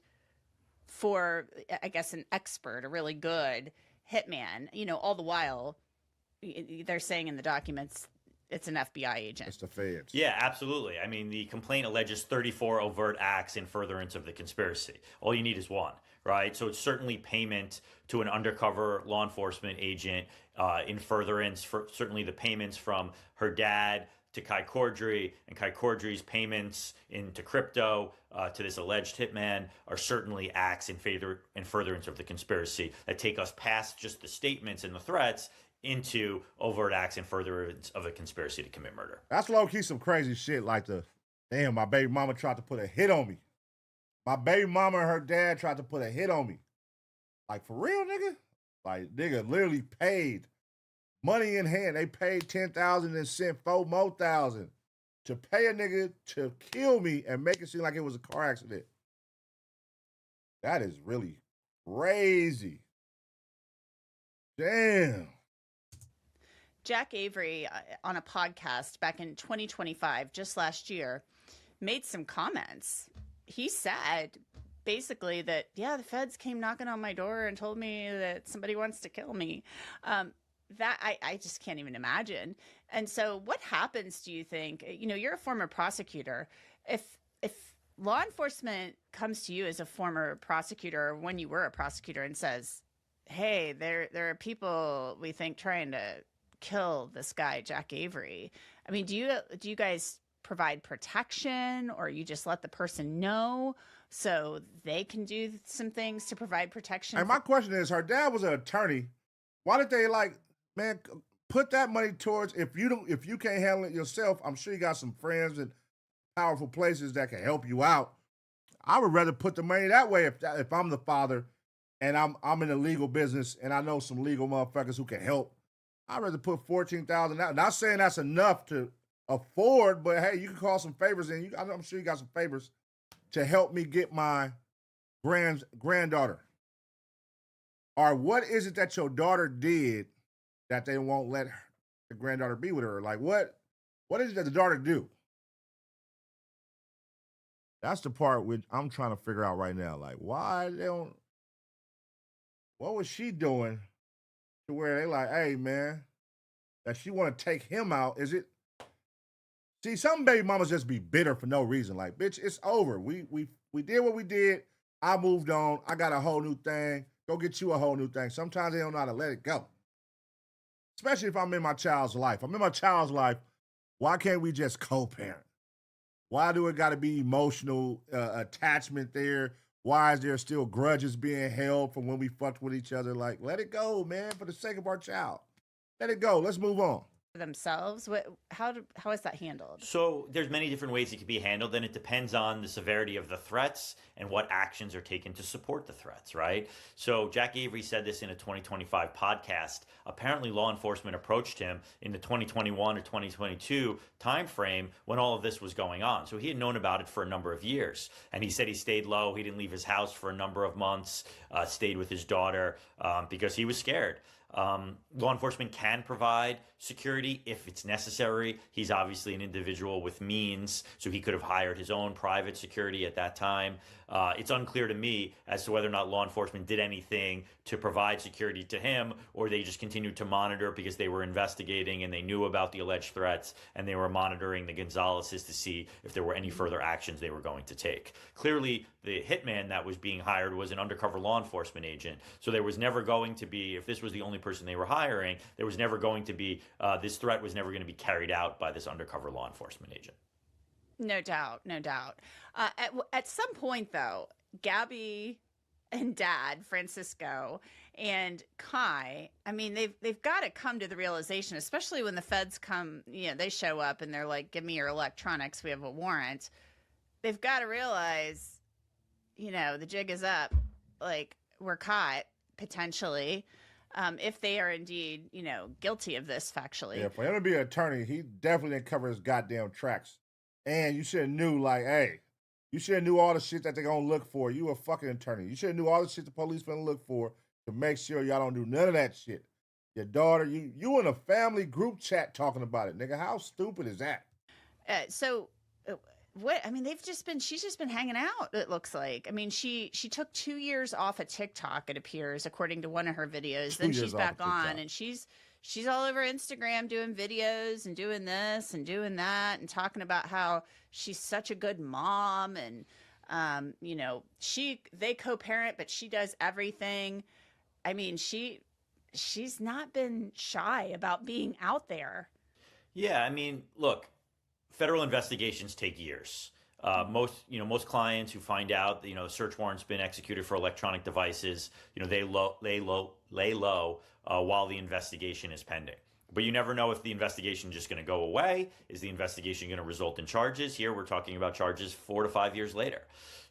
for, I guess, an expert, a really good hitman, you know, all the while they're saying in the documents it's an FBI agent. It's the feds. Yeah, absolutely. I mean, the complaint alleges 34 overt acts in furtherance of the conspiracy. All you need is one, right? So it's certainly payment to an undercover law enforcement agent in furtherance, for certainly the payments from her dad to Kai Cordry, and Kai Cordry's payments into crypto to this alleged hitman are certainly acts in furtherance of the conspiracy that take us past just the statements and the threats into overt acts in furtherance of a conspiracy to commit murder. That's low-key some crazy shit, like damn, my baby mama tried to put a hit on me. My baby mama and her dad tried to put a hit on me. Like, for real, nigga? Like, nigga literally paid money in hand. They paid $10,000 and sent $4 more thousand to pay a nigga to kill me and make it seem like it was a car accident. That is really crazy. Damn. Jack Avery, on a podcast back in 2025, just last year, made some comments. He said basically that, yeah, the feds came knocking on my door and told me that somebody wants to kill me. That I just can't even imagine. And so what happens, do you think? You know, you're a former prosecutor. If law enforcement comes to you as a former prosecutor, or when you were a prosecutor, and says, hey, there are people we think trying to kill this guy, Jack Avery. I mean, do you guys provide protection, or you just let the person know so they can do some things to provide protection? And my question is, her dad was an attorney. Why did they, like, man, put that money towards, if you can't handle it yourself, I'm sure you got some friends in powerful places that can help you out. I would rather put the money that way if I'm the father and I'm in the legal business and I know some legal motherfuckers who can help. I'd rather put $14,000 out. Not saying that's enough to afford, but hey, you can call some favors in. I'm sure you got some favors to help me get my granddaughter. Or what is it that your daughter did that they won't let the granddaughter be with her? Like, what is it that the daughter do? That's the part which I'm trying to figure out right now. Like, why they don't, what was she doing to where they like, hey, man, that she want to take him out? Is it, see, some baby mamas just be bitter for no reason. Like, bitch, it's over. We did what we did. I moved on. I got a whole new thing. Go get you a whole new thing. Sometimes they don't know how to let it go. Especially if I'm in my child's life. I'm in my child's life. Why can't we just co-parent? Why do it got to be emotional attachment there? Why is there still grudges being held from when we fucked with each other? Like, let it go, man, for the sake of our child. Let it go. Let's move on. Themselves? How is that handled? So there's many different ways it can be handled, and it depends on the severity of the threats and what actions are taken to support the threats, right? So Jack Avery said this in a 2025 podcast. Apparently law enforcement approached him in the 2021 or 2022 timeframe when all of this was going on. So he had known about it for a number of years. And he said he stayed low. He didn't leave his house for a number of months, stayed with his daughter because he was scared. Law enforcement can provide security if it's necessary. He's obviously an individual with means, so he could have hired his own private security at that time. It's unclear to me as to whether or not law enforcement did anything to provide security to him, or they just continued to monitor because they were investigating and they knew about the alleged threats and they were monitoring the Gonzaleses to see if there were any further actions they were going to take. Clearly, the hitman that was being hired was an undercover law enforcement agent, so there was never going to be, if this was the only person they were hiring, there was never going to be, this threat was never going to be carried out by this undercover law enforcement agent. No doubt, no doubt. At some point, though, Gabby and Dad, Francisco, and Kai, I mean, they've got to come to the realization, especially when the feds come, you know, they show up and they're like, give me your electronics, we have a warrant. They've got to realize, you know, the jig is up. Like, we're caught, potentially, if they are indeed, you know, guilty of this factually. Yeah, for him to be an attorney, he definitely didn't cover his goddamn tracks. And you should have knew, like, hey, you should have knew all the shit that they're going to look for. You a fucking attorney. You should have knew all the shit the police going to look for to make sure y'all don't do none of that shit. Your daughter, you in a family group chat talking about it, nigga. How stupid is that? What, I mean, she's just been hanging out, it looks like. I mean, she took 2 years off of TikTok, it appears, according to one of her videos. Then she's back on, and she's all over Instagram doing videos and doing this and doing that and talking about how she's such a good mom, and you know, they co-parent, but she does everything. I mean, she's not been shy about being out there. Yeah, I mean, look, federal investigations take years. Most clients who find out that, you know, a search warrant's been executed for electronic devices, you know, they lay low while the investigation is pending. But you never know if the investigation is just going to go away. Is the investigation going to result in charges? Here we're talking about charges 4 to 5 years later.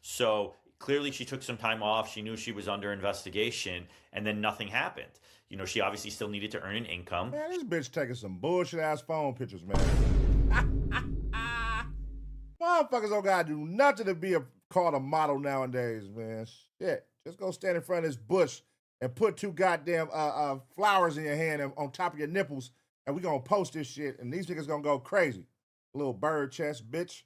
So clearly she took some time off. She knew she was under investigation, and then nothing happened. You know, she obviously still needed to earn an income. Man, this bitch taking some bullshit ass phone pictures, man. Motherfuckers don't gotta do nothing to be called a model nowadays, man. Shit. Just go stand in front of this bush and put 2 goddamn flowers in your hand and on top of your nipples, and we gonna post this shit, and these niggas gonna go crazy. Little bird chest, bitch.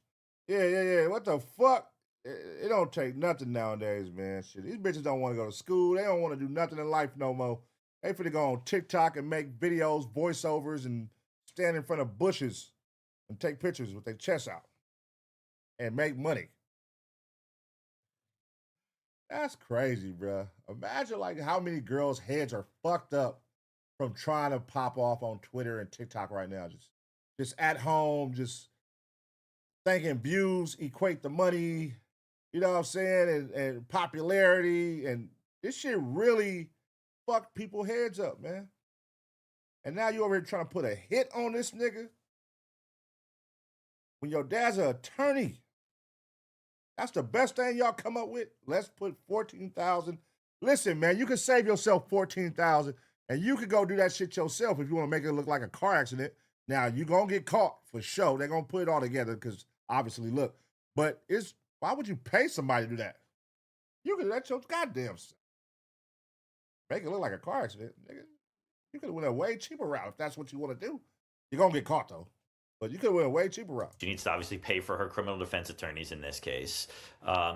Yeah. What the fuck? It don't take nothing nowadays, man. Shit, these bitches don't want to go to school. They don't want to do nothing in life no more. They finna go on TikTok and make videos, voiceovers, and stand in front of bushes and take pictures with their chests out and make money. That's crazy, bruh. Imagine like how many girls' heads are fucked up from trying to pop off on Twitter and TikTok right now. Just at home, just thinking views equate to money, you know what I'm saying, and popularity, and this shit really fucked people's heads up, man. And now you over here trying to put a hit on this nigga when your dad's an attorney. That's the best thing y'all come up with. Let's put $14,000. Listen, man, you can save yourself $14,000, and you can go do that shit yourself if you want to make it look like a car accident. Now, you're going to get caught for sure. They're going to put it all together because obviously, look. But why would you pay somebody to do that? You can do that your goddamn self. Make it look like a car accident, nigga. You could have went a way cheaper route if that's what you want to do. You're going to get caught, though. But you could have went a way cheaper route. She needs to obviously pay for her criminal defense attorneys in this case.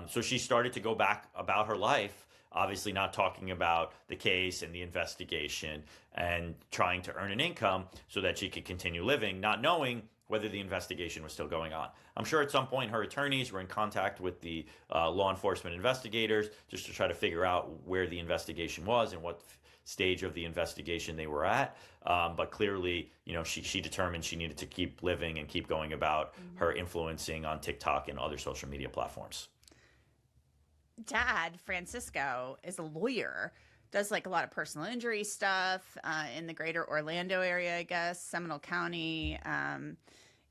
So she started to go back about her life, obviously not talking about the case and the investigation and trying to earn an income so that she could continue living, not knowing whether the investigation was still going on. I'm sure at some point her attorneys were in contact with the law enforcement investigators just to try to figure out where the investigation was and what stage of the investigation they were at. But clearly, you know, she determined she needed to keep living and keep going about her influencing on TikTok and other social media platforms. Dad, Francisco, is a lawyer, does like a lot of personal injury stuff in the greater Orlando area, I guess, Seminole County.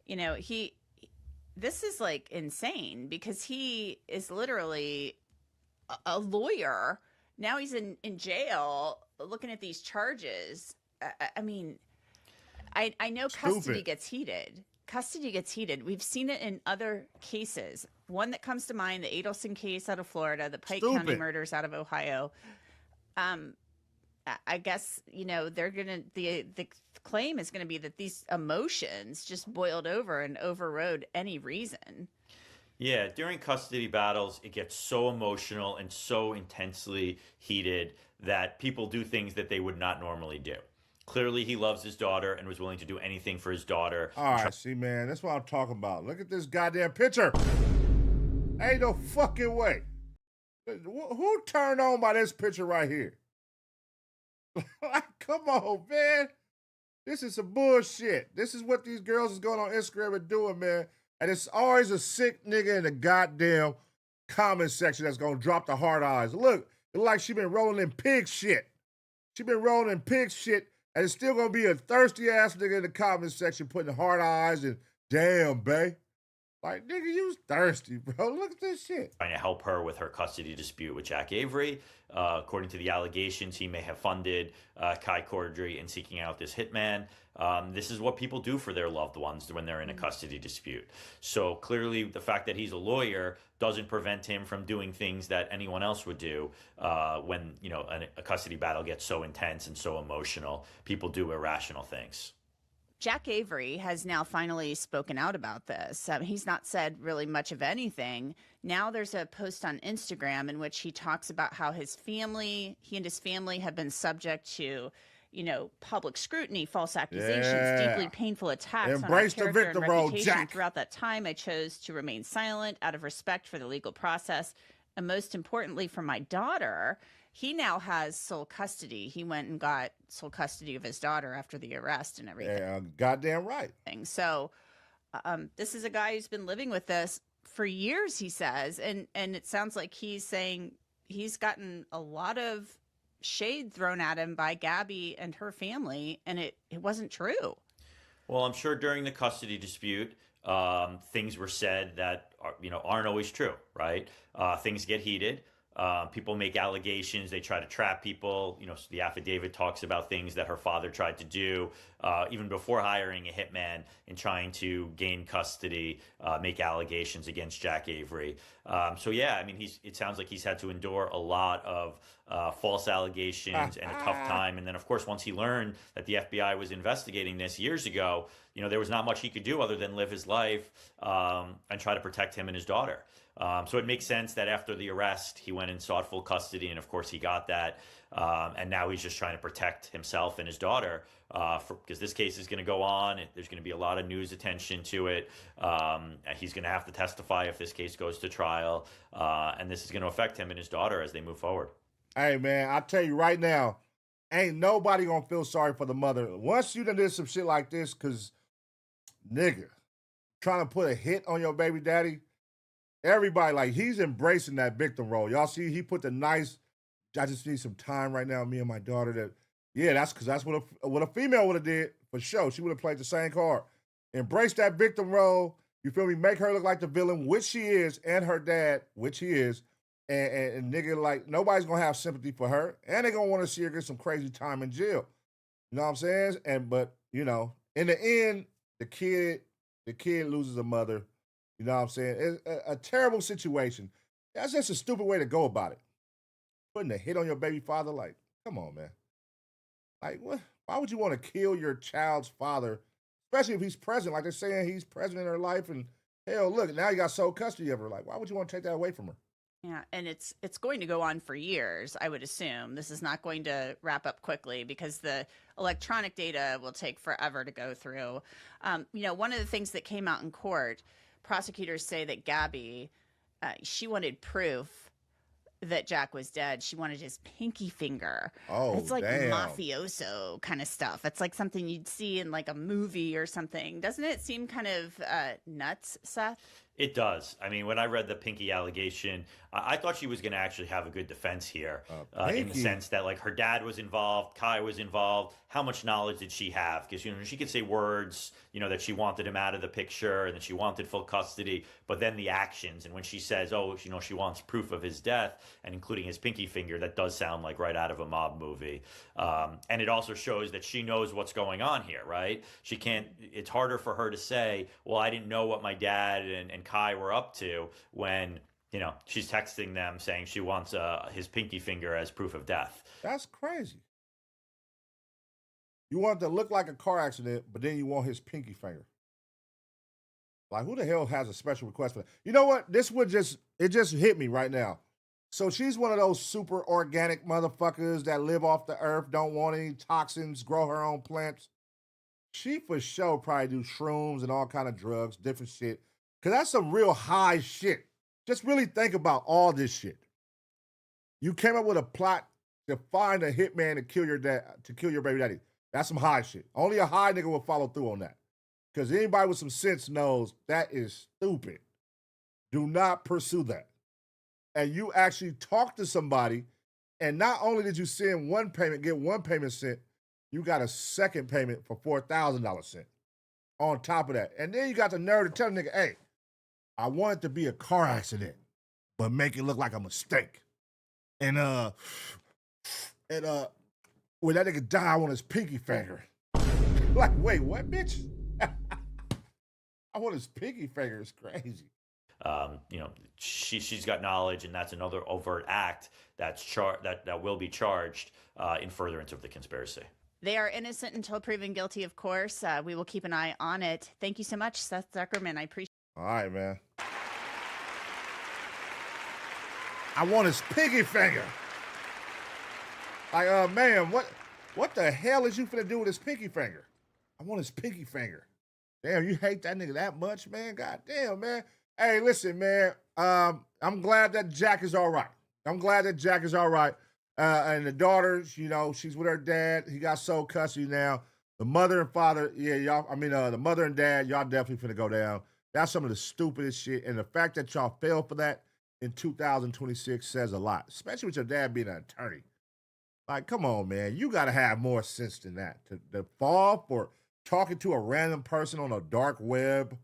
You know, this is like insane because he is literally a lawyer. Now he's in jail looking at these charges. I mean, I know custody gets heated. Custody gets heated. We've seen it in other cases. One that comes to mind, the Adelson case out of Florida, the Pike County murders out of Ohio. I guess, you know, they're going to, the claim is going to be that these emotions just boiled over and overrode any reason. Yeah, during custody battles, it gets so emotional and so intensely heated that people do things that they would not normally do. Clearly, he loves his daughter and was willing to do anything for his daughter. All right, see, man, that's what I'm talking about. Look at this goddamn picture. Ain't no fucking way. Who turned on by this picture right here? Like, come on, man. This is some bullshit. This is what these girls is going on Instagram and doing, man. And it's always a sick nigga in the goddamn comment section that's going to drop the hard eyes. Look, it's like she been rolling in pig shit. She been rolling in pig shit, and it's still going to be a thirsty-ass nigga in the comment section putting hard eyes and, damn, bae. Like, nigga, you thirsty, bro. Look at this shit. Trying to help her with her custody dispute with Jack Avery. According to the allegations, he may have funded Kai Cordry in seeking out this hitman. This is what people do for their loved ones when they're in a custody dispute. So clearly the fact that he's a lawyer doesn't prevent him from doing things that anyone else would do when, you know, a custody battle gets so intense and so emotional. People do irrational things. Jack Avery has now finally spoken out about this. He's not said really much of anything. Now there's a post on Instagram in which he talks about how he and his family have been subject to, you know, public scrutiny, false accusations, deeply painful attacks Embrace on our the character victim and role, reputation. Jack. Throughout that time, I chose to remain silent out of respect for the legal process. And most importantly, for my daughter, he now has sole custody. He went and got sole custody of his daughter after the arrest and everything. Yeah, goddamn right. So this is a guy who's been living with this for years, he says. And it sounds like he's saying he's gotten a lot of shade thrown at him by Gabby and her family, and it wasn't true. Well, I'm sure during the custody dispute, things were said that are, aren't always true, right? Things get heated. People make allegations. They try to trap people. So the affidavit talks about things that her father tried to do even before hiring a hitman and trying to gain custody, make allegations against Jack Avery. So yeah, I mean, it sounds like he's had to endure a lot of false allegations and a tough time. And then, of course, once he learned that the FBI was investigating this years ago, there was not much he could do other than live his life and try to protect him and his daughter. So it makes sense that after the arrest, he went and sought full custody, and of course he got that. And now he's just trying to protect himself and his daughter because this case is going to go on. There's going to be a lot of news attention to it. He's going to have to testify if this case goes to trial, and this is going to affect him and his daughter as they move forward. Hey, man, I tell you right now, ain't nobody going to feel sorry for the mother. Once you done did some shit like this, because, nigga, trying to put a hit on your baby daddy, everybody, like, he's embracing that victim role. Y'all see, he put the nice, I just need some time right now, me and my daughter. That's what a female would have did, for sure. She would have played the same card. Embrace that victim role, you feel me? Make her look like the villain, which she is, and her dad, which he is. And nigga, like, nobody's going to have sympathy for her. And they're going to want to see her get some crazy time in jail. You know what I'm saying? But, in the end, the kid loses a mother. You know what I'm saying? It's a terrible situation. That's just a stupid way to go about it. Putting a hit on your baby father, like, come on, man. Like, what? Why would you want to kill your child's father, especially if he's present? Like they're saying he's present in her life, and hell, look, now you got sole custody of her. Like, why would you want to take that away from her? Yeah, and it's going to go on for years, I would assume. This is not going to wrap up quickly because the electronic data will take forever to go through. One of the things that came out in court, prosecutors say that Gabby, she wanted proof that Jack was dead. She wanted his pinky finger. Oh, it's like damn. mafioso kind of stuff. It's like something you'd see in like a movie or something. Doesn't it seem kind of nuts, Seth? It does. I mean, when I read the Pinky allegation, I thought she was going to actually have a good defense here in the sense that, like, her dad was involved, Kai was involved. How much knowledge did she have? Because, she could say words, that she wanted him out of the picture and that she wanted full custody, but then the actions. And when she says, she wants proof of his death and including his pinky finger, that does sound like right out of a mob movie. And it also shows that she knows what's going on here, right? It's harder for her to say, well, I didn't know what my dad and Kai were up to when, she's texting them saying she wants his pinky finger as proof of death. That's crazy. You want it to look like a car accident, but then you want his pinky finger. Like, who the hell has a special request for that? You know what? It just hit me right now. So she's one of those super organic motherfuckers that live off the earth, don't want any toxins, grow her own plants. She for sure probably do shrooms and all kind of drugs, different shit. Because that's some real high shit. Just really think about all this shit. You came up with a plot to find a hitman to kill your dad, to kill your baby daddy. That's some high shit. Only a high nigga will follow through on that. Because anybody with some sense knows that is stupid. Do not pursue that. And you actually talk to somebody, and not only did you send one payment, get one payment sent, you got a second payment for $4,000 sent on top of that. And then you got the nerve to tell the nigga, hey, I want it to be a car accident, but make it look like a mistake. And when that nigga die, I want his pinky finger. Like, wait, what, bitch? I want his pinky finger. It's crazy. She's got knowledge, and that's another overt act that will be charged in furtherance of the conspiracy. They are innocent until proven guilty, of course. We will keep an eye on it. Thank you so much, Seth Zuckerman. I appreciate it. All right, man. I want his pinky finger. Like, man, what the hell is you finna do with his pinky finger? I want his pinky finger. Damn, you hate that nigga that much, man? God damn, man. Hey, listen, man. I'm glad that Jack is all right. And the daughter, she's with her dad. He got sole custody now. The mother and father, the mother and dad, y'all definitely finna go down. That's some of the stupidest shit. And the fact that y'all fell for that in 2026 says a lot, especially with your dad being an attorney. Like, come on, man. You got to have more sense than that. To fall for talking to a random person on a dark web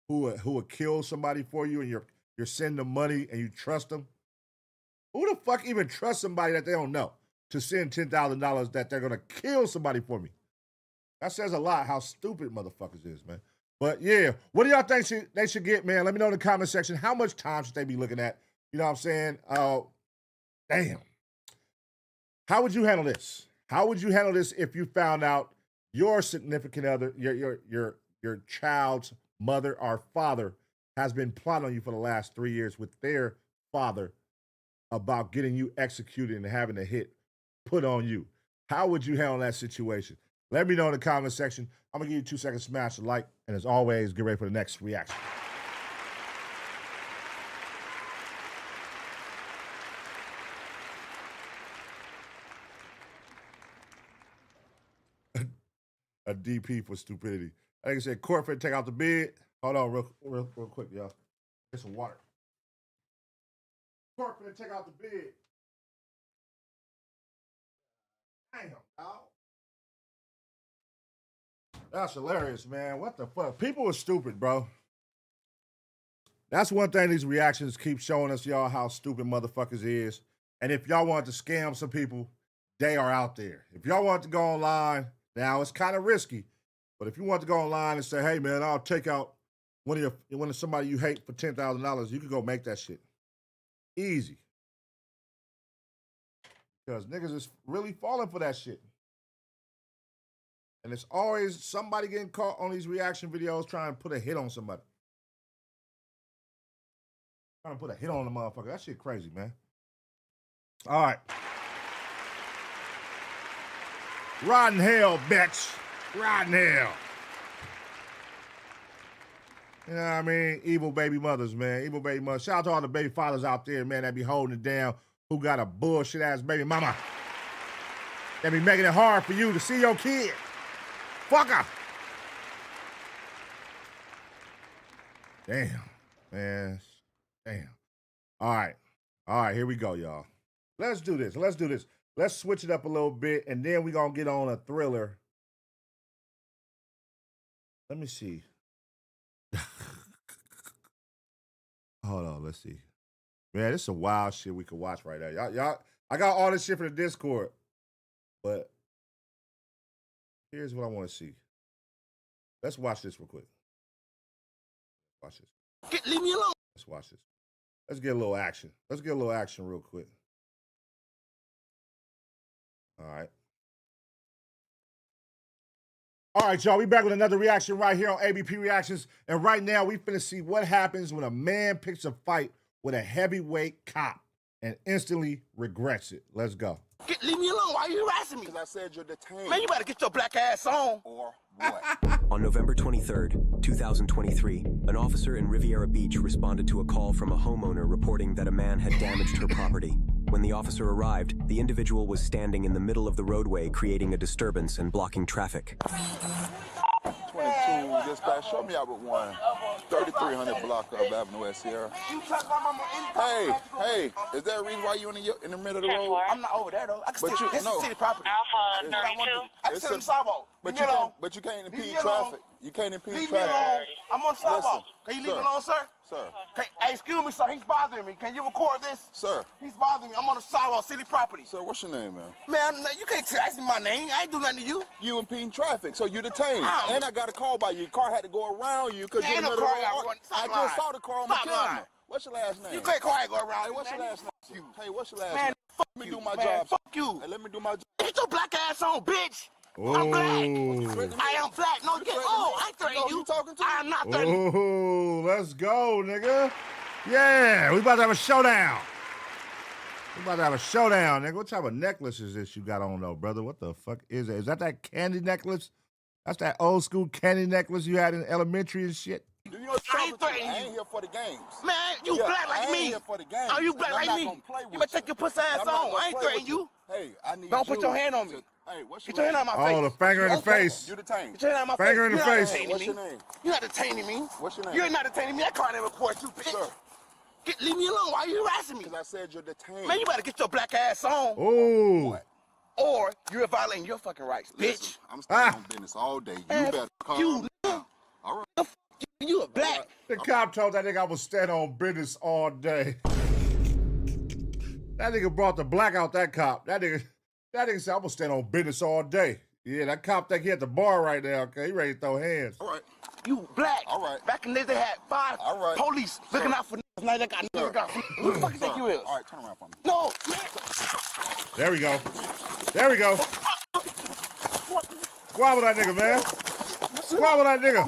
who would kill somebody for you, and you're sending them money and you trust them? Who the fuck even trusts somebody that they don't know to send $10,000 that they're gonna kill somebody for me? That says a lot how stupid motherfuckers is, man. But yeah, what do y'all think they should get, man? Let me know in the comment section. How much time should they be looking at? You know what I'm saying? Damn. How would you handle this? How would you handle this if you found out your significant other, your child's mother or father has been plotting on you for the last 3 years with their father about getting you executed and having a hit put on you? How would you handle that situation? Let me know in the comment section. I'm going to give you 2 seconds to smash the like. And as always, get ready for the next reaction. A DP for stupidity. Like I said, court finna take out the bid. Hold on real quick, y'all. Get some water. Court finna take out the bid. Damn, dog. That's hilarious, man. What the fuck? People are stupid, bro. That's one thing these reactions keep showing us, y'all, how stupid motherfuckers is. And if y'all want to scam some people, they are out there. If y'all want to go online, now it's kind of risky, but if you want to go online and say, hey, man, I'll take out one of somebody you hate for $10,000, you can go make that shit. Easy. Because niggas is really falling for that shit. And it's always somebody getting caught on these reaction videos trying to put a hit on somebody. Trying to put a hit on the motherfucker. That shit crazy, man. All right. Rotten hell, bitch. Rotten hell. You know what I mean? Evil baby mothers, man. Evil baby mothers. Shout out to all the baby fathers out there, man, that be holding it down, who got a bullshit-ass baby mama. That be making it hard for you to see your kid. Fucker. Damn, man. Damn. All right, here we go, y'all. Let's do this. Let's switch it up a little bit, and then we're going to get on a thriller. Let me see. Hold on, let's see. Man, this is some wild shit we could watch right now. Y'all, I got all this shit for the Discord, but here's what I want to see. Let's watch this real quick. Watch this. Leave me alone. Let's watch this. Let's get a little action. Let's get a little action real quick. All right. All right, y'all. We back with another reaction right here on ABP Reactions. And right now, we finna see what happens when a man picks a fight with a heavyweight cop and instantly regrets it. Let's go. Leave me alone. Why are you harassing me? Because I said you're detained. Man, you better get your black ass on. Or what? On November 23rd, 2023, an officer in Riviera Beach responded to a call from a homeowner reporting that a man had damaged her property. When the officer arrived, the individual was standing in the middle of the roadway, creating a disturbance and blocking traffic. 22 dispatch, show me out with one. 3300 block of Avenue West Sierra. Hey, is there a reason why you in the middle of the road? I'm not over there though. I can still, this is city property. Alpha 32. I can sit on the sidewalk. But you can't impede traffic. You can't impede traffic. I'm on the sidewalk. Can you leave me alone, sir? Sir. Hey, excuse me, sir. He's bothering me. Can you record this? Sir. He's bothering me. I'm on the sidewalk, city property. Sir, what's your name, man? Man, you can't ask me my name. I ain't do nothing to you. You impeding traffic, so you're detained. And I got a call by you. Your car had to go around you because you're in the middle of the road. I just saw the car on the camera. What's your last name? You can't car go around. Hey, what's your last name? Hey, what's your last name? Let me do my job. Fuck you. Hey, let me do my job. Get your black ass on, bitch. Oh. I'm black. I am black. No, I ain't threatening you. I am not threatening you. Oh, let's go, nigga. Yeah, we about to have a showdown. Nigga. What type of necklace is this you got on, though, brother? What the fuck is it? Is that candy necklace? That's that old school candy necklace you had in elementary and shit? Do you know I ain't here for the games. Man, you black like me. I ain't here for the games. Oh, you black like me. You better take your pussy ass on. I ain't threatening you. Hey, I need Don't put your hand on me. Hey, what's your Get your hand on my face. Oh, the finger in the face. You're detained. Get your hand on my face. Finger in the face. What's your name? You're not detaining me. What's your name? You're not detaining me. That car didn't report you, bitch. Sir. Leave me alone. Why are you harassing me? Because I said you're detained. Man, you better get your black ass on. Oh. What? Or you're violating your fucking rights, bitch. Listen, I'm standing on business all day. You better calm down. All right. You a black. The cop told that nigga I was stand on business all day. That nigga brought the black out, that cop. That nigga said, I'm gonna stand on business all day. Yeah, that cop think he at the bar right now, okay? He ready to throw hands. All right. You black. All right. Back in the day, they had 5 police looking out for niggas. Now they got niggas. Who the fuck you think you is? All right, turn around for me. No. There we go. There we go. Squabble that nigga, man. Squabble that nigga.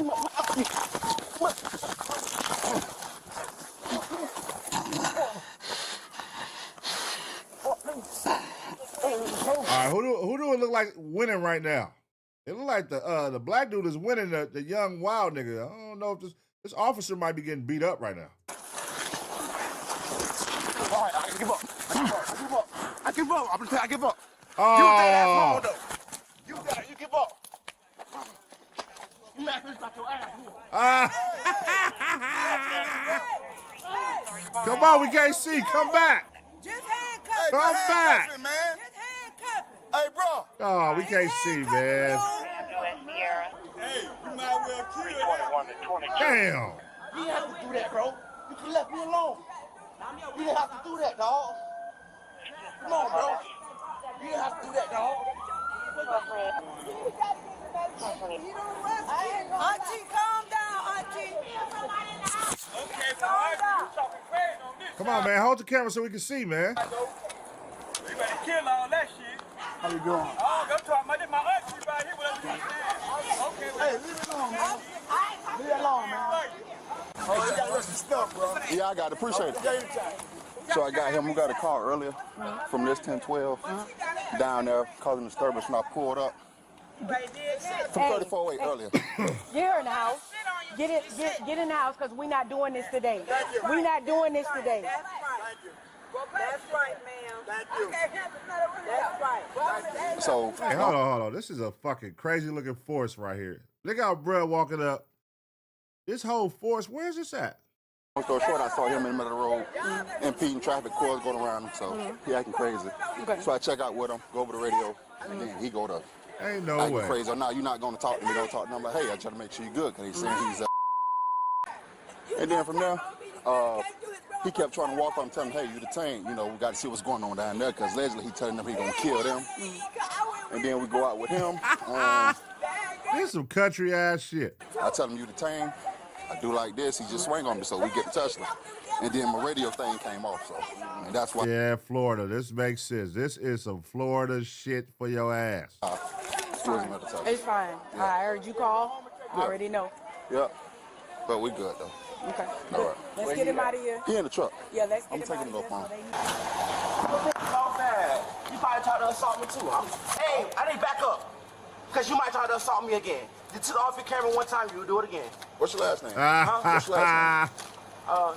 All right, who do it look like winning right now? It look like the black dude is winning the young wild nigga. I don't know if this officer might be getting beat up right now. All right, I give up. I give up. I'm gonna tell you, I give up. Oh. You that ass wrong, though. You give up. You mad about your ass. Come on, we can't see. Come back. Come back. Hey, bro. Oh, we can't see, man. Hey, you might well kill him. Damn. You didn't have to do that, bro. You could left me alone. You didn't have to do that, dog. Come on, bro. You didn't have to do that, dog. Auntie, calm down, Auntie. Okay, calm down. Come on, man. Hold the camera so we can see, man. You better kill all that shit. How you doing? Oh, I'm talking about this, my auntie right here. Whatever you saying. Okay, hey, leave it alone, man. Leave it alone, man. Oh, you got some stuff, bro. Yeah, I got it. Appreciate it. So I got him. We got a call earlier from this 1012 down there causing disturbance, and I pulled up from 3408 earlier. Get her in the house. Get in the house because we're not doing this today. We're not doing this today. That's right, ma'am. Thank you. That's right. So, hey, hold on. This is a fucking crazy looking forest right here. Look how bruh walking up. This whole forest, where's this at? Long story short, I saw him in the middle of the road, impeding traffic, cars going around him, so he acting crazy. Okay. So I check out with him, go over the radio, and then he go to ain't no acting way. crazy. No, you're not going to talk to me. Don't talk to me. I'm like, hey, I try to make sure you're good, because he's saying he's And then from there, he kept trying to walk up and tell him, hey, you detained. You know, we got to see what's going on down there, because allegedly he telling them he going to kill them. And then we go out with him. This is some country ass shit. I tell him you detained. I do like this. He just swing on me, so we get to touch him. And then my radio thing came off, so and that's why. Yeah, Florida. This makes sense. This is some Florida shit for your ass. It's fine. Yeah. I heard you call. I Yeah. already know. Yep. But we good, though. Okay. All right. Let's get him out of here. He in the truck. Yeah, let's get I'm him taking out it of off here. on. So bad. You probably tried to assault me too. Hey, I need back up. Because you might try to assault me again. You took off your camera one time, you'll do it again. What's your last name? Huh? What's your last name?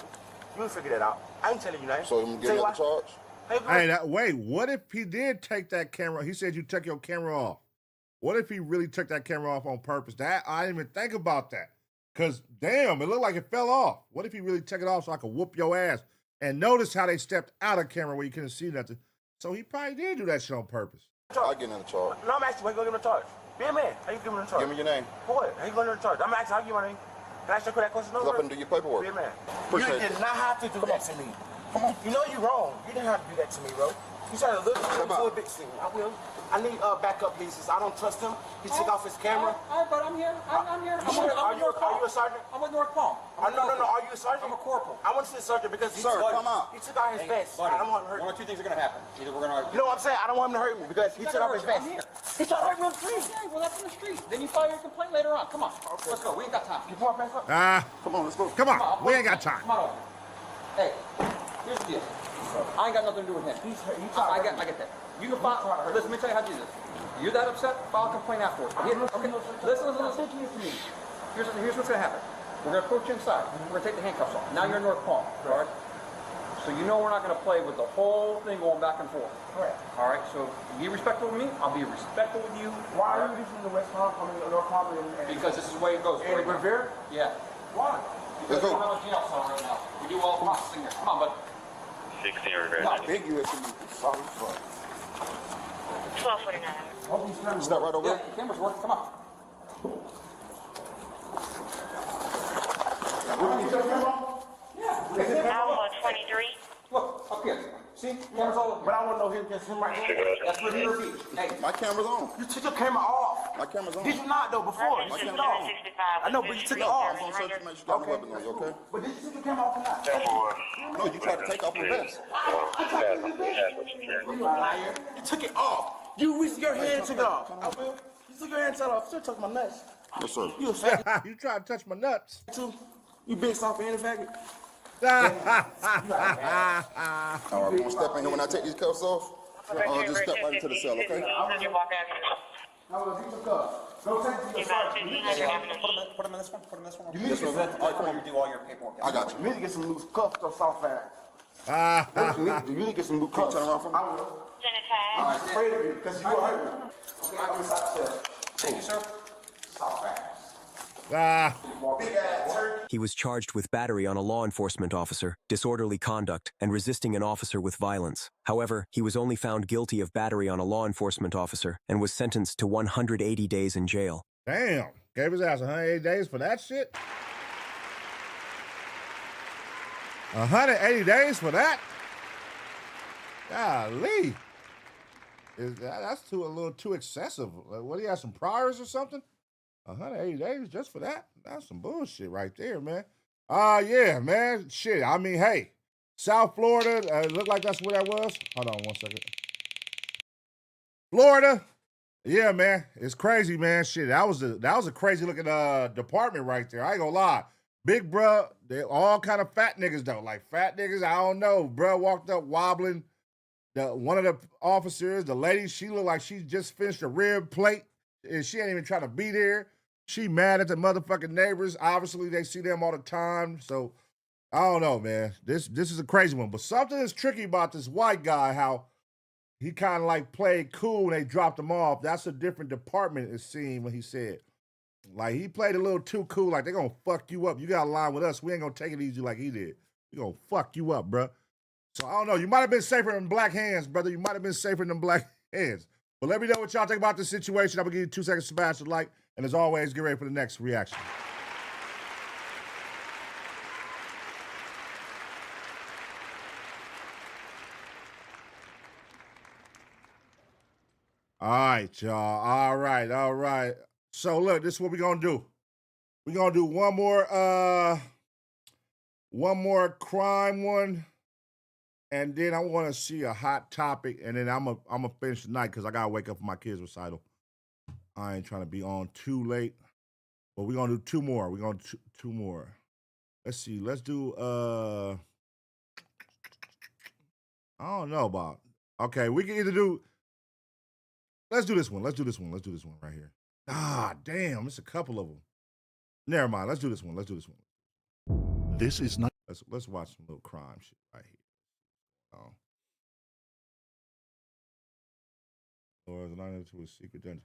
You'll figure that out. I ain't telling you nothing. So I'm getting the charge? Hey, wait, what if he did take that camera? He said you took your camera off. What if he really took that camera off on purpose? That I didn't even think about that. Because, damn, it looked like it fell off. What if he really took it off so I could whoop your ass? And notice how they stepped out of camera where you couldn't see nothing. So he probably did do that shit on purpose. I'll get another charge. No, I'm asking, when you going to give him a charge? Be a man. How you give him a charge? Give me your name. For what? How you going to give him a charge? I'm asking, how you give my name? Can I ask you that question over? Up and do your paperwork. Be a man. Appreciate You did not have to do that to me. Come on. You know you're wrong. You didn't have to do that to me, bro. You tried to look for a big scene. I will. I need backup pieces. I don't trust him. He took off his camera. All right, but I'm here. I'm here. Are you a sergeant? I'm with North Palm. No. Are you a sergeant? I'm a corporal. I want to see a sergeant because he Sir, took come out. He took out his vest. Buddy, I don't want him to hurt one or two things are going to happen. Either we're going to... You know what I'm saying? I don't want him to hurt me because he took off his vest. He tried to hurt me on the street. Okay, well, that's in the street. Then you file your complaint later on. Come on. Okay. Let's go. We ain't got time. You pull our pants up? Come on, let's go. Come on. We ain't got time. Come on over. Hey, here's the deal. I ain't got nothing to do with him. I get that. You can file... Listen, let me tell you how to do this. You're that upset? File a complaint afterwards. Okay, listen to me. Here's what's going to happen. We're going to approach you inside. We're going to take the handcuffs off. Now you're in North Palm, all right? So you know we're not going to play with the whole thing going back and forth. Correct. All right, so be respectful with me. I'll be respectful with you. Why are you using the West Palm, North Palm? Because this is the way it goes. And Revere? Yeah. Why? Because we're in a jail cell right now. We do all the processing here. Come on, bud. 16 Revere. How big you is to me? Sorry, 1249. Is that right over there? Yeah, the camera's working. Come on. Alpha 23. Look, up here. See? Camera's all over. But I want to know him, just him right here. That's Riviera Beach. Hey. My camera's on. You took your camera off. My camera's on. Did you not, though, before? You took it off. I know, but you took it off. I'm search to make sure you got no weapons on you, okay? But did you take your camera off or not? No, you tried to take off your vest. I tried to take your vest. You a liar. You took it off. You reached your hand and took it off. I will. You took your hand and took it off. Still took my nuts. Yes, sir. You a faggot. You tried to touch my nuts. Too. You big soft and a faggot. All right, we're gonna step in here when I take these cuffs off. Just step right into the cell, okay? Put him in this one. Put him in this one. You need to get All right, come on. You do all your paperwork. I got you. You need to get some loose cuffs or soft ass. You need to get some loose cuffs. Turn around for me. I will. I'm afraid of you because you will hurt me. Okay, I'm inside the cell. Thank you, sir. Soft ass. Big ass turkey. He was charged with battery on a law enforcement officer, disorderly conduct, and resisting an officer with violence. However, he was only found guilty of battery on a law enforcement officer and was sentenced to 180 days in jail. Damn. Gave his ass 180 days for that shit? 180 days for that? Golly. That's a little too excessive. Like, what, do you have some priors or something? 180 days just for that? That's some bullshit right there, man. Yeah, man. Shit. I mean, hey, South Florida, it looked like that's where that was. Hold on 1 second. Florida. Yeah, man. It's crazy, man. Shit. That was a crazy looking department right there. I ain't gonna lie. Big bruh, they all kind of fat niggas though. Like fat niggas, I don't know. Bruh walked up wobbling. One of the officers, the lady, she looked like she just finished a rib plate. And she ain't even trying to be there. She mad at the motherfucking neighbors. Obviously, they see them all the time. So, I don't know, man. This is a crazy one. But something is tricky about this white guy, how he kind of like played cool and they dropped him off. That's a different department, it seemed, when he said. Like, he played a little too cool. Like, they're going to fuck you up. You got to line with us. We ain't going to take it easy like he did. We're going to fuck you up, bro. So, I don't know. You might have been safer in black hands, brother. You might have been safer in them black hands. But let me know what y'all think about this situation. I'm going to give you 2 seconds to smash the like. And as always, get ready for the next reaction. All right, y'all. All right. So, look, this is what we're going to do. We're going to do one more crime one. And then I want to see a hot topic, and then I'm gonna finish the night because I gotta wake up for my kids' recital. I ain't trying to be on too late, but we're gonna do two more. We're gonna do two more. Let's see. Let's do I don't know about. Okay, we can either do. Let's do this one. Let's do this one right here. Ah, damn, it's a couple of them. Never mind. Let's do this one. This is not. Let's watch some little crime shit right here. Or is it to a secret dungeon?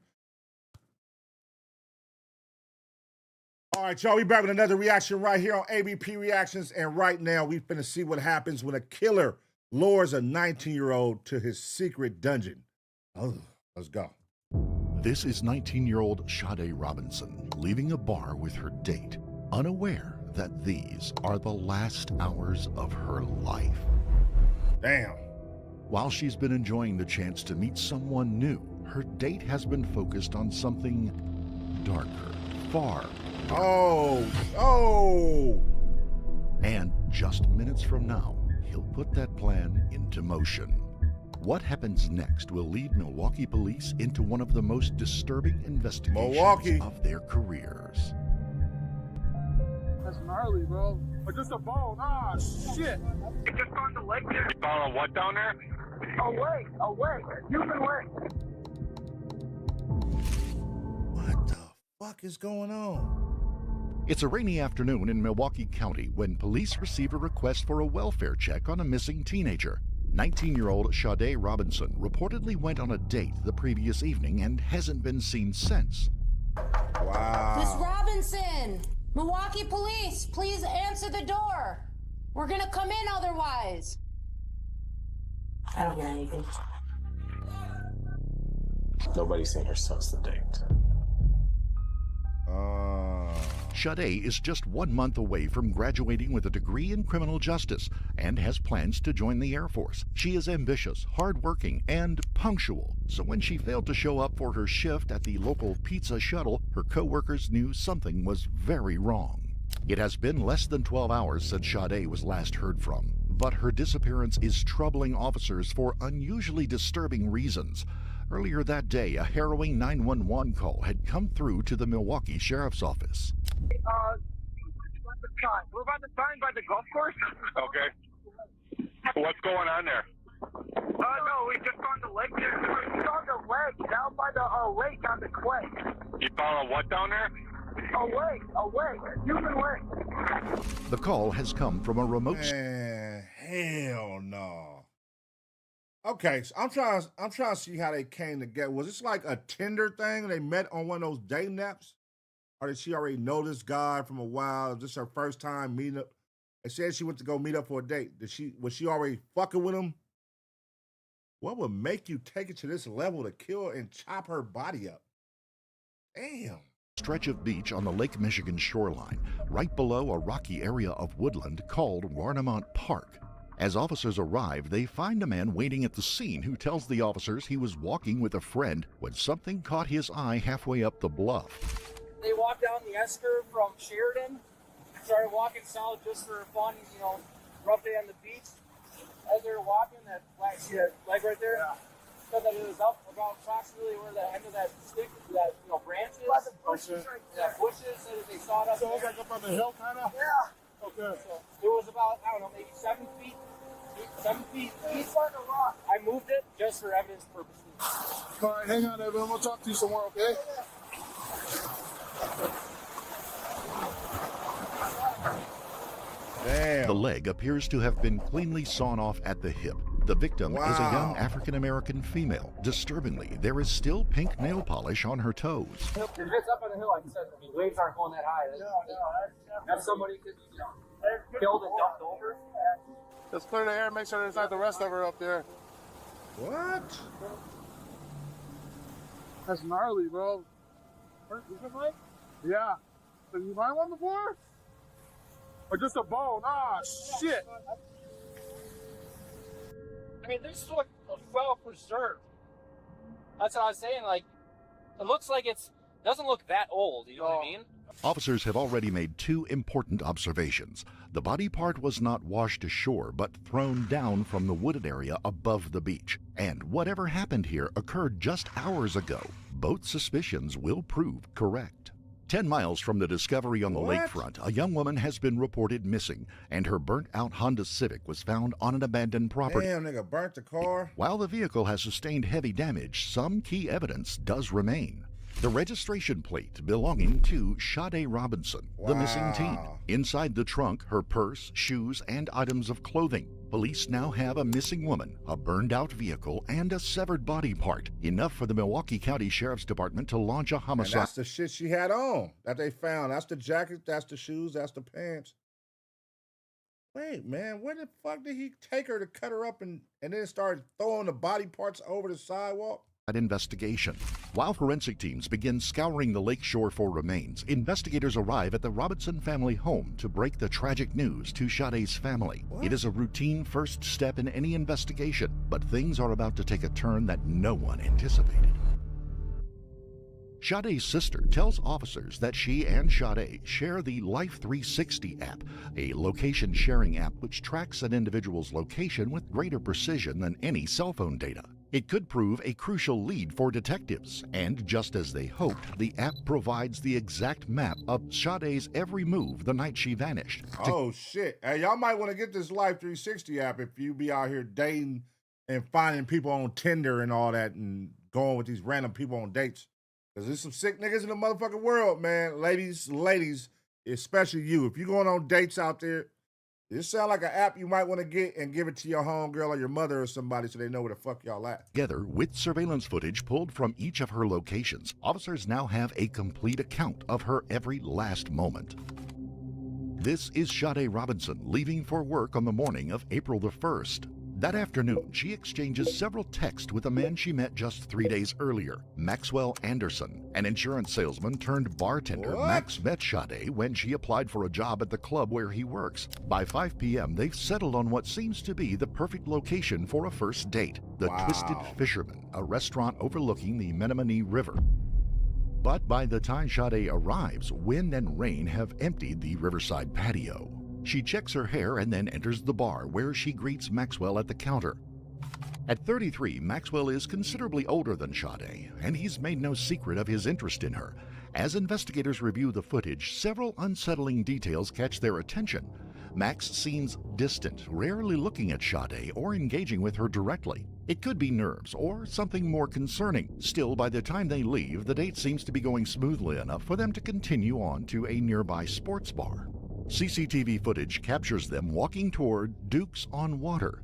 All right, y'all, we back with another reaction right here on ABP Reactions, and right now we finna see what happens when a killer lures a 19-year-old to his secret dungeon. Oh, let's go. This is 19-year-old Sade Robinson leaving a bar with her date, unaware that these are the last hours of her life. Damn. While she's been enjoying the chance to meet someone new, her date has been focused on something darker, far darker. Oh! And just minutes from now, he'll put that plan into motion. What happens next will lead Milwaukee police into one of the most disturbing investigations of their careers. That's gnarly, bro. But just a bone. Ah, shit. It just on the leg there. You found a what down there? A leg. Human leg. What the fuck is going on? It's a rainy afternoon in Milwaukee County when police receive a request for a welfare check on a missing teenager. 19-year-old Sade Robinson reportedly went on a date the previous evening and hasn't been seen since. Wow. Miss Robinson! Milwaukee police, please answer the door. We're gonna come in otherwise. I don't hear anything. Nobody's seen her since the date. Sade is just 1 month away from graduating with a degree in criminal justice and has plans to join the Air Force. She is ambitious, hardworking, and punctual. So when she failed to show up for her shift at the local pizza shuttle, her co-workers knew something was very wrong. It has been less than 12 hours since Sade was last heard from, but her disappearance is troubling officers for unusually disturbing reasons. Earlier that day, a harrowing 911 call had come through to the Milwaukee Sheriff's Office. We're about to sign by the golf course. Okay. What's going on there? No, we just found the lake there. We found the lake down by the lake on the clay. You found a what down there? A lake, a human lake. The call has come from a remote... Man, hell no. Okay, so I'm trying to see how they came together. Was this like a Tinder thing? They met on one of those dating apps? Or did she already know this guy from a while? Is this her first time meeting up? They said she went to go meet up for a date. Was she already fucking with him? What would make you take it to this level to kill and chop her body up? Damn. Stretch of beach on the Lake Michigan shoreline, right below a rocky area of woodland called Warnemont Park. As officers arrive, they find a man waiting at the scene who tells the officers he was walking with a friend when something caught his eye halfway up the bluff. They walked down the Esker from Sheridan, started walking south just for fun, rough day on the beach. As they were walking, that leg right there, said that it was up about approximately where the end of that stick, that branch is. By the bushes right there. Yeah, bushes, said that they saw it up So it was like up on the hill, kind of? Yeah. Okay. So it was about, I don't know, maybe 7 feet. 7 feet east on the rock. I moved it just for evidence purposes. All right, hang on, Evan. We'll talk to you some more, okay? Damn. The leg appears to have been cleanly sawn off at the hip. The victim is a young African-American female. Disturbingly, there is still pink nail polish on her toes. If it's up on the hill, like I said, waves aren't going that high. If somebody could be killed and dumped over. Just clear the air, make sure there's not the rest of her up there. What? That's gnarly, bro. Yeah. Did you find one before? Or just a bone? Ah, shit. I mean, this look well preserved. That's what I was saying. Like, it looks like doesn't look that old. You know what I mean? Officers have already made 2 important observations. The body part was not washed ashore, but thrown down from the wooded area above the beach. And whatever happened here occurred just hours ago. Both suspicions will prove correct. 10 miles from the discovery on the lakefront, a young woman has been reported missing, and her burnt-out Honda Civic was found on an abandoned property. Damn, nigga, burnt the car. While the vehicle has sustained heavy damage, some key evidence does remain. The registration plate belonging to Sade Robinson, the missing teen. Inside the trunk, her purse, shoes, and items of clothing. Police now have a missing woman, a burned-out vehicle, and a severed body part. Enough for the Milwaukee County Sheriff's Department to launch a homicide. And that's the shit she had on that they found. That's the jacket, that's the shoes, that's the pants. Wait, man, where the fuck did he take her to cut her up and then start throwing the body parts over the sidewalk? Investigation. While forensic teams begin scouring the lakeshore for remains, investigators arrive at the Robinson family home to break the tragic news to Sade's family. It is a routine first step in any investigation, but things are about to take a turn that no one anticipated. Sade's sister tells officers that she and Sade share the Life 360 app, a location sharing app which tracks an individual's location with greater precision than any cell phone data. It could prove a crucial lead for detectives, and just as they hoped, the app provides the exact map of Sade's every move the night she vanished. Oh, shit. Hey, y'all might want to get this Life 360 app if you be out here dating and finding people on Tinder and all that and going with these random people on dates. Because there's some sick niggas in the motherfucking world, man. Ladies, especially you. If you're going on dates out there, this sounds like an app you might want to get and give it to your homegirl or your mother or somebody so they know where the fuck y'all at. Together with surveillance footage pulled from each of her locations, officers now have a complete account of her every last moment. This is Sade Robinson leaving for work on the morning of April the 1st. That afternoon, she exchanges several texts with a man she met just 3 days earlier, Maxwell Anderson, an insurance salesman turned bartender. Max met Sade when she applied for a job at the club where he works. By 5 p.m., they've settled on what seems to be the perfect location for a first date, the Twisted Fisherman, a restaurant overlooking the Menominee River. But by the time Sade arrives, wind and rain have emptied the riverside patio. She checks her hair and then enters the bar, where she greets Maxwell at the counter. At 33, Maxwell is considerably older than Sade, and he's made no secret of his interest in her. As investigators review the footage, several unsettling details catch their attention. Max seems distant, rarely looking at Sade or engaging with her directly. It could be nerves or something more concerning. Still, by the time they leave, the date seems to be going smoothly enough for them to continue on to a nearby sports bar. CCTV footage captures them walking toward Duke's on Water.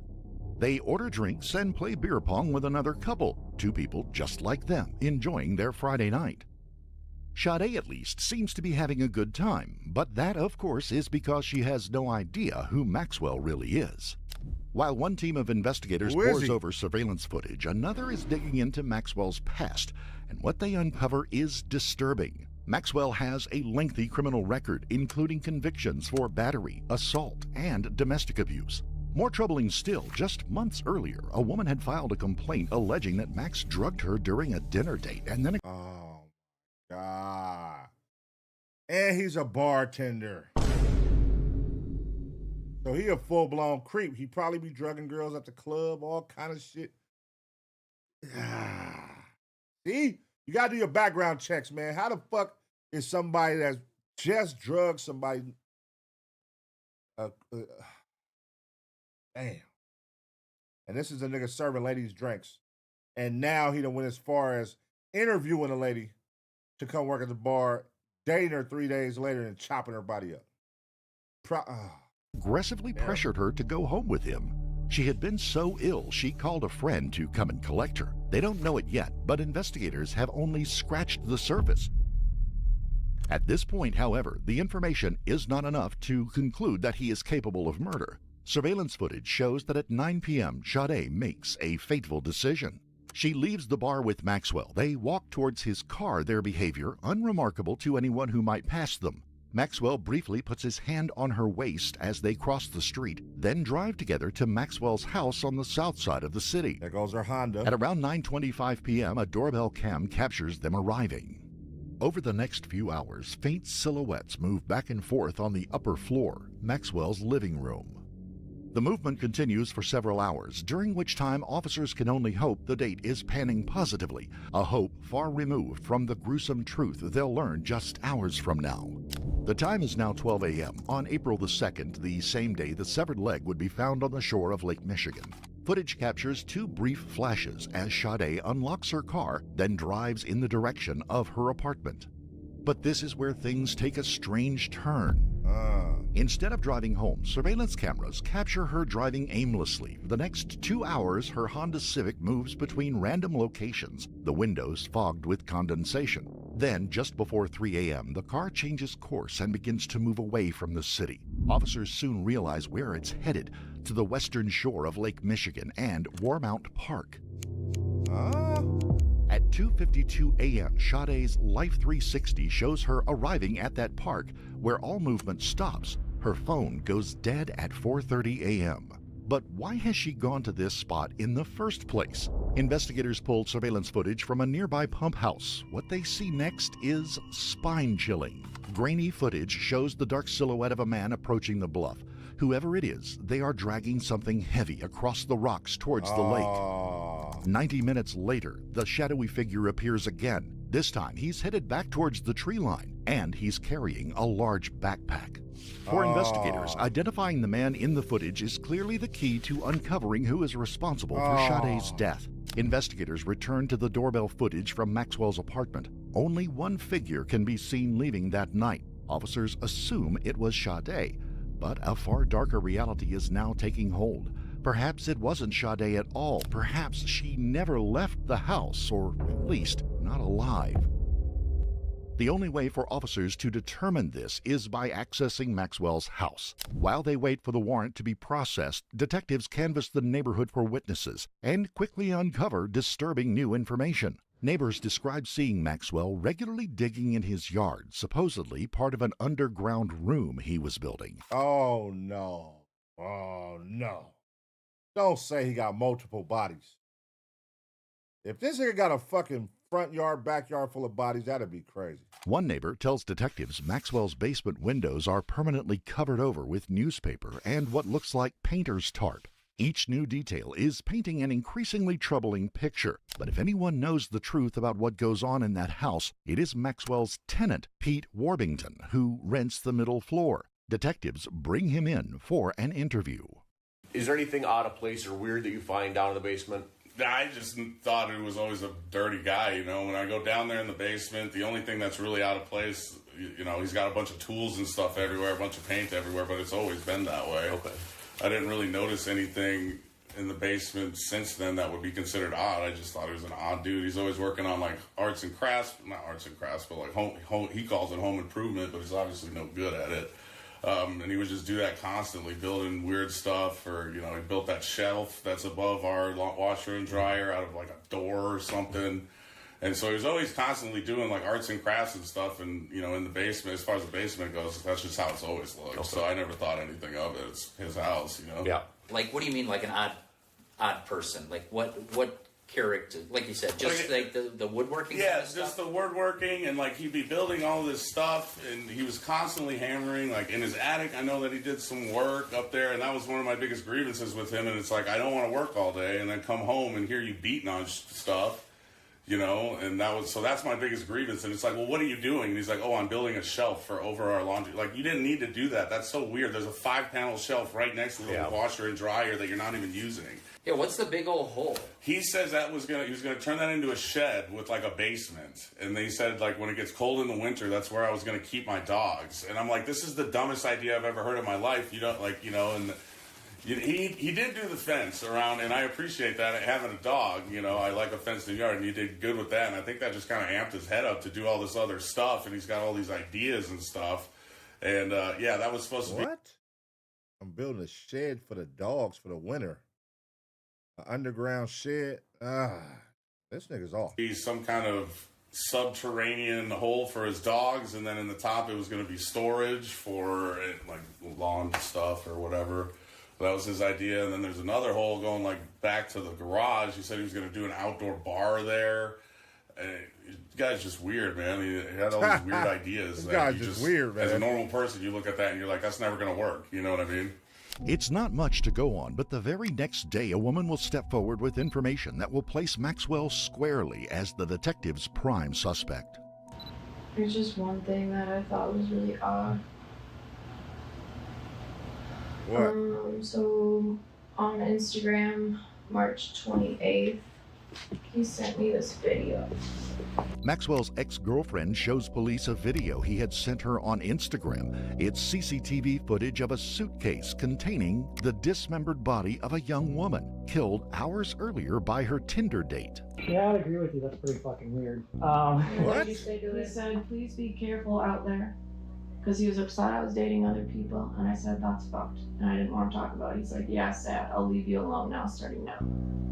They order drinks and play beer pong with another couple, two people just like them, enjoying their Friday night. Sade, at least, seems to be having a good time, but that, of course, is because she has no idea who Maxwell really is. While one team of investigators pores over surveillance footage, another is digging into Maxwell's past, and what they uncover is disturbing. Maxwell has a lengthy criminal record, including convictions for battery, assault, and domestic abuse. More troubling still, just months earlier, a woman had filed a complaint alleging that Max drugged her during a dinner date, and then... Oh, God. And he's a bartender. So he a full-blown creep. He probably be drugging girls at the club, all kind of shit. See? You got to do your background checks, man. How the fuck is somebody that's just drugged somebody? Damn. And this is a nigga serving ladies drinks. And now he done went as far as interviewing a lady to come work at the bar, dating her 3 days later and chopping her body up. Aggressively pressured her to go home with him. She had been so ill, she called a friend to come and collect her. They don't know it yet, but investigators have only scratched the surface. At this point, however, the information is not enough to conclude that he is capable of murder. Surveillance footage shows that at 9 p.m., Sade makes a fateful decision. She leaves the bar with Maxwell. They walk towards his car, their behavior unremarkable to anyone who might pass them. Maxwell briefly puts his hand on her waist as they cross the street, then drive together to Maxwell's house on the south side of the city. There goes her Honda. At around 9:25 p.m., a doorbell cam captures them arriving. Over the next few hours, faint silhouettes move back and forth on the upper floor, Maxwell's living room. The movement continues for several hours, during which time officers can only hope the date is panning positively, a hope far removed from the gruesome truth they'll learn just hours from now. The time is now 12 a.m. on April the 2nd, the same day the severed leg would be found on the shore of Lake Michigan. Footage captures two brief flashes as Sade unlocks her car, then drives in the direction of her apartment. But this is where things take a strange turn. Instead of driving home, surveillance cameras capture her driving aimlessly. For the next 2 hours, her Honda Civic moves between random locations, the windows fogged with condensation. Then, just before 3 a.m., the car changes course and begins to move away from the city. Officers soon realize where it's headed, to the western shore of Lake Michigan and Warmount Park. At 2:52 a.m., Sade's Life 360 shows her arriving at that park, where all movement stops. Her phone goes dead at 4:30 a.m. But why has she gone to this spot in the first place? Investigators pulled surveillance footage from a nearby pump house. What they see next is spine-chilling. Grainy footage shows the dark silhouette of a man approaching the bluff. Whoever it is, they are dragging something heavy across the rocks towards the lake. 90 minutes later, the shadowy figure appears again. This time, he's headed back towards the tree line, and he's carrying a large backpack. For investigators, identifying the man in the footage is clearly the key to uncovering who is responsible for Sade's death. Investigators return to the doorbell footage from Maxwell's apartment. Only one figure can be seen leaving that night. Officers assume it was Sade, but a far darker reality is now taking hold. Perhaps it wasn't Sade at all. Perhaps she never left the house, or at least not alive. The only way for officers to determine this is by accessing Maxwell's house. While they wait for the warrant to be processed, detectives canvass the neighborhood for witnesses and quickly uncover disturbing new information. Neighbors describe seeing Maxwell regularly digging in his yard, supposedly part of an underground room he was building. Oh, no. Oh, no. Don't say he got multiple bodies. If this nigga got a fucking front yard, backyard full of bodies, that'd be crazy. One neighbor tells detectives Maxwell's basement windows are permanently covered over with newspaper and what looks like painter's tarp. Each new detail is painting an increasingly troubling picture. But if anyone knows the truth about what goes on in that house, it is Maxwell's tenant, Pete Warbington, who rents the middle floor. Detectives bring him in for an interview. Is there anything out of place or weird that you find down in the basement? I just thought he was always a dirty guy, you know. When I go down there in the basement, the only thing that's really out of place, you know, he's got a bunch of tools and stuff everywhere, a bunch of paint everywhere, but it's always been that way. Okay. I didn't really notice anything in the basement since then that would be considered odd. I just thought he was an odd dude. He's always working on like arts and crafts, not arts and crafts, but like home he calls it home improvement, but he's obviously no good at it. And he would just do that constantly, building weird stuff, or, you know, he built that shelf that's above our washer and dryer out of like a door or something. And so he was always constantly doing like arts and crafts and stuff. And, you know, in the basement, as far as the basement goes, that's just how it's always looked. Okay. So I never thought anything of it. It's his house, you know? Yeah. Like, what do you mean, like an odd person? Like, what character? Like you said, just like the woodworking? Yeah, kind of just stuff? the woodworking, and like he'd be building all this stuff, and he was constantly hammering. Like in his attic, I know that he did some work up there, and that was one of my biggest grievances with him. And it's like, I don't want to work all day and then come home and hear you beating on stuff, you know. And that's my biggest grievance. And it's like, well, what are you doing? And he's like, oh, I'm building a shelf for over our laundry. Like, you didn't need to do that. That's so weird. There's a 5-panel shelf right next to the washer and dryer that you're not even using. Yeah, what's the big old hole? He says he was gonna turn that into a shed with like a basement, and they said like when it gets cold in the winter, that's where I was gonna keep my dogs. And I'm like, this is the dumbest idea I've ever heard in my life. You don't like, you know, and he did do the fence around, and I appreciate that. Having a dog, you know, I like a fenced in yard, and he did good with that. And I think that just kind of amped his head up to do all this other stuff, and he's got all these ideas and stuff. And yeah, that was supposed to be. What? I'm building a shed for the dogs for the winter. An underground shed. This nigga's off. He's some kind of subterranean hole for his dogs, and then in the top it was going to be storage for like lawn stuff or whatever. That was his idea. And then there's another hole going like back to the garage. He said he was going to do an outdoor bar there. And the guy's just weird, man. He had all these weird ideas. This guy's just weird, man. As a normal person, you look at that and you're like, that's never going to work. You know what I mean? It's not much to go on, but the very next day, a woman will step forward with information that will place Maxwell squarely as the detective's prime suspect. There's just one thing that I thought was really odd. What? So on Instagram, March 28th, he sent me this video. Maxwell's ex-girlfriend shows police a video he had sent her on Instagram. It's CCTV footage of a suitcase containing the dismembered body of a young woman killed hours earlier by her Tinder date. Yeah, I'd agree with you. That's pretty fucking weird. What? He said, please be careful out there. Because he was upset I was dating other people. And I said, that's fucked. And I didn't want to talk about it. He's like, yeah, sad. I'll leave you alone now, starting now.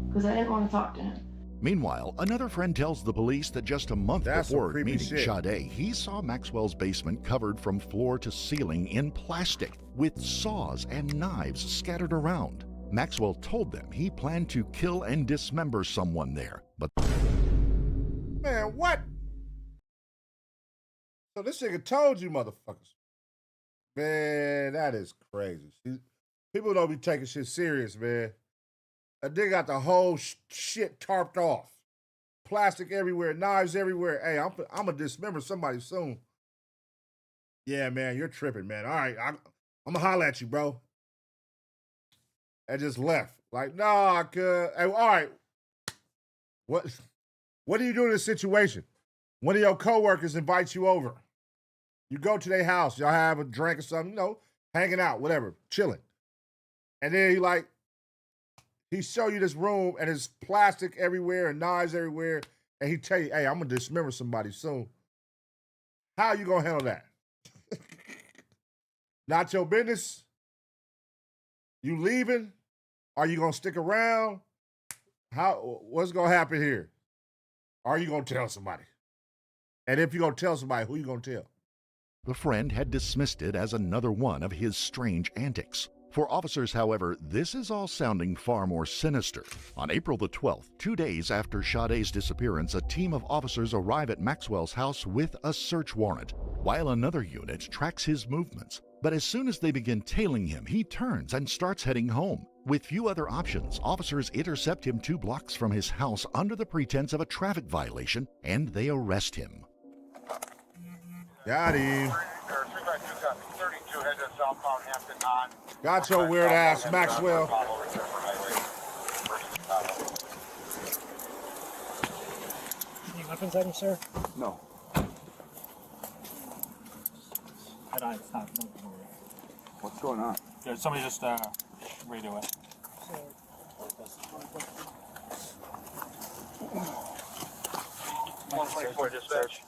Because I didn't want to talk to him. Meanwhile, another friend tells the police that just a month before meeting shit. Sade, he saw Maxwell's basement covered from floor to ceiling in plastic, with saws and knives scattered around. Maxwell told them he planned to kill and dismember someone there, but... Man, what? So this nigga told you, motherfuckers. Man, that is crazy. See, people don't be taking shit serious, man. A nigga got the whole shit tarped off. Plastic everywhere, knives everywhere. Hey, I'm gonna dismember somebody soon. Yeah, man, you're tripping, man. All right, I'm gonna holler at you, bro. And just left. Like, nah, cuz. Hey, all right. What do you do in this situation? One of your coworkers invites you over. You go to their house. Y'all have a drink or something, you know, hanging out, whatever, chilling. And then he show you this room and there's plastic everywhere and knives everywhere. And he tell you, hey, I'm going to dismember somebody soon. How are you gonna handle that? Not your business? You leaving? Are you gonna stick around? What's gonna happen here? Are you gonna tell somebody? And if you're gonna tell somebody, who you gonna tell? The friend had dismissed it as another one of his strange antics. For officers, however, this is all sounding far more sinister. On April the 12th, 2 days after Sade's disappearance, a team of officers arrive at Maxwell's house with a search warrant, while another unit tracks his movements. But as soon as they begin tailing him, he turns and starts heading home. With few other options, officers intercept him 2 blocks from his house under the pretense of a traffic violation, and they arrest him. Got him. Got your weird ass, Maxwell. Any weapons items, sir? No. What's going on? Yeah, somebody just radio it. 124 dispatch.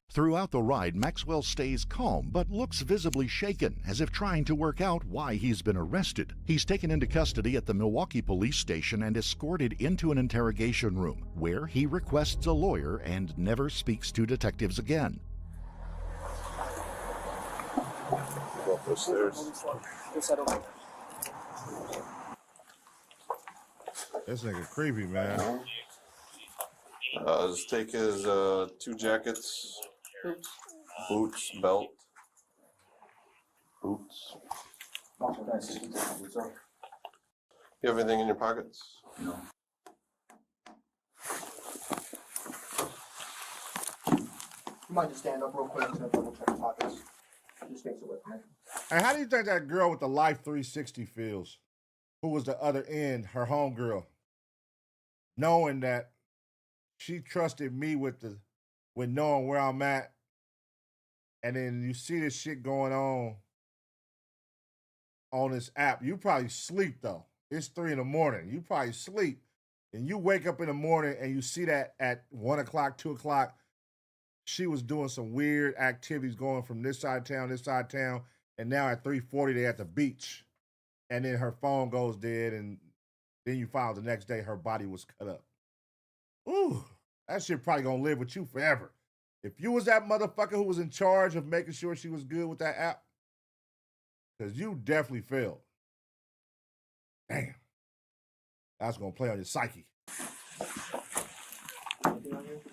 Throughout the ride, Maxwell stays calm but looks visibly shaken, as if trying to work out why he's been arrested. He's taken into custody at the Milwaukee police station and escorted into an interrogation room, where he requests a lawyer and never speaks to detectives again. Go up those stairs. This nigga creepy, man. Just take his 2 jackets, boots, belt, boots. You have anything in your pockets? No. You might just stand up real quick and double check the pockets. Just makes it with me. And how do you think that girl with the Life 360 feels? Who was the other end, her homegirl? Knowing that she trusted me with knowing where I'm at. And then you see this shit going on this app. You probably sleep though. It's 3 a.m. You probably sleep. And you wake up in the morning and you see that at 1 o'clock, 2 o'clock, she was doing some weird activities going from this side of town, and now at 3:40 they're at the beach. And then her phone goes dead, and then you find out the next day her body was cut up. Ooh, that shit probably gonna live with you forever. If you was that motherfucker who was in charge of making sure she was good with that app, because you definitely failed. Damn. That's gonna play on your psyche.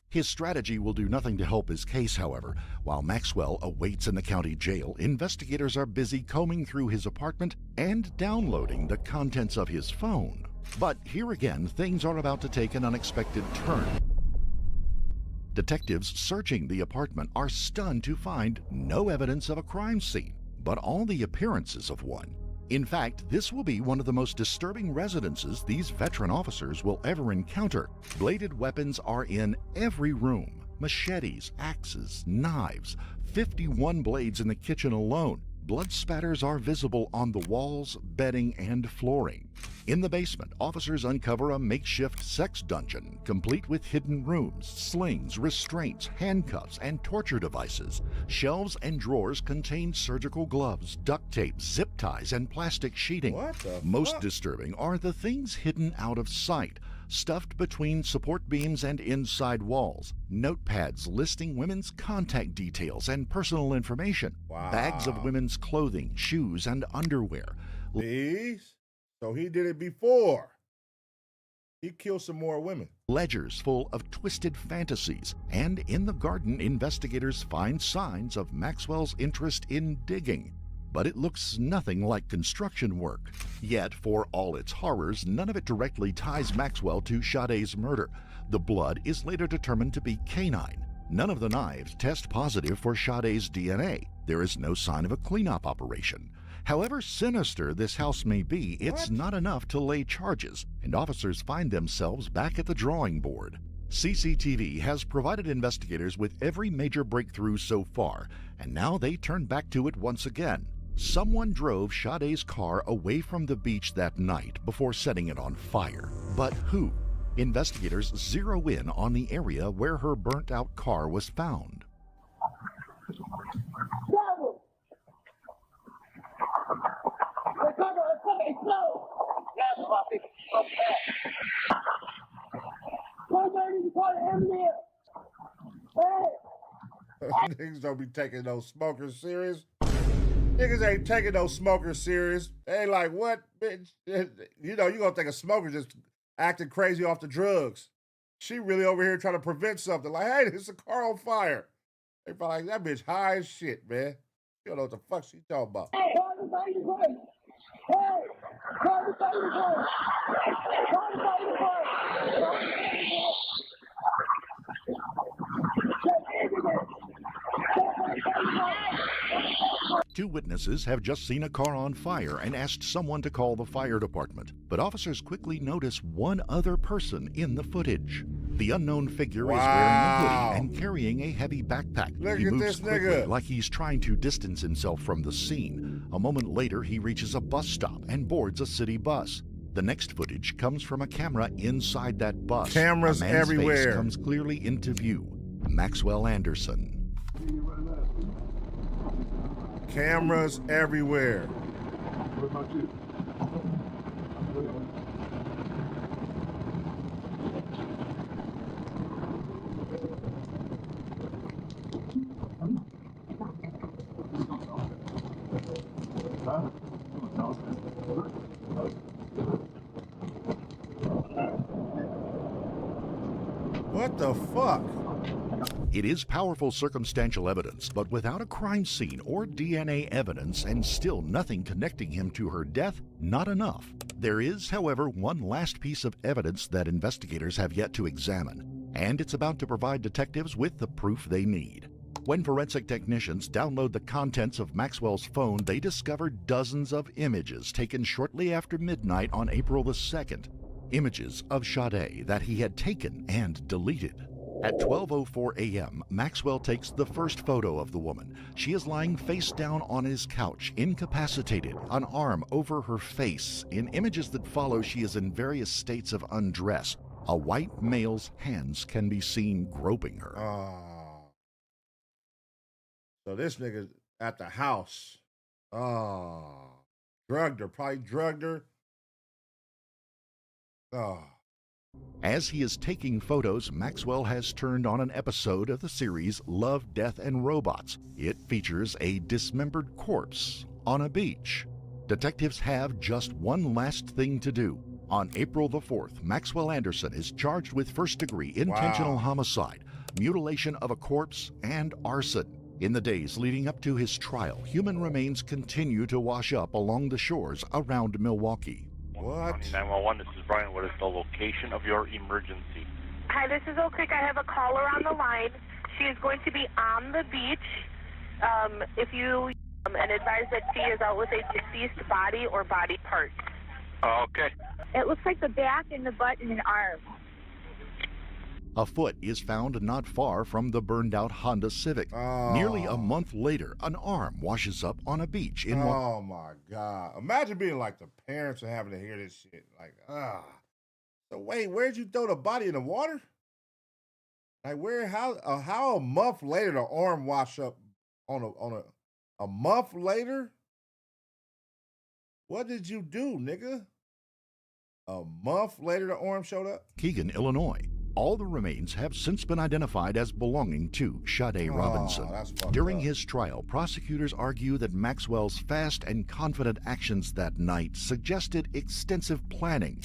His strategy will do nothing to help his case, however. While Maxwell awaits in the county jail, investigators are busy combing through his apartment and downloading the contents of his phone. But here again, things are about to take an unexpected turn. Detectives searching the apartment are stunned to find no evidence of a crime scene, but all the appearances of one. In fact, this will be one of the most disturbing residences these veteran officers will ever encounter. Bladed weapons are in every room. Machetes, axes, knives, 51 blades in the kitchen alone. Blood spatters are visible on the walls, bedding, and flooring. In the basement, officers uncover a makeshift sex dungeon, complete with hidden rooms, slings, restraints, handcuffs, and torture devices. Shelves and drawers contain surgical gloves, duct tape, zip ties, and plastic sheeting. What the Most fuck? disturbing are the things hidden out of sight, stuffed between support beams and inside walls. Notepads listing women's contact details and personal information. Wow. Bags of women's clothing, shoes, and underwear. Please? So he did it before. He killed some more women. Ledgers full of twisted fantasies. And in the garden, investigators find signs of Maxwell's interest in digging. But it looks nothing like construction work. Yet, for all its horrors, none of it directly ties Maxwell to Sade's murder. The blood is later determined to be canine. None of the knives test positive for Sade's DNA. There is no sign of a cleanup operation. However sinister this house may be, it's not enough to lay charges, and officers find themselves back at the drawing board. CCTV has provided investigators with every major breakthrough so far, and now they turn back to it once again. Someone drove Sade's car away from the beach that night before setting it on fire. But who? Investigators zero in on the area where her burnt-out car was found. Niggas don't be taking those smokers serious. Niggas ain't taking those smokers serious. They like, what, bitch? You know, you gonna think a smoker just acting crazy off the drugs. She really over here trying to prevent something. Like, hey, there's a car on fire. They probably like, that bitch high as shit, man. You don't know what the fuck she talking about. Two witnesses have just seen a car on fire and asked someone to call the fire department. But officers quickly notice one other person in the footage. The unknown figure is wearing a hoodie and carrying a heavy backpack. He moves quickly, like he's trying to distance himself from the scene. A moment later, he reaches a bus stop and boards a city bus. The next footage comes from a camera inside that bus. Cameras a man's everywhere. Face comes clearly into view. Maxwell Anderson. Cameras everywhere. What about you? What the fuck? It is powerful circumstantial evidence, but without a crime scene or DNA evidence and still nothing connecting him to her death, not enough. There is, however, one last piece of evidence that investigators have yet to examine, and it's about to provide detectives with the proof they need. When forensic technicians download the contents of Maxwell's phone, they discover dozens of images taken shortly after midnight on April the 2nd. Images of Sade that he had taken and deleted. At 12:04 a.m., Maxwell takes the first photo of the woman. She is lying face down on his couch, incapacitated, an arm over her face. In images that follow, she is in various states of undress. A white male's hands can be seen groping her. So this nigga at the house. Drugged her, probably drugged her. As he is taking photos, Maxwell has turned on an episode of the series Love, Death, and Robots. It features a dismembered corpse on a beach. Detectives have just one last thing to do. On April the 4th, Maxwell Anderson is charged with first-degree intentional homicide, mutilation of a corpse, and arson. In the days leading up to his trial, human remains continue to wash up along the shores around Milwaukee. What? 911, this is Brian. What is the location of your emergency? Hi, this is Oak Creek. I have a caller on the line. She is going to be on the beach. If you and advise that she is out with a deceased body or body parts. Okay. It looks like the back and the butt and an arm. A foot is found not far from the burned-out Honda Civic. Nearly a month later, an arm washes up on a beach in Oh my God. Imagine being like the parents and having to hear this shit. Like, So wait, where'd you throw the body in the water? Like how a month later the arm wash up on a month later? What did you do, nigga? A month later the arm showed up? Kokane, Illinois. All the remains have since been identified as belonging to Sade Robinson. During his trial, prosecutors argue that Maxwell's fast and confident actions that night suggested extensive planning.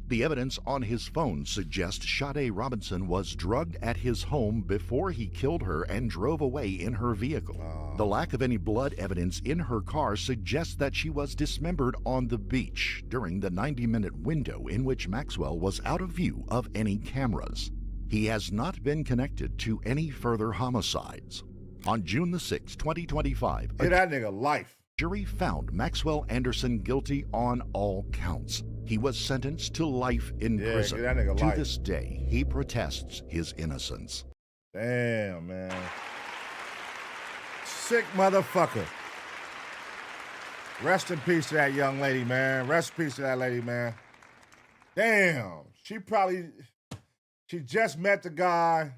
The evidence on his phone suggests Sade Robinson was drugged at his home before he killed her and drove away in her vehicle. The lack of any blood evidence in her car suggests that she was dismembered on the beach during the 90-minute window in which Maxwell was out of view of any cameras. He has not been connected to any further homicides. On June the 6th, 2025, Get that nigga life. Jury found Maxwell Anderson guilty on all counts. He was sentenced to life in prison. Get that nigga To life. this day, he protests his innocence. Damn, man. Sick motherfucker. Rest in peace to that young lady, man. Rest in peace to that lady, man. Damn. She just met the guy,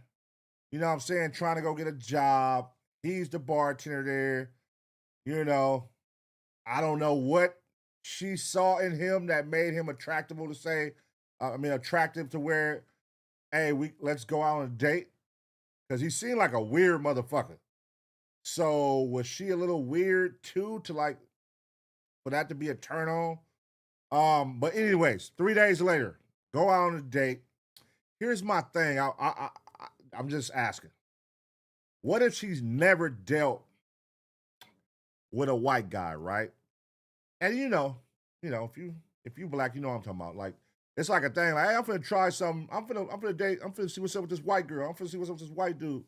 you know what I'm saying, trying to go get a job. He's the bartender there. You know, I don't know what she saw in him that made him attractive to where, hey, let's go out on a date. Because he seemed like a weird motherfucker. So was she a little weird too for that to be a turn on? But anyways, 3 days later, go out on a date. Here's my thing. I'm just asking. What if she's never dealt with a white guy, right? And you know, if you black, you know what I'm talking about. Like, it's like a thing. Like, hey, I'm finna try something. I'm finna date. I'm finna see what's up with this white girl. I'm finna see what's up with this white dude.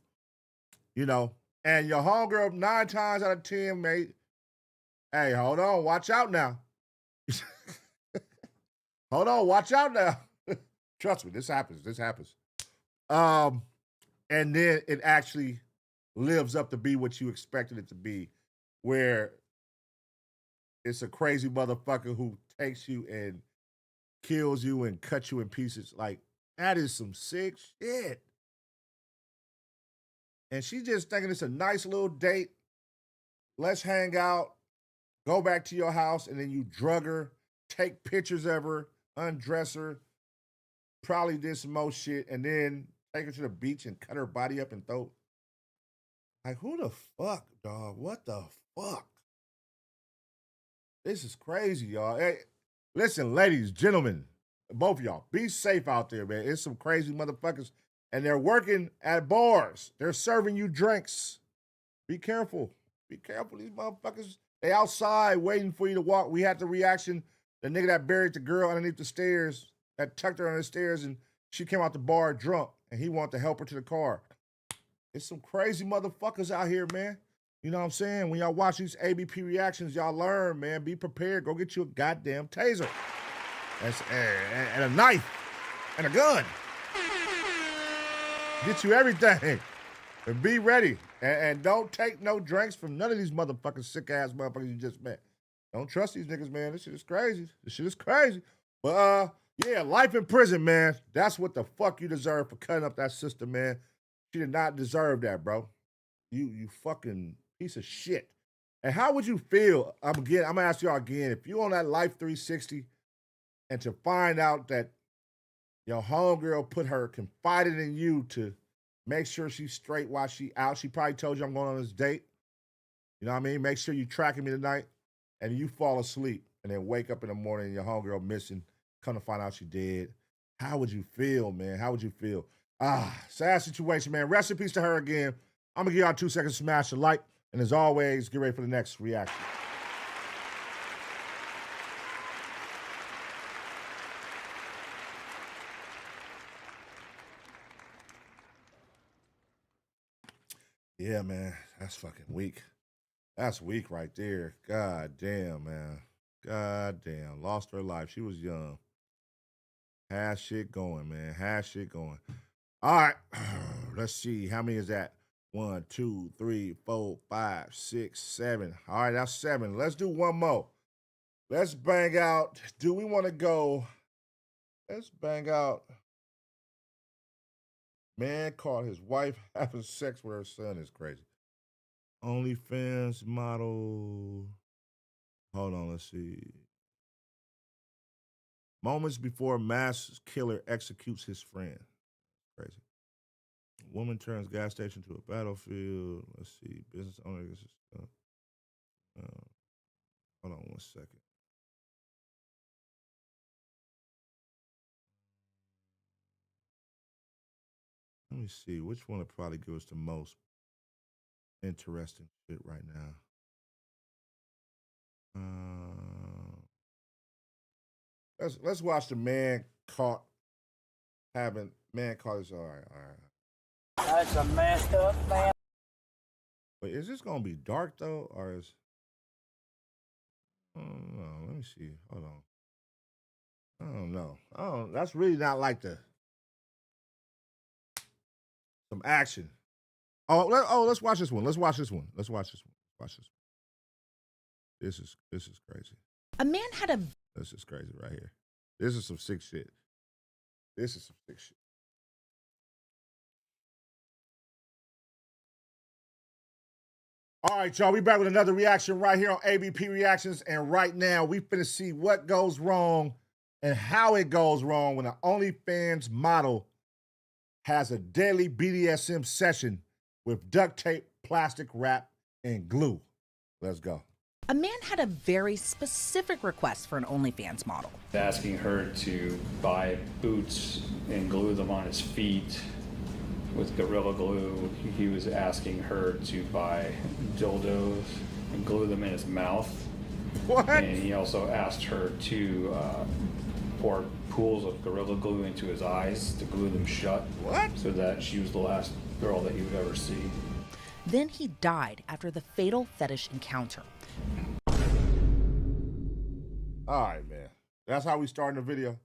You know, and your homegirl 9 times out of 10, mate. Hey, hold on, watch out now. Hold on, watch out now. Trust me, this happens. And then it actually lives up to be what you expected it to be, where it's a crazy motherfucker who takes you and kills you and cuts you in pieces. Like, that is some sick shit. And she's just thinking it's a nice little date. Let's hang out, go back to your house, and then you drug her, take pictures of her, undress her, probably did some more shit, and then take her to the beach and cut her body up and throw. Like, who the fuck, dog? What the fuck? This is crazy, y'all. Hey, listen, ladies, gentlemen, both of y'all, be safe out there, man. It's some crazy motherfuckers, and they're working at bars. They're serving you drinks. Be careful. Be careful. These motherfuckers, they outside waiting for you to walk. We had the reaction, the nigga that buried the girl underneath the stairs, that tucked her on the stairs, and she came out the bar drunk, and he wanted to help her to the car. It's some crazy motherfuckers out here, man. You know what I'm saying? When y'all watch these ABP reactions, y'all learn, man. Be prepared. Go get you a goddamn taser. And a knife. And a gun. Get you everything. And be ready. And don't take no drinks from none of these motherfucking sick-ass motherfuckers you just met. Don't trust these niggas, man. This shit is crazy. But, yeah, life in prison, man. That's what the fuck you deserve for cutting up that sister, man. She did not deserve that, bro. You fucking piece of shit. And how would you feel? I'm gonna ask y'all again. If you on that Life 360 and to find out that your homegirl confided in you to make sure she's straight while she out. She probably told you, I'm going on this date. You know what I mean? Make sure you tracking me tonight. And you fall asleep and then wake up in the morning and your homegirl missing. Come to find out she dead. How would you feel, man? How would you feel? Sad situation, man. Rest in peace to her again. I'm going to give y'all 2 seconds to smash the like. And as always, get ready for the next reaction. Yeah, man. That's fucking weak. That's weak right there. God damn, man. God damn. Lost her life. She was young. Had shit going, man. Had shit going. All right. Let's see. How many is that? 1, 2, 3, 4, 5, 6, 7. All right, that's 7. Let's do one more. Let's bang out. Do we want to go? Let's bang out. Man caught his wife having sex with her son is crazy. OnlyFans model. Hold on, let's see. Moments before mass killer executes his friend. Crazy. Woman turns gas station to a battlefield. Let's see. Business owner gets his stuff. Hold on 1 second. Let me see. Which one will probably give us the most interesting shit right now? Let's watch the man caught his all right. That's a messed up man. Wait, is this gonna be dark though, or is? Oh no, let me see. Hold on. I don't know. That's really not like some action. Let's watch this one. Let's watch this one. This is crazy. A man had a... This is crazy right here. This is some sick shit. All right, y'all, we back with another reaction right here on ABP Reactions, and right now we finna see what goes wrong and how it goes wrong when an OnlyFans model has a deadly BDSM session with duct tape, plastic wrap, and glue. Let's go. A man had a very specific request for an OnlyFans model. Asking her to buy boots and glue them on his feet with Gorilla Glue. He was asking her to buy dildos and glue them in his mouth. What? And he also asked her to pour pools of Gorilla Glue into his eyes to glue them shut. What? So that she was the last girl that he would ever see. Then he died after the fatal fetish encounter. All right, man. That's how we starting the video.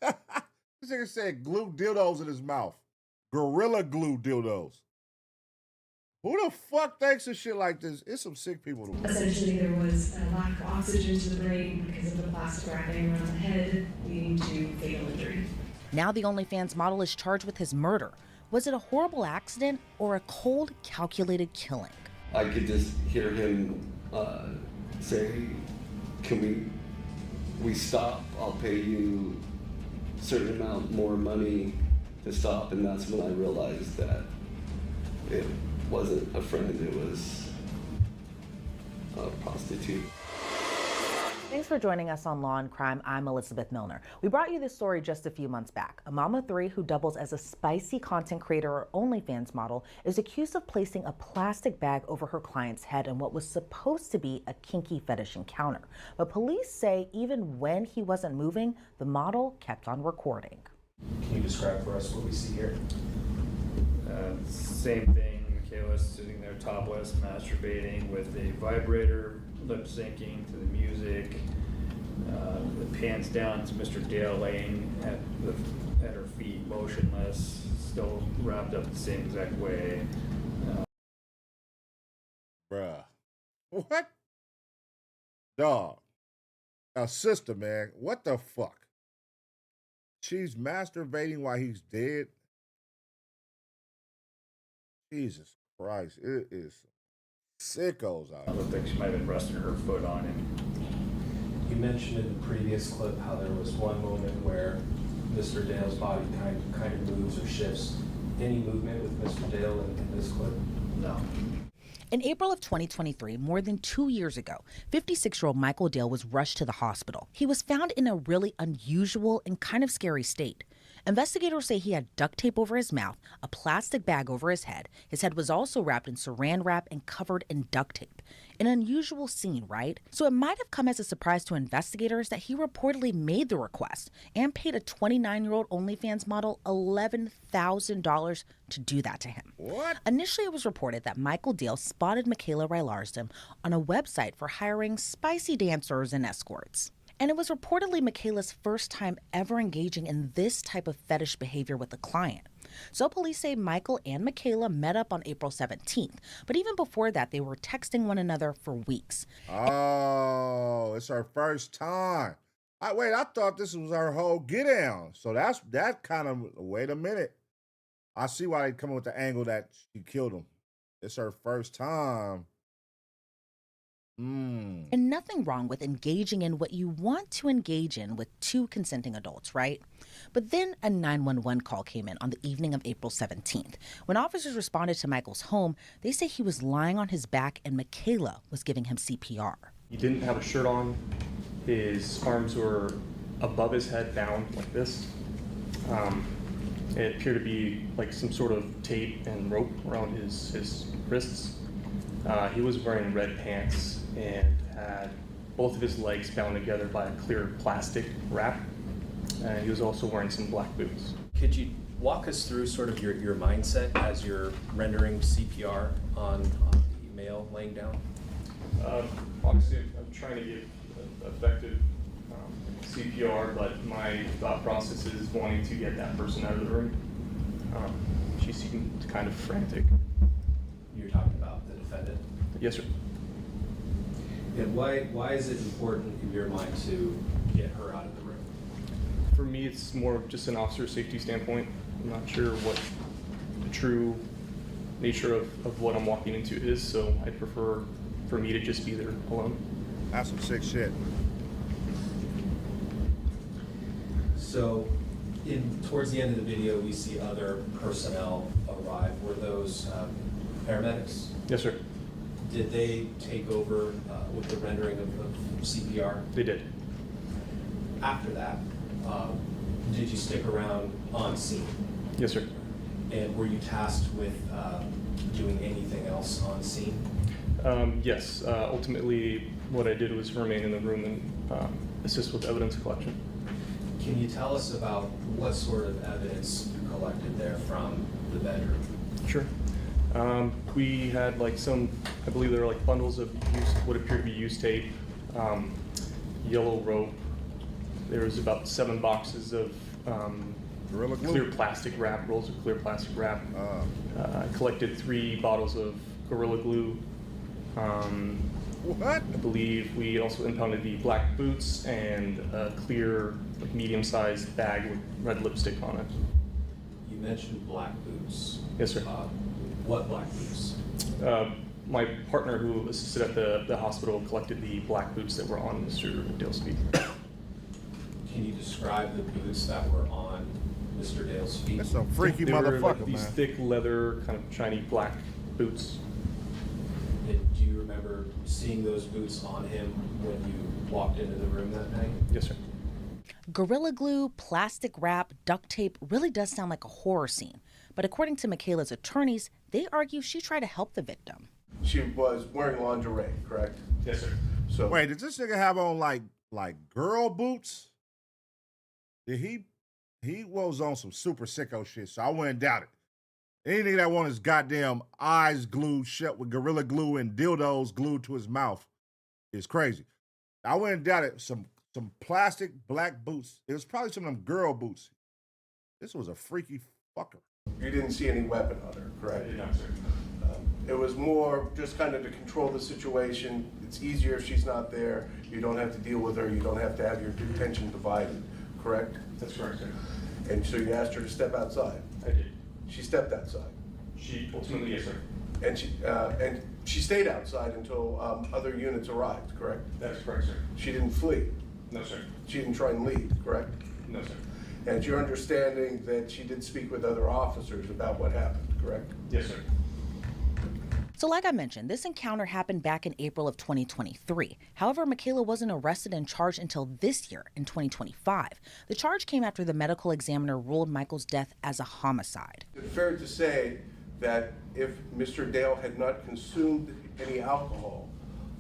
This nigga said glue dildos in his mouth. Gorilla Glue dildos. Who the fuck thinks of shit like this? It's some sick people. Essentially, there was a lack of oxygen to the brain because of the plastic wrapping around the head, leading to fatal injury. Now the OnlyFans model is charged with his murder. Was it a horrible accident or a cold, calculated killing? I could just hear him say, can we stop? I'll pay you a certain amount more money to stop. And that's when I realized that it wasn't a friend, it was a prostitute. Thanks for joining us on Law and Crime. I'm Elizabeth Milner. We brought you this story just a few months back. A mom of three who doubles as a spicy content creator or OnlyFans model is accused of placing a plastic bag over her client's head in what was supposed to be a kinky fetish encounter. But police say even when he wasn't moving, the model kept on recording. Can you describe for us what we see here? Same thing. Michaela's sitting there topless, masturbating with a vibrator, lip syncing to the music. It pans down to Mr. Dale laying at her feet, motionless, still wrapped up the same exact way. Bruh. What? Dog. Now, sister, man, what the fuck? She's masturbating while he's dead? Jesus Christ, it is sickos out I here. think she might have been resting her foot on him. You mentioned in the previous clip how there was one moment where Mr. Dale's body kind of moves or shifts. Any movement with Mr. Dale in this clip? No. In April of 2023, more than 2 years ago, 56-year-old Michael Dale was rushed to the hospital. He was found in a really unusual and kind of scary state. Investigators say he had duct tape over his mouth, a plastic bag over his head. His head was also wrapped in saran wrap and covered in duct tape. An unusual scene, right? So it might have come as a surprise to investigators that he reportedly made the request and paid a 29-year-old OnlyFans model $11,000 to do that to him. What? Initially, it was reported that Michael Dale spotted Michaela Rylarsdom on a website for hiring spicy dancers and escorts. And it was reportedly Michaela's first time ever engaging in this type of fetish behavior with a client. So police say Michael and Michaela met up on April 17th. But even before that, they were texting one another for weeks. Oh, it's her first time. I thought this was her whole get down. So that kind of, wait a minute. I see why they come up with the angle that she killed him. It's her first time. And nothing wrong with engaging in what you want to engage in with two consenting adults, right? But then a 911 call came in on the evening of April 17th. When officers responded to Michael's home, they say he was lying on his back and Michaela was giving him CPR. He didn't have a shirt on. His arms were above his head, down like this. It appeared to be like some sort of tape and rope around his wrists. He was wearing red pants and had both of his legs bound together by a clear plastic wrap. And he was also wearing some black boots. Could you walk us through sort of your mindset as you're rendering CPR on the male laying down? Obviously, I'm trying to give effective CPR, but my thought process is wanting to get that person out of the room. She seemed kind of frantic. You're talking about the defendant? Yes, sir. And why is it important in your mind to get her out of the room? For me, it's more of just an officer safety standpoint. I'm not sure what the true nature of what I'm walking into is, so I'd prefer for me to just be there alone. That's some sick shit. So, towards the end of the video, we see other personnel arrive. Were those paramedics? Yes, sir. Did they take over with the rendering of CPR? They did. After that, did you stick around on scene? Yes, sir. And were you tasked with doing anything else on scene? Yes. Ultimately, what I did was remain in the room and assist with evidence collection. Can you tell us about what sort of evidence you collected there from the bedroom? Sure. We had like some, I believe there were like bundles of what appeared to be used tape, yellow rope. There was about 7 boxes of clear plastic wrap, rolls of clear plastic wrap. I collected 3 bottles of Gorilla Glue. What? I believe we also impounded the black boots and a clear, like, medium-sized bag with red lipstick on it. You mentioned black boots. Yes, sir. What black boots? My partner who assisted at the hospital collected the black boots that were on Mr. Dale's feet. Can you describe the boots that were on Mr. Dale's feet? That's some freaky They were motherfucker, like these man. thick leather, kind of shiny black boots. Do you remember seeing those boots on him when you walked into the room that night? Yes, sir. Gorilla Glue, plastic wrap, duct tape really does sound like a horror scene. But according to Michaela's attorneys, they argue she tried to help the victim. She was wearing lingerie, correct? Yes, sir. So wait, did this nigga have on like girl boots? Did he was on some super sicko shit, so I wouldn't doubt it. Anything that want his goddamn eyes glued shut with Gorilla Glue and dildos glued to his mouth is crazy. I wouldn't doubt it. Some plastic black boots. It was probably some of them girl boots. This was a freaky fucker. you didn't see any weapon on her, correct? No, sir. It was more just kind of to control the situation. It's easier if she's not there. You don't have to deal with her. You don't have to have your attention divided, correct? That's correct, sir. And so you asked her to step outside. I did. She stepped outside. She ultimately, yes, sir. And she stayed outside until other units arrived, correct? That's correct, sir. She didn't flee. No, sir. She didn't try and leave, correct? No, sir. And it's your understanding that she did speak with other officers about what happened, correct? Yes, sir. So like I mentioned, this encounter happened back in April of 2023. However, Michaela wasn't arrested and charged until this year in 2025. The charge came after the medical examiner ruled Michael's death as a homicide. Is it fair to say that if Mr. Dale had not consumed any alcohol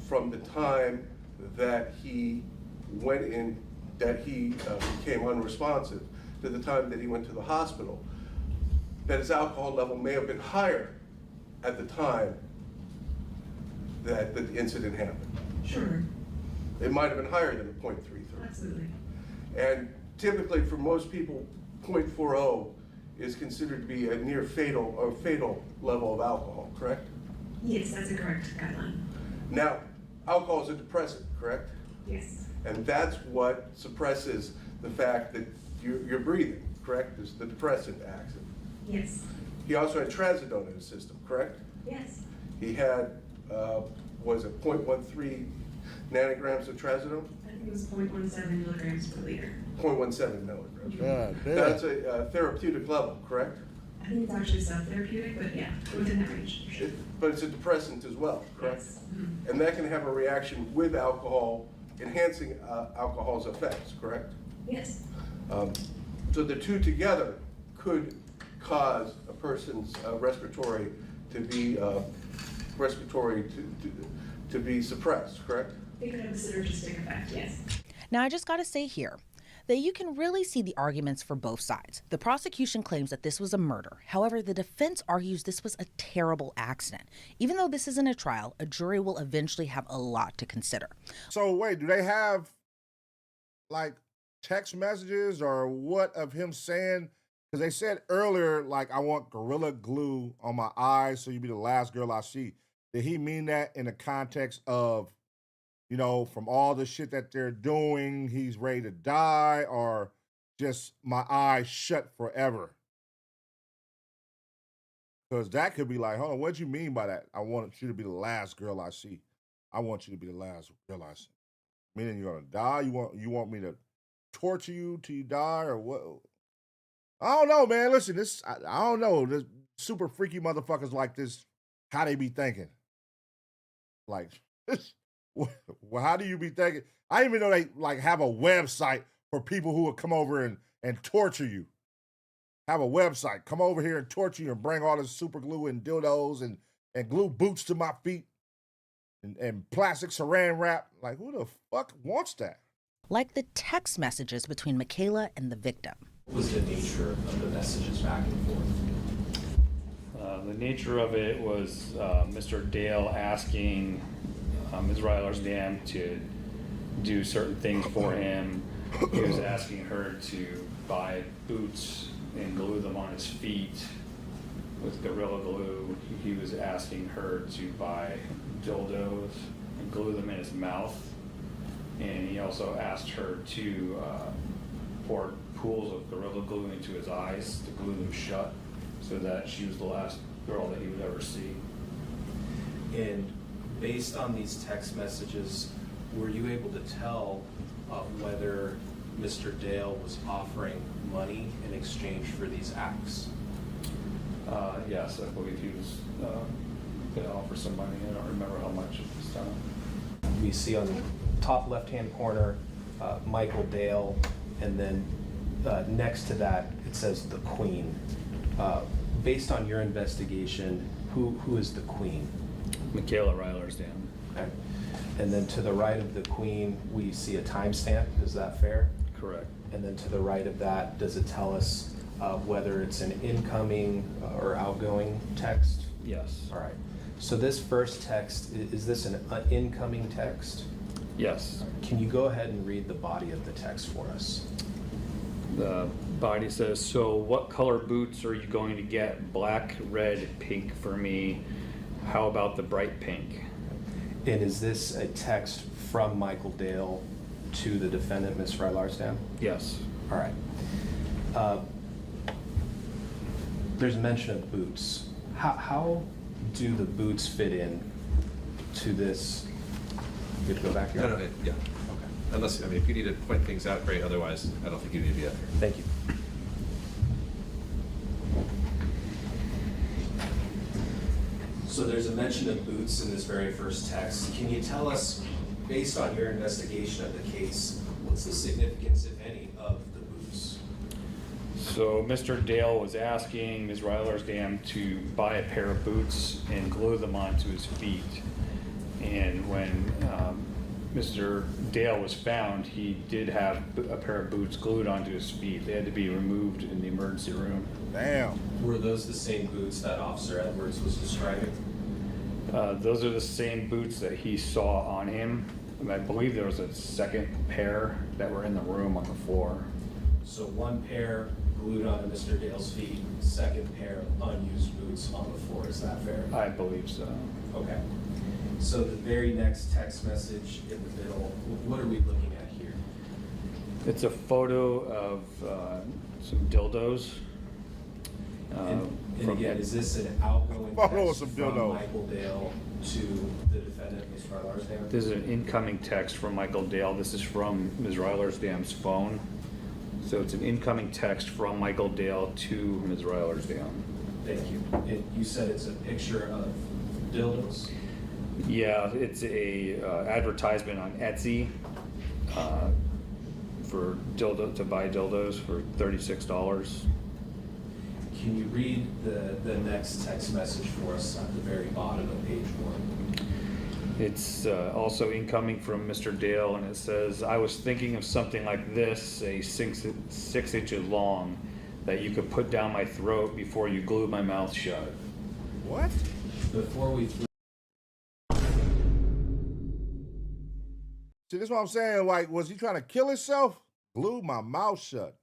from the time that he went in, that he became unresponsive, to the time that he went to the hospital, that his alcohol level may have been higher at the time that the incident happened? Sure. It might have been higher than a .33. Absolutely. And typically for most people, .40 is considered to be a near fatal or fatal level of alcohol, correct? Yes, that's a correct guideline. Now, alcohol is a depressant, correct? Yes. And that's what suppresses the fact that you're breathing, correct? Is the depressant acts. Yes. He also had trazodone in his system, correct? Yes. He had, was it .13 nanograms of trazodone? I think it was 0.17 milligrams per liter. 0.17 milligrams. God damn. That's a therapeutic level, correct? I think it's actually sub-therapeutic, but yeah, within that range. But it's a depressant as well, correct? Yes. Mm-hmm. And that can have a reaction with alcohol, enhancing alcohol's effects, correct? Yes. So the two together could cause a person's respiratory to be to be suppressed, correct? They could have a synergistic effect, yes. Now, I just got to say here that you can really see the arguments for both sides. The prosecution claims that this was a murder. However, the defense argues this was a terrible accident. Even though this isn't a trial, a jury will eventually have a lot to consider. So wait, do they have like text messages or what of him saying? Because they said earlier, like, I want Gorilla Glue on my eyes so you be the last girl I see. Did he mean that in the context of, you know, from all the shit that they're doing, he's ready to die, or just my eyes shut forever? Because that could be like, hold on, what you mean by that? I want you to be the last girl I see. I want you to be the last girl I see. Meaning you're gonna die? You want me to torture you till you die, or what? I don't know, man. Listen, I don't know. This super freaky motherfuckers like this, how they be thinking? Like, well, how do you be thinking? I didn't even know they like have a website for people who would come over and torture you. Have a website. Come over here and torture you and bring all this super glue and dildos and glue boots to my feet and plastic saran wrap. Like, who the fuck wants that? Like the text messages between Michaela and the victim. What was the nature of the messages back and forth? The nature of it was Mr. Dale asking Ms. Rylersdam to do certain things for him. He was asking her to buy boots and glue them on his feet with Gorilla Glue. He was asking her to buy dildos and glue them in his mouth. And he also asked her to pour pools of Gorilla Glue into his eyes to glue them shut so that she was the last girl that he would ever see. And based on these text messages, were you able to tell whether Mr. Dale was offering money in exchange for these acts? Yes, I believe he was going to offer some money. I don't remember how much at this time. We see on the top left-hand corner Michael Dale, and then next to that it says the Queen. Based on your investigation, who is the Queen? Michaela Rylersdam. Okay. And then to the right of the Queen, we see a timestamp. Is that fair? Correct. And then to the right of that, does it tell us whether it's an incoming or outgoing text? Yes. All right. So this first text, is this an incoming text? Yes. Can you go ahead and read the body of the text for us? The body says, so what color boots are you going to get? Black, red, pink for me. How about the bright pink? And is this a text from Michael Dale to the defendant, Ms. Rylersdam? Yes. All right. There's mention of boots. How do the boots fit in to this? You have to go back here? No, yeah. Okay. Unless, I mean, if you need to point things out, great. Otherwise, I don't think you need to be up here. Thank you. So there's a mention of boots in this very first text. Can you tell us, based on your investigation of the case, what's the significance, if any, of the boots? So Mr. Dale was asking Ms. Rylersdam to buy a pair of boots and glue them onto his feet. And when Mr. Dale was found, he did have a pair of boots glued onto his feet. They had to be removed in the emergency room. Damn. Were those the same boots that Officer Edwards was describing? Those are the same boots that he saw on him. And I believe there was a second pair that were in the room on the floor. So one pair glued onto Mr. Dale's feet, second pair of unused boots on the floor. Is that fair? I believe so. Okay. So the very next text message in the middle, what are we looking at here? It's a photo of some dildos. And again, is this an outgoing text from Michael Dale to the defendant, Ms. Rylersdam? This is an incoming text from Michael Dale. This is from Ms. Rylersdam's phone. So it's an incoming text from Michael Dale to Ms. Rylersdam. Thank you. And you said it's a picture of dildos? Yeah, it's a advertisement on Etsy for to buy dildos for $36. Can you read the next text message for us at the very bottom of page 1? It's also incoming from Mr. Dale, and it says, I was thinking of something like this, say 6 inches long, that you could put down my throat before you glue my mouth shut. What? Before we... See, this is what I'm saying. Like, was he trying to kill himself? glue my mouth shut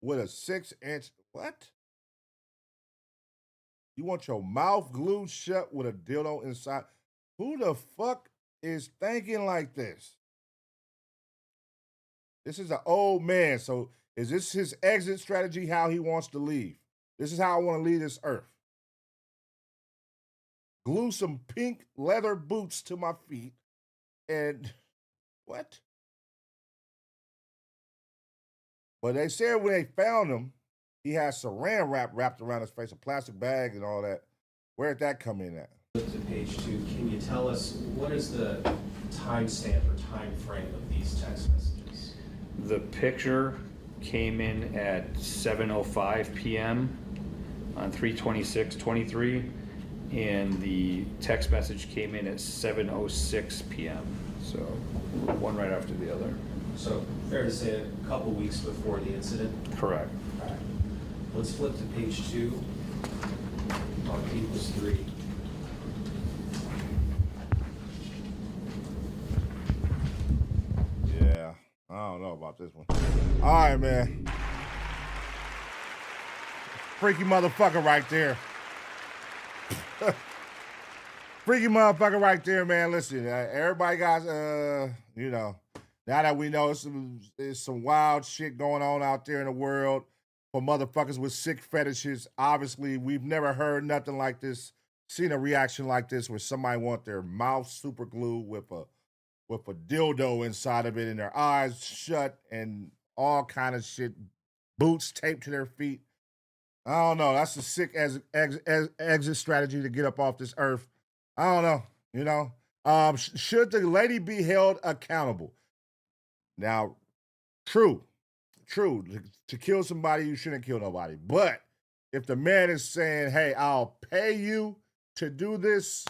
with a 6-inch. What? You want your mouth glued shut with a dildo inside? Who the fuck is thinking like this? This is an old man. So is this his exit strategy, how he wants to leave? This is how I want to leave this earth. Glue some pink leather boots to my feet and what? But they said when they found him, he had saran wrap wrapped around his face, a plastic bag and all that. Where did that come in at? To page 2, can you tell us what is the timestamp or time frame of these text messages? The picture came in at 7:05 p.m. on 3/26/23, and the text message came in at 7:06 p.m. So one right after the other. So fair to say a couple weeks before the incident? Correct. All right. Let's flip to page 2 on equals 3. Yeah, I don't know about this one. All right, man. Freaky motherfucker right there. Freaky motherfucker right there, man. Listen, everybody got, you know, now that we know there's some wild shit going on out there in the world for motherfuckers with sick fetishes. Obviously, we've never heard nothing like this, seen a reaction like this where somebody want their mouth super glued with a dildo inside of it and their eyes shut and all kind of shit, boots taped to their feet. I don't know. That's a sick exit strategy to get up off this earth. I don't know. You know, should the lady be held accountable? Now, true. To kill somebody, you shouldn't kill nobody. But if the man is saying, "Hey, I'll pay you to do this,"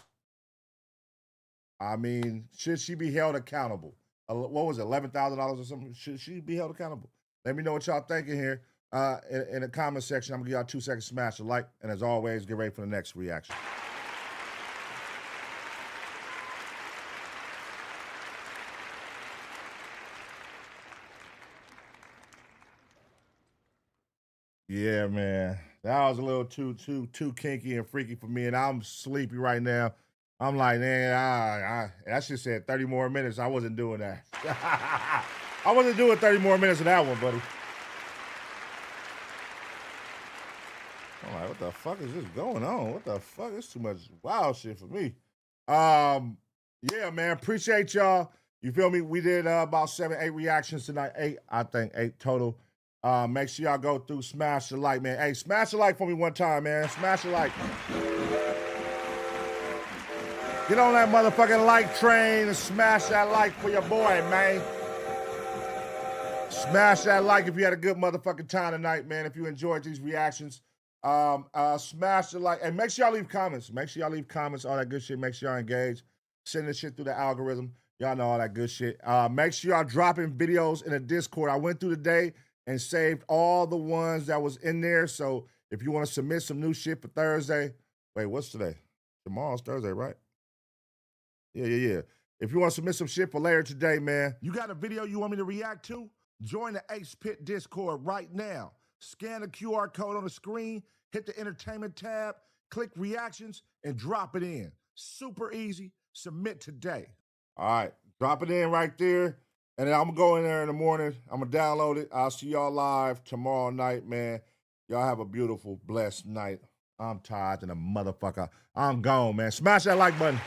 I mean, should she be held accountable? What was it, $11,000 or something? Should she be held accountable? Let me know what y'all thinking here in the comment section. I'm gonna give y'all 2 seconds to smash a like, and as always, get ready for the next reaction. Yeah, man, that was a little too kinky and freaky for me, and I'm sleepy right now. I'm like, man, that shit said 30 more minutes. I wasn't doing that. I wasn't doing 30 more minutes of that one, buddy. I'm like, what the fuck is this going on? What the fuck? It's too much wild shit for me. Yeah, man, appreciate y'all. You feel me? We did about 7, 8 reactions tonight. 8, I think 8 total. Make sure y'all go through, smash the like, man. Hey, smash the like for me one time, man. Smash the like. Get on that motherfucking like train and smash that like for your boy, man. Smash that like if you had a good motherfucking time tonight, man. If you enjoyed these reactions, smash the like. And make sure y'all leave comments. Make sure y'all leave comments, all that good shit. Make sure y'all engage. Send this shit through the algorithm. Y'all know all that good shit. Make sure y'all dropping videos in the Discord. I went through the day and saved all the ones that was in there. So if you want to submit some new shit for Thursday, wait, what's today? Tomorrow's Thursday, right? Yeah. If you want to submit some shit for later today, man, you got a video you want me to react to? Join the Ace Pit Discord right now. Scan the QR code on the screen, hit the entertainment tab, click reactions, and drop it in. Super easy. Submit today. All right, drop it in right there. And then I'm going to go in there in the morning. I'm going to download it. I'll see y'all live tomorrow night, man. Y'all have a beautiful, blessed night. I'm tired than a motherfucker. I'm gone, man. Smash that like button.